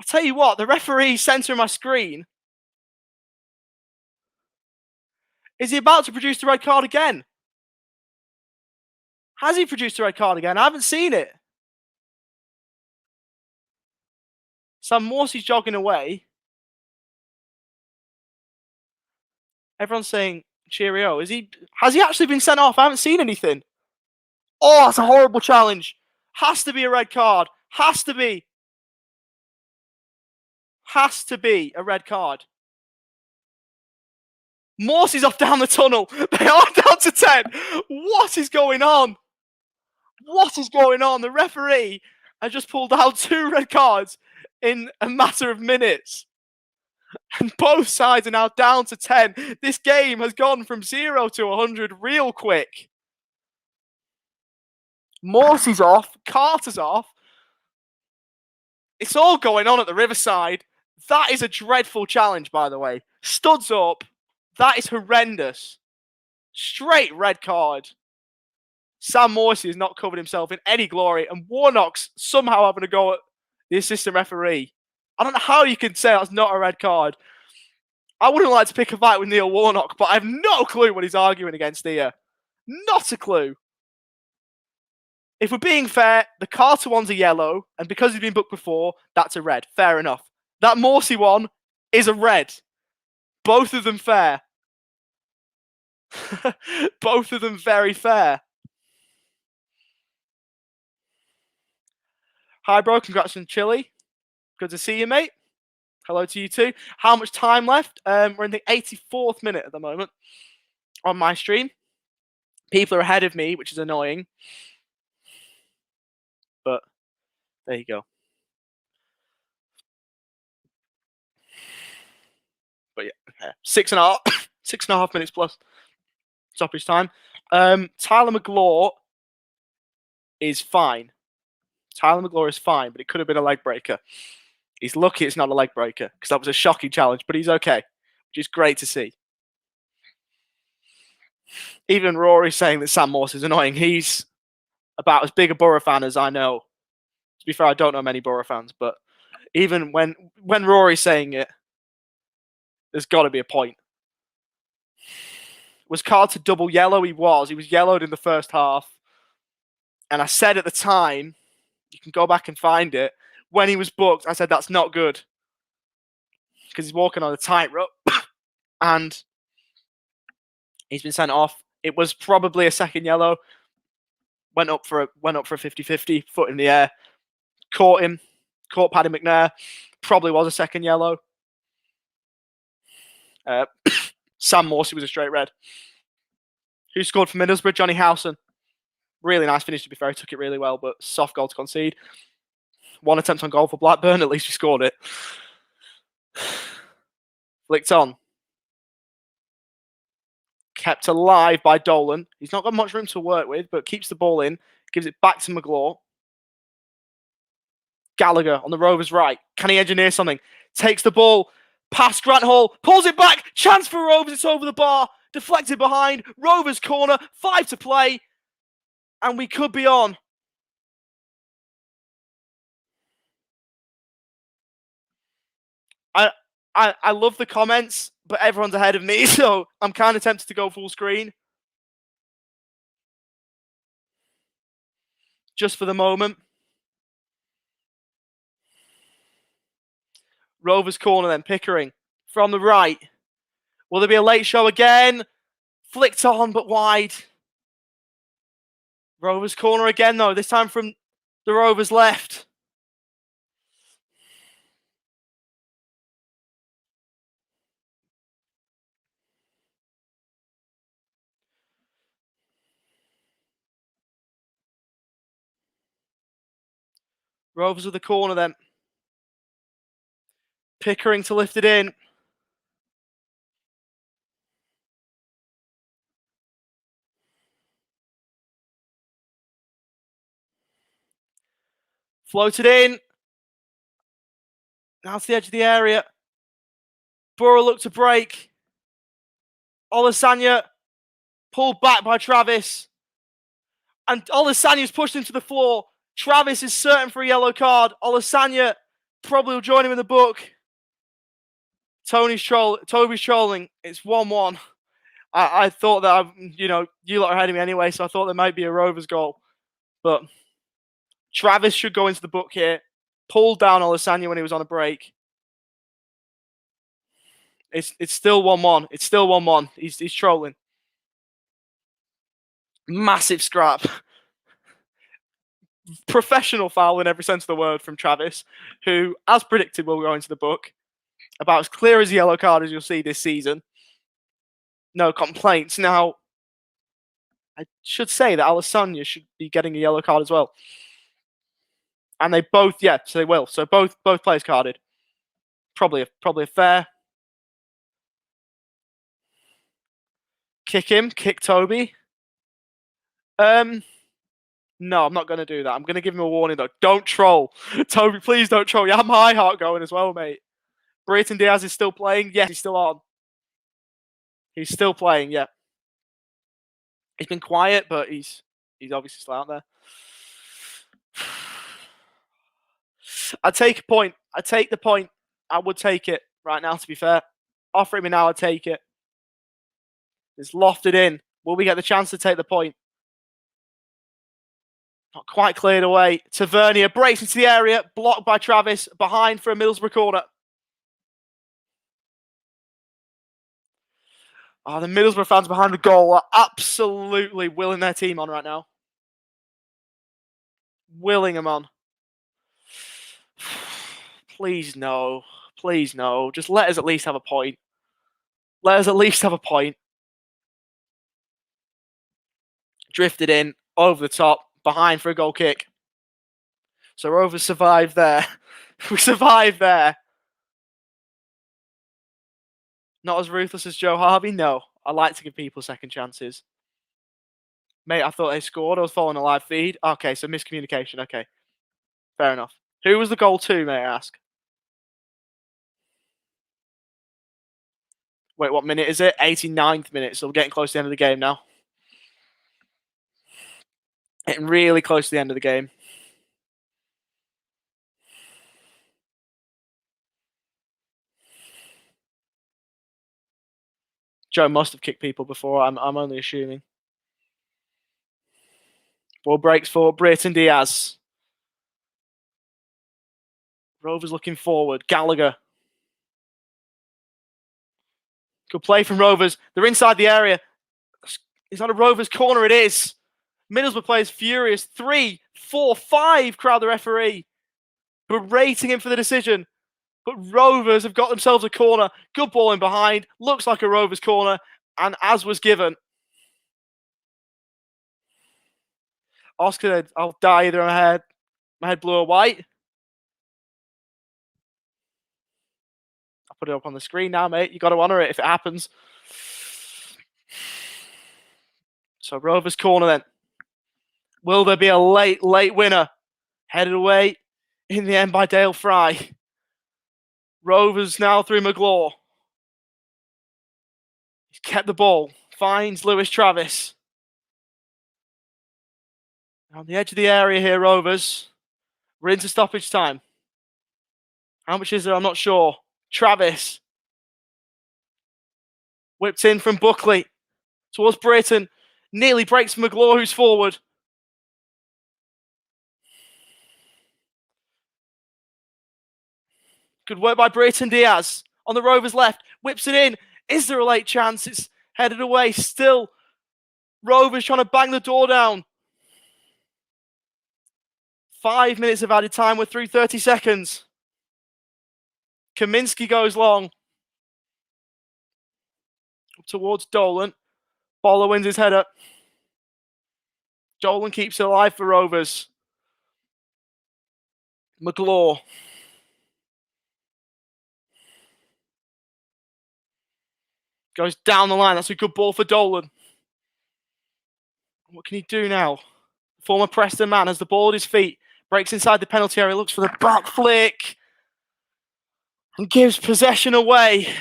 I'll tell you what, the referee centering my screen. Is he about to produce the red card again? Has he produced the red card again? I haven't seen it. Sam Morsey's jogging away. Everyone's saying cheerio. Has he actually been sent off? I haven't seen anything. Oh, that's a horrible challenge. Has to be a red card. Has to be. Has to be a red card. Morsey's off down the tunnel. They are down to 10. What is going on? What is going on? The referee has just pulled out 2 red cards in a matter of minutes. And both sides are now down to 10. This game has gone from 0 to 100 real quick. Morsey's off. Carter's off. It's all going on at the Riverside. That is a dreadful challenge, by the way. Studs up. That is horrendous. Straight red card. Sam Morsey has not covered himself in any glory, and Warnock's somehow having a go at the assistant referee. I don't know how you can say that's not a red card. I wouldn't like to pick a fight with Neil Warnock, but I have no clue what he's arguing against here. Not a clue. If we're being fair, the Carter one's a yellow, and because he's been booked before, that's a red. Fair enough. That Morsey one is a red. Both of them fair. Both of them very fair. Hi, bro. Congrats on Chile. Good to see you, mate. Hello to you too. How much time left? We're in the 84th minute at the moment on my stream. People are ahead of me, which is annoying. But there you go. But yeah, 6.5 minutes plus stoppage time. Tyler McLaw is fine. Tyler McLaw is fine, but it could have been a leg breaker. He's lucky it's not a leg breaker because that was a shocking challenge, but he's okay, which is great to see. Even Rory saying that Sam Morse is annoying. He's about as big a Borough fan as I know. To be fair, I don't know many Borough fans, but even when Rory's saying it, there's got to be a point. Was Carter double yellow? He was. He was yellowed in the first half. And I said at the time, you can go back and find it, when he was booked, I said that's not good. Because he's walking on a tightrope. And he's been sent off. It was probably a second yellow. Went up for a 50-50, foot in the air. Caught him. Caught Paddy McNair. Probably was a second yellow. Sam Morsey was a straight red. Who scored for Middlesbrough? Johnny Howson. Really nice finish, to be fair. He took it really well, but soft goal to concede. 1 attempt on goal for Blackburn. At least we scored it. Flicked on. Kept alive by Dolan. He's not got much room to work with, but keeps the ball in. Gives it back to McGlaw. Gallagher on the Rovers right. Can he engineer something? Takes the ball past Grant Hall. Pulls it back. Chance for Rovers. It's over the bar. Deflected behind. Rovers corner. 5 to play. And we could be on. I love the comments, but everyone's ahead of me, so I'm kind of tempted to go full screen. Just for the moment. Rovers corner then, Pickering from the right. Will there be a late show again? Flicked on, but wide. Rovers corner again, though, this time from the Rovers left. Rovers with the corner then. Pickering to lift it in. Floated in. Now to the edge of the area. Borough look to break. Olasanya pulled back by Travis. And Olasanya's pushed into the floor. Travis is certain for a yellow card. Olasanya probably will join him in the book. Toby's trolling. It's 1-1. I thought that, you lot are ahead of me anyway, so I thought there might be a Rovers goal. But Travis should go into the book here. Pulled down Olasanya when he was on a break. It's still 1-1. It's still 1-1. He's trolling. Massive scrap. Professional foul in every sense of the word from Travis, who, as predicted, will go into the book. About as clear as a yellow card as you'll see this season. No complaints. Now, I should say that Olasanya should be getting a yellow card as well. And they both, so they will. So both players carded. Probably a fair. Kick him. Kick Toby. No, I'm not going to do that. I'm going to give him a warning, though. Don't troll. Toby, please don't troll. You have my heart going as well, mate. Brayton Diaz is still playing. Yes, he's still on. He's still playing, yeah. He's been quiet, but he's obviously still out there. I'd take a point. I'd take the point. I would take it right now, to be fair. Offer it me now, I'd take it. It's lofted in. Will we get the chance to take the point? Not quite cleared away. Tavernier breaks into the area. Blocked by Travis. Behind for a Middlesbrough corner. Oh, the Middlesbrough fans behind the goal are absolutely willing their team on right now. Willing them on. Please no. Please no. Just let us at least have a point. Let us at least have a point. Drifted in. Over the top. Behind for a goal kick. So Rovers survived there. We survived there. Not as ruthless as Joe Harvey? No. I like to give people second chances. Mate, I thought they scored. I was following a live feed. Okay, so miscommunication. Okay. Fair enough. Who was the goal to, may I ask? Wait, what minute is it? 89th minute. So we're getting close to the end of the game now. Getting really close to the end of the game. Joe must have kicked people before. I'm only assuming. Ball breaks for Brayton Diaz. Rovers looking forward. Gallagher. Good play from Rovers. They're inside the area. It's on a Rovers corner. It is. Middlesbrough players furious. 3, 4, 5 crowd the referee. Berating him for the decision. But Rovers have got themselves a corner. Good ball in behind. Looks like a Rovers corner. And as was given. Oscar, I'll die either my head blue or white. I'll put it up on the screen now, mate. You got to honour it if it happens. So Rovers corner then. Will there be a late winner? Headed away in the end by Dale Fry. Rovers now through McGlaw. He's kept the ball. Finds Lewis Travis. On the edge of the area here, Rovers. We're into stoppage time. How much is there? I'm not sure. Travis. Whipped in from Buckley. Towards Brayton. Nearly breaks McGlaw, who's forward. Good work by Brayton Diaz. On the Rovers left. Whips it in. Is there a late chance? It's headed away. Still, Rovers trying to bang the door down. 5 minutes of added time with 30 seconds. Kaminsky goes long. Up towards Dolan. Bowler wins his header. Dolan keeps it alive for Rovers. McGlaw. Goes down the line. That's a good ball for Dolan. What can he do now? Former Preston man has the ball at his feet. Breaks inside the penalty area. Looks for the back flick. And gives possession away.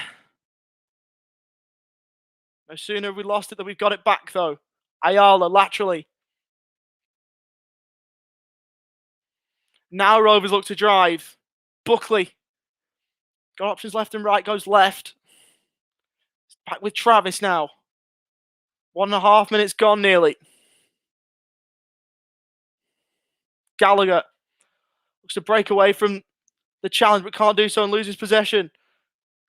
No sooner have we lost it than we've got it back though. Ayala laterally. Now Rovers look to drive. Buckley. Got options left and right. Goes left. Back with Travis now. 1.5 minutes gone nearly. Gallagher looks to break away from the challenge but can't do so and loses possession.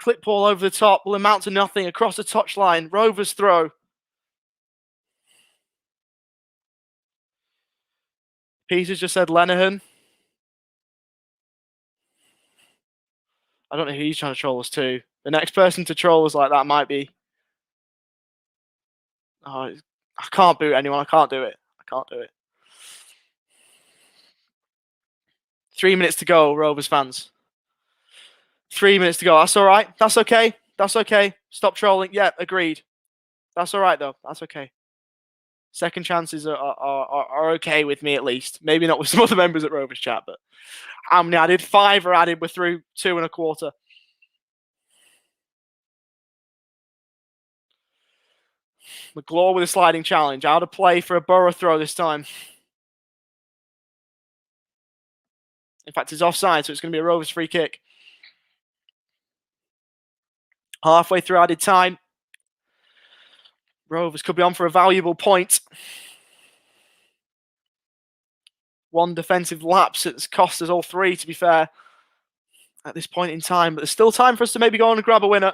Clip ball over the top will amount to nothing across the touchline. Rovers throw. Peters just said Lenihan. I don't know who he's trying to troll us to. The next person to troll us like that might be... Oh, I can't boot anyone. I can't do it. I can't do it. 3 minutes to go, Rovers fans. 3 minutes to go. That's all right. That's okay. That's okay. Stop trolling. Yeah, agreed. That's all right, though. That's okay. Second chances are okay with me, at least. Maybe not with some other members at Rovers Chat, but how many added? 5 are added. We're through 2.25. McGlaw with a sliding challenge. Out of play for a Borough throw this time. In fact, it's offside, so it's going to be a Rovers free kick. Halfway through added time. Rovers could be on for a valuable point. One defensive lapse that's cost us all 3, to be fair, at this point in time. But there's still time for us to maybe go on and grab a winner.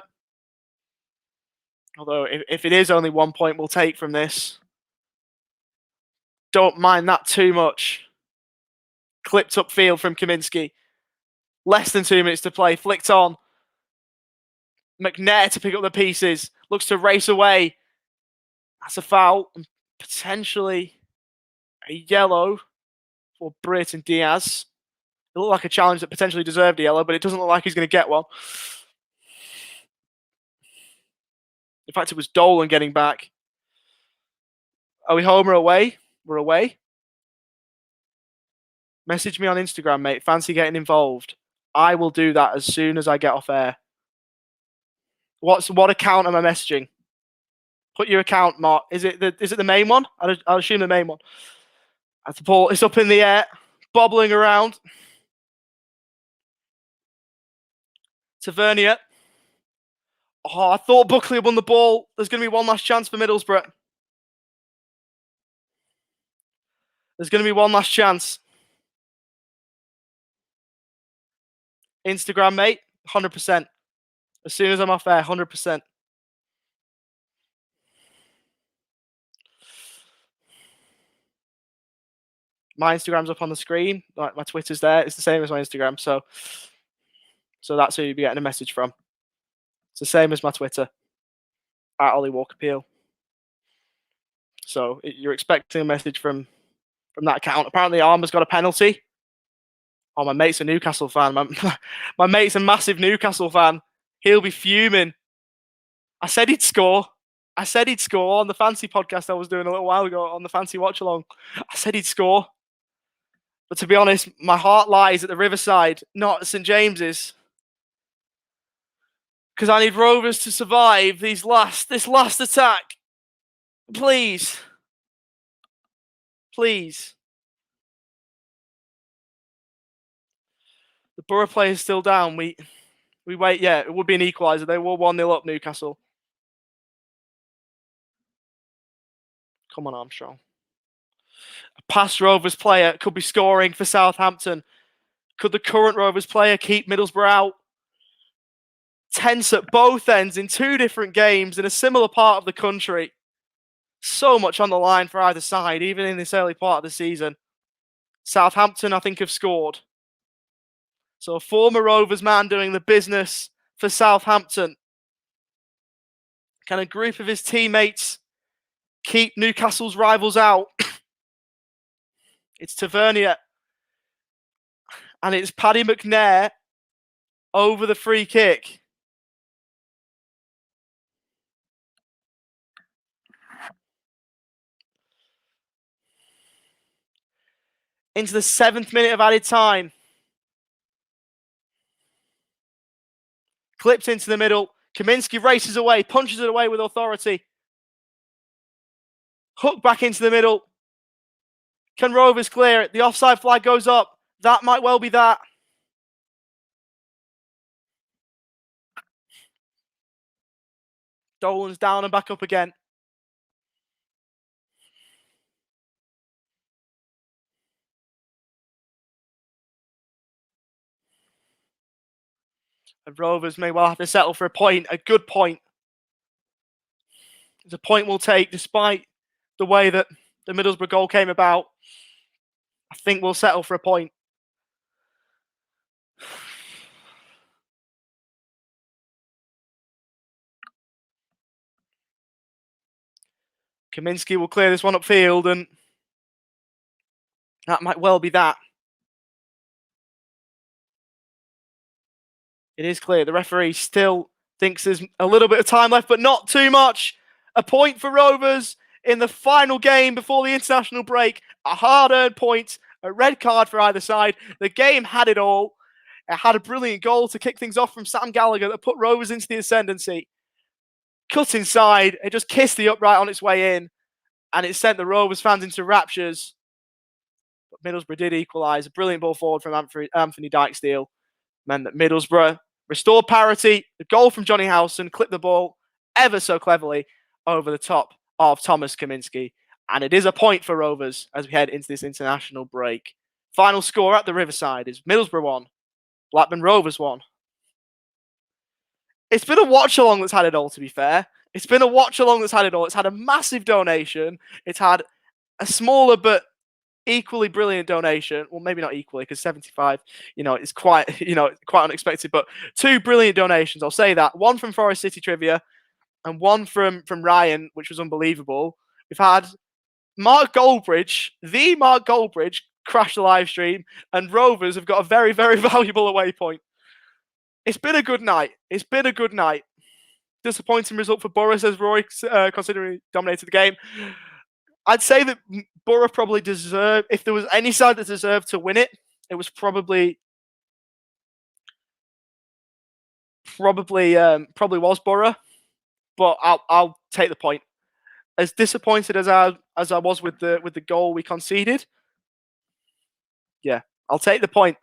Although, if it is only 1 point we'll take from this, don't mind that too much. Clipped upfield from Kaminsky. Less than 2 minutes to play. Flicked on. McNair to pick up the pieces. Looks to race away. That's a foul. And potentially a yellow for Brayton Diaz. It looked like a challenge that potentially deserved a yellow, but it doesn't look like he's going to get one. In fact, it was Dolan getting back. Are we home or away? We're away. Message me on Instagram, mate. Fancy getting involved? I will do that as soon as I get off air. What account am I messaging? Put your account, Mark. Is it the main one? I'll assume the main one. As the ball is up in the air, bobbling around. Tavernier. Oh, I thought Buckley won the ball. There's going to be one last chance for Middlesbrough. There's going to be one last chance. Instagram, mate, 100%. As soon as I'm off air, 100%. My Instagram's up on the screen. My Twitter's there. It's the same as my Instagram. So that's who you'll be getting a message from. It's the same as my Twitter. At Ollie Walker Peel. So you're expecting a message from that account. Apparently Armour's got a penalty. Oh, my mate's a Newcastle fan. My mate's a massive Newcastle fan. He'll be fuming. I said he'd score. I said he'd score on the fancy podcast I was doing a little while ago on the fancy watch along. I said he'd score. But to be honest, my heart lies at the Riverside, not at St James's. Because I need Rovers to survive this last attack. Please. Please. The Borough player is still down. We wait. Yeah, it would be an equaliser. They were 1-0 up, Newcastle. Come on, Armstrong. A past Rovers player could be scoring for Southampton. Could the current Rovers player keep Middlesbrough out? Tense at both ends in 2 different games in a similar part of the country. So much on the line for either side, even in this early part of the season. Southampton, I think, have scored. So a former Rovers man doing the business for Southampton. Can a group of his teammates keep Newcastle's rivals out? It's Tavernier. And it's Paddy McNair over the free kick. Into the 7th minute of added time. Clipped into the middle. Kaminski races away, punches it away with authority. Hook back into the middle. Can Rovers clear it? The offside flag goes up. That might well be that. Dolan's down and back up again. And Rovers may well have to settle for a point, a good point. It's a point we'll take despite the way that the Middlesbrough goal came about. I think we'll settle for a point. Kaminski will clear this one upfield, and that might well be that. It is clear. The referee still thinks there's a little bit of time left, but not too much. A point for Rovers in the final game before the international break. A hard-earned point, a red card for either side. The game had it all. It had a brilliant goal to kick things off from Sam Gallagher that put Rovers into the ascendancy. Cut inside. It just kissed the upright on its way in, and it sent the Rovers fans into raptures. But Middlesbrough did equalise. A brilliant ball forward from Anthony Dijksteel meant that Middlesbrough restored parity. The goal from Johnny Howson clipped the ball ever so cleverly over the top of Thomas Kaminski. And it is a point for Rovers as we head into this international break. Final score at the Riverside is Middlesbrough 1, Blackburn Rovers 1. It's been a watch-along that's had it all, to be fair. It's been a watch-along that's had it all. It's had a massive donation. It's had a smaller but equally brilliant donation. Well, maybe not equally, because 75, it's quite, quite unexpected. But 2 brilliant donations, I'll say that. One from Forest City Trivia and one from Ryan, which was unbelievable. We've had Mark Goldbridge, the Mark Goldbridge, crash the live stream, and Rovers have got a very, very valuable away point. It's been a good night. It's been a good night. Disappointing result for Borough, says Roy, considering he dominated the game. I'd say that Borough probably deserved, if there was any side that deserved to win it, it was probably was Borough. But I'll take the point. As disappointed as I was with the goal we conceded, yeah, I'll take the point.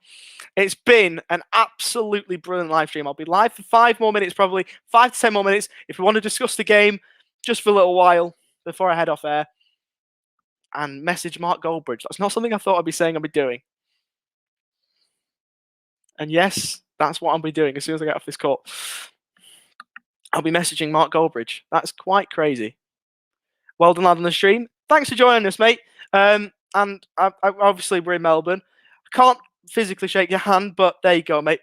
It's been an absolutely brilliant live stream. I'll be live for 5 more minutes, probably 5 to 10 more minutes, if we want to discuss the game just for a little while before I head off air and message Mark Goldbridge. That's not something I thought I'd be saying I'd be doing. And yes, that's what I'll be doing as soon as I get off this call. I'll be messaging Mark Goldbridge. That's quite crazy. Well done, lad, on the stream. Thanks for joining us, mate. And obviously, we're in Melbourne. I can't physically shake your hand, but there you go, mate.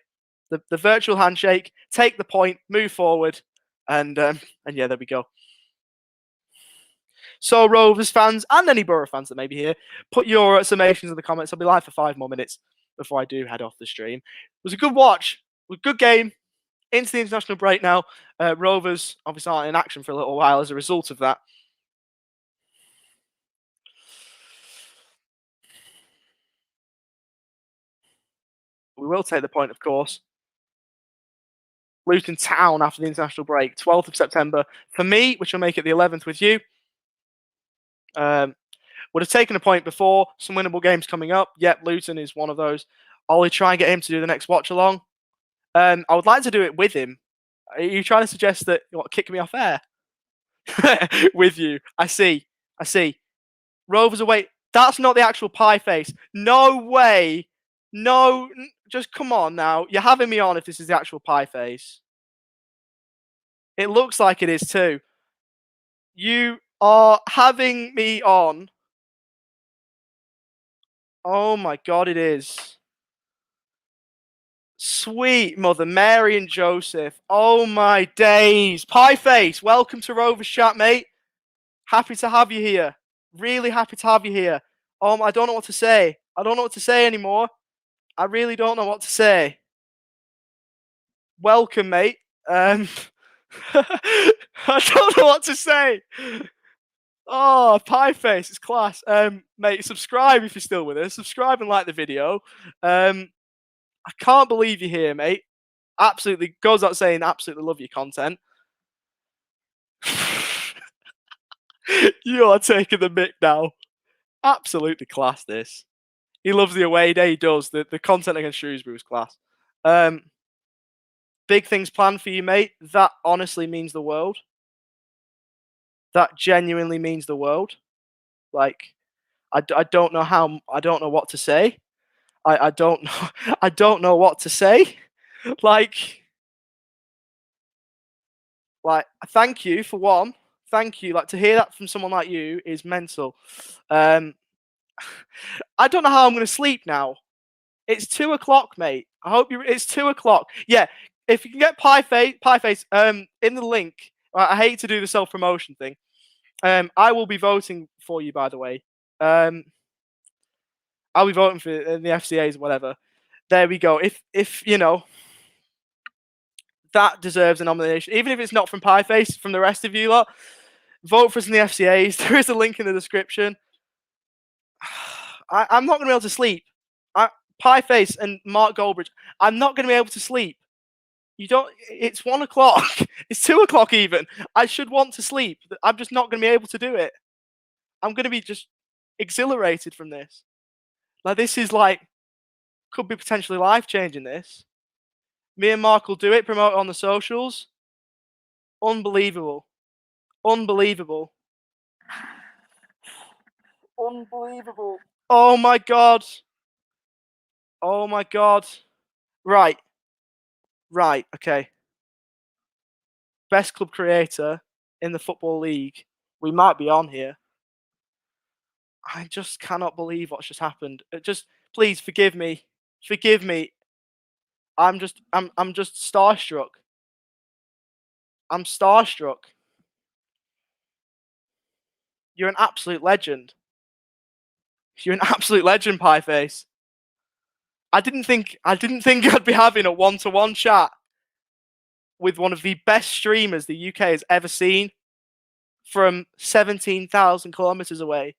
The virtual handshake. Take the point. Move forward. And yeah, there we go. So, Rovers fans and any Borough fans that may be here, put your summations in the comments. I'll be live for 5 more minutes before I do head off the stream. It was a good watch. It was a good game. into the international break now. Rovers obviously aren't in action for a little while as a result of that. We will take the point, of course. Luton Town after the international break, 12th of September. For me, which will make it the 11th with you. Would have taken a point before. Some winnable games coming up. Yep, Luton is one of those. Ollie, try and get him to do the next watch along. I would like to do it with him. Are you trying to suggest that you want to kick me off air? With you. I see. Rovers away. That's not the actual pie face. No way. No. Just come on now. You're having me on if this is the actual pie face. It looks like it is too. You are having me on. Oh my God, it is. Sweet Mother Mary and Joseph. Oh my days. Pie face, welcome to Rovers Chat, mate. Happy to have you here. Really happy to have you here. I don't know what to say. I don't know what to say anymore. I really don't know what to say. Welcome, mate. I don't know what to say. Oh, pie face, it's class. Mate, subscribe if you're still with us. Subscribe and like the video. I can't believe you're here, mate. Absolutely, goes without saying, absolutely love your content. You are taking the mick now. Absolutely class, this. He loves the away day, he does. The content against Shrewsbury was class. Big things planned for you, mate. That honestly means the world. That genuinely means the world. Like, I don't know how. I don't know what to say. I don't know. I don't know what to say. Like, thank you for one. Thank you. Like, to hear that from someone like you is mental. I don't know how I'm going to sleep now. It's 2 o'clock, mate. I hope you. It's 2 o'clock. Yeah. If you can get pie face. In the link. I hate to do the self-promotion thing. I will be voting for you, by the way. I'll be voting for the FCAs, whatever. There we go. If you know, that deserves a nomination, even if it's not from Pieface, from the rest of you lot, vote for us in the FCAs. There is a link in the description. I'm not going to be able to sleep. Pieface and Mark Goldbridge, I'm not going to be able to sleep. You don't. It's 1 o'clock. It's 2 o'clock even. I should want to sleep. I'm just not going to be able to do it. I'm going to be just exhilarated from this. Like, this is like, could be potentially life-changing, this. Me and Mark will do it, promote it on the socials. Unbelievable. Unbelievable. Unbelievable. Oh my God. Oh my God. Right. Okay. Best club creator in the Football League. We might be on here. I just cannot believe what's just happened. Please forgive me. Forgive me. I'm just starstruck. I'm starstruck. You're an absolute legend. You're an absolute legend, Pieface. I didn't think I'd be having a one-to-one chat with one of the best streamers the UK has ever seen from 17,000 kilometers away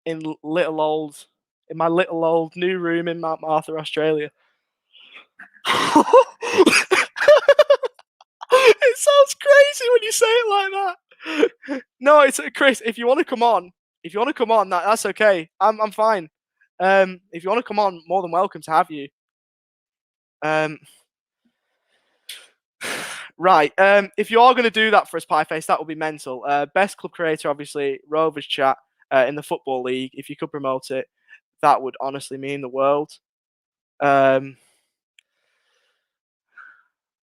in my little old new room in Mount Martha, Australia. It sounds crazy when you say it like that. No, it's Chris. If you want to come on, that's okay. I'm fine. If you want to come on, more than welcome to have you. Right. If you are going to do that for us, Pieface, that would be mental. Best club creator, obviously, Rovers Chat in the Football League. If you could promote it, that would honestly mean the world.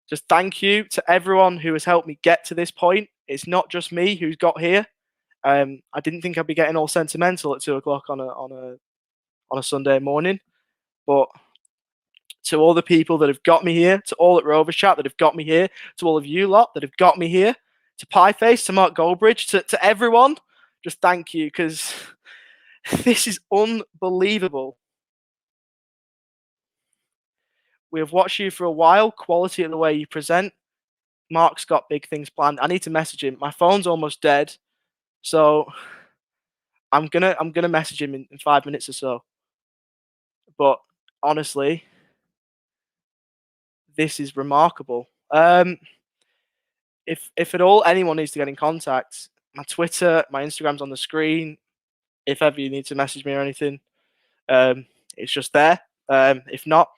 Just thank you to everyone who has helped me get to this point. It's not just me who's got here. I didn't think I'd be getting all sentimental at 2 o'clock on a Sunday morning, but to all the people that have got me here, to all at Rovers Chat that have got me here, to all of you lot that have got me here, to Pieface, to Mark Goldbridge, to everyone, just thank you, because this is unbelievable. We have watched you for a while. Quality of the way you present, Mark's got big things planned. I need to message him. My phone's almost dead, so I'm gonna message him in 5 minutes or so. But honestly, this is remarkable. If at all anyone needs to get in contact, my Twitter, my Instagram's on the screen. If ever you need to message me or anything, it's just there. If not,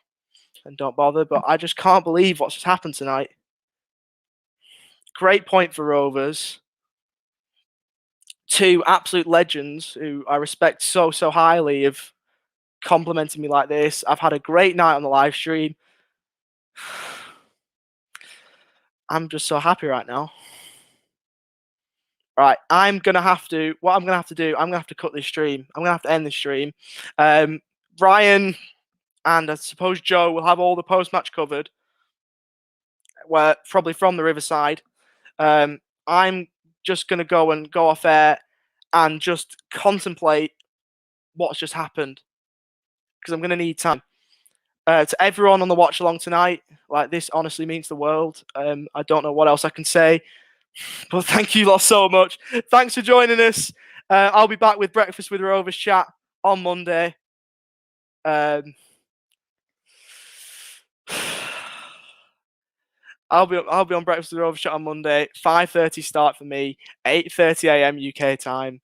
then don't bother. But I just can't believe what's just happened tonight. Great point for Rovers. Two absolute legends who I respect so highly have complimented me like this. I've had a great night on the live stream. I'm just so happy right now. Right, what I'm gonna have to do, I'm gonna have to cut this stream. I'm gonna have to end this stream. Ryan and I suppose Joe will have all the post-match covered, where probably from the Riverside. I'm just gonna go off air and just contemplate what's just happened, because I'm gonna need time. To everyone on the watch along tonight, like, this honestly means the world. I don't know what else I can say, but thank you lot so much. Thanks for joining us. I'll be back with Breakfast with Rovers Chat on Monday. I'll be on Breakfast with Rovers Chat on Monday. 5:30 start for me, 8:30 a.m. UK time.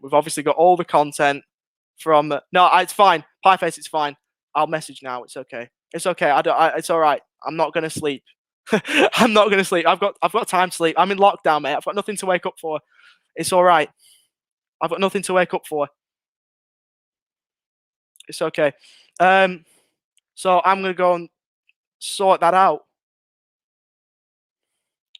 We've obviously got all the content from. No, it's fine. Pieface, it's fine. I'll message now. It's okay. It's okay. It's all right. I'm not gonna sleep. I'm not gonna sleep. I've got time to sleep. I'm in lockdown, mate. I've got nothing to wake up for. It's all right. I've got nothing to wake up for. It's okay. So I'm gonna go and sort that out.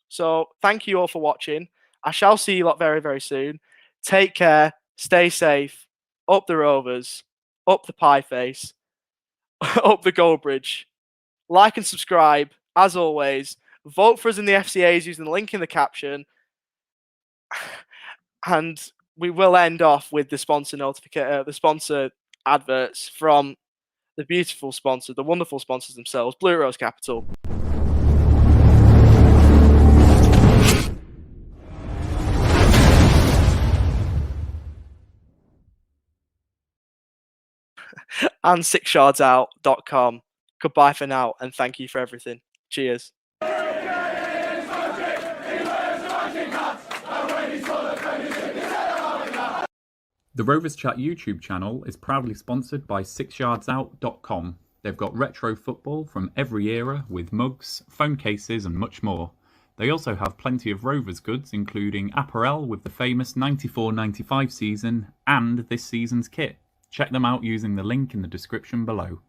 So thank you all for watching. I shall see you lot very, very soon. Take care. Stay safe. Up the Rovers. Up the Pieface. Up the Goldbridge. Like and subscribe. As always, vote for us in the FCAs using the link in the caption. And we will end off with the sponsor the sponsor adverts from the beautiful sponsor, the wonderful sponsors themselves, Blue Rose Capital. And 6yardsout.com. Goodbye for now, and thank you for everything. Cheers. The Rovers Chat YouTube channel is proudly sponsored by 6yardsout.com. They've got retro football from every era with mugs, phone cases and much more. They also have plenty of Rovers goods, including apparel with the famous 94-95 season and this season's kit. Check them out using the link in the description below.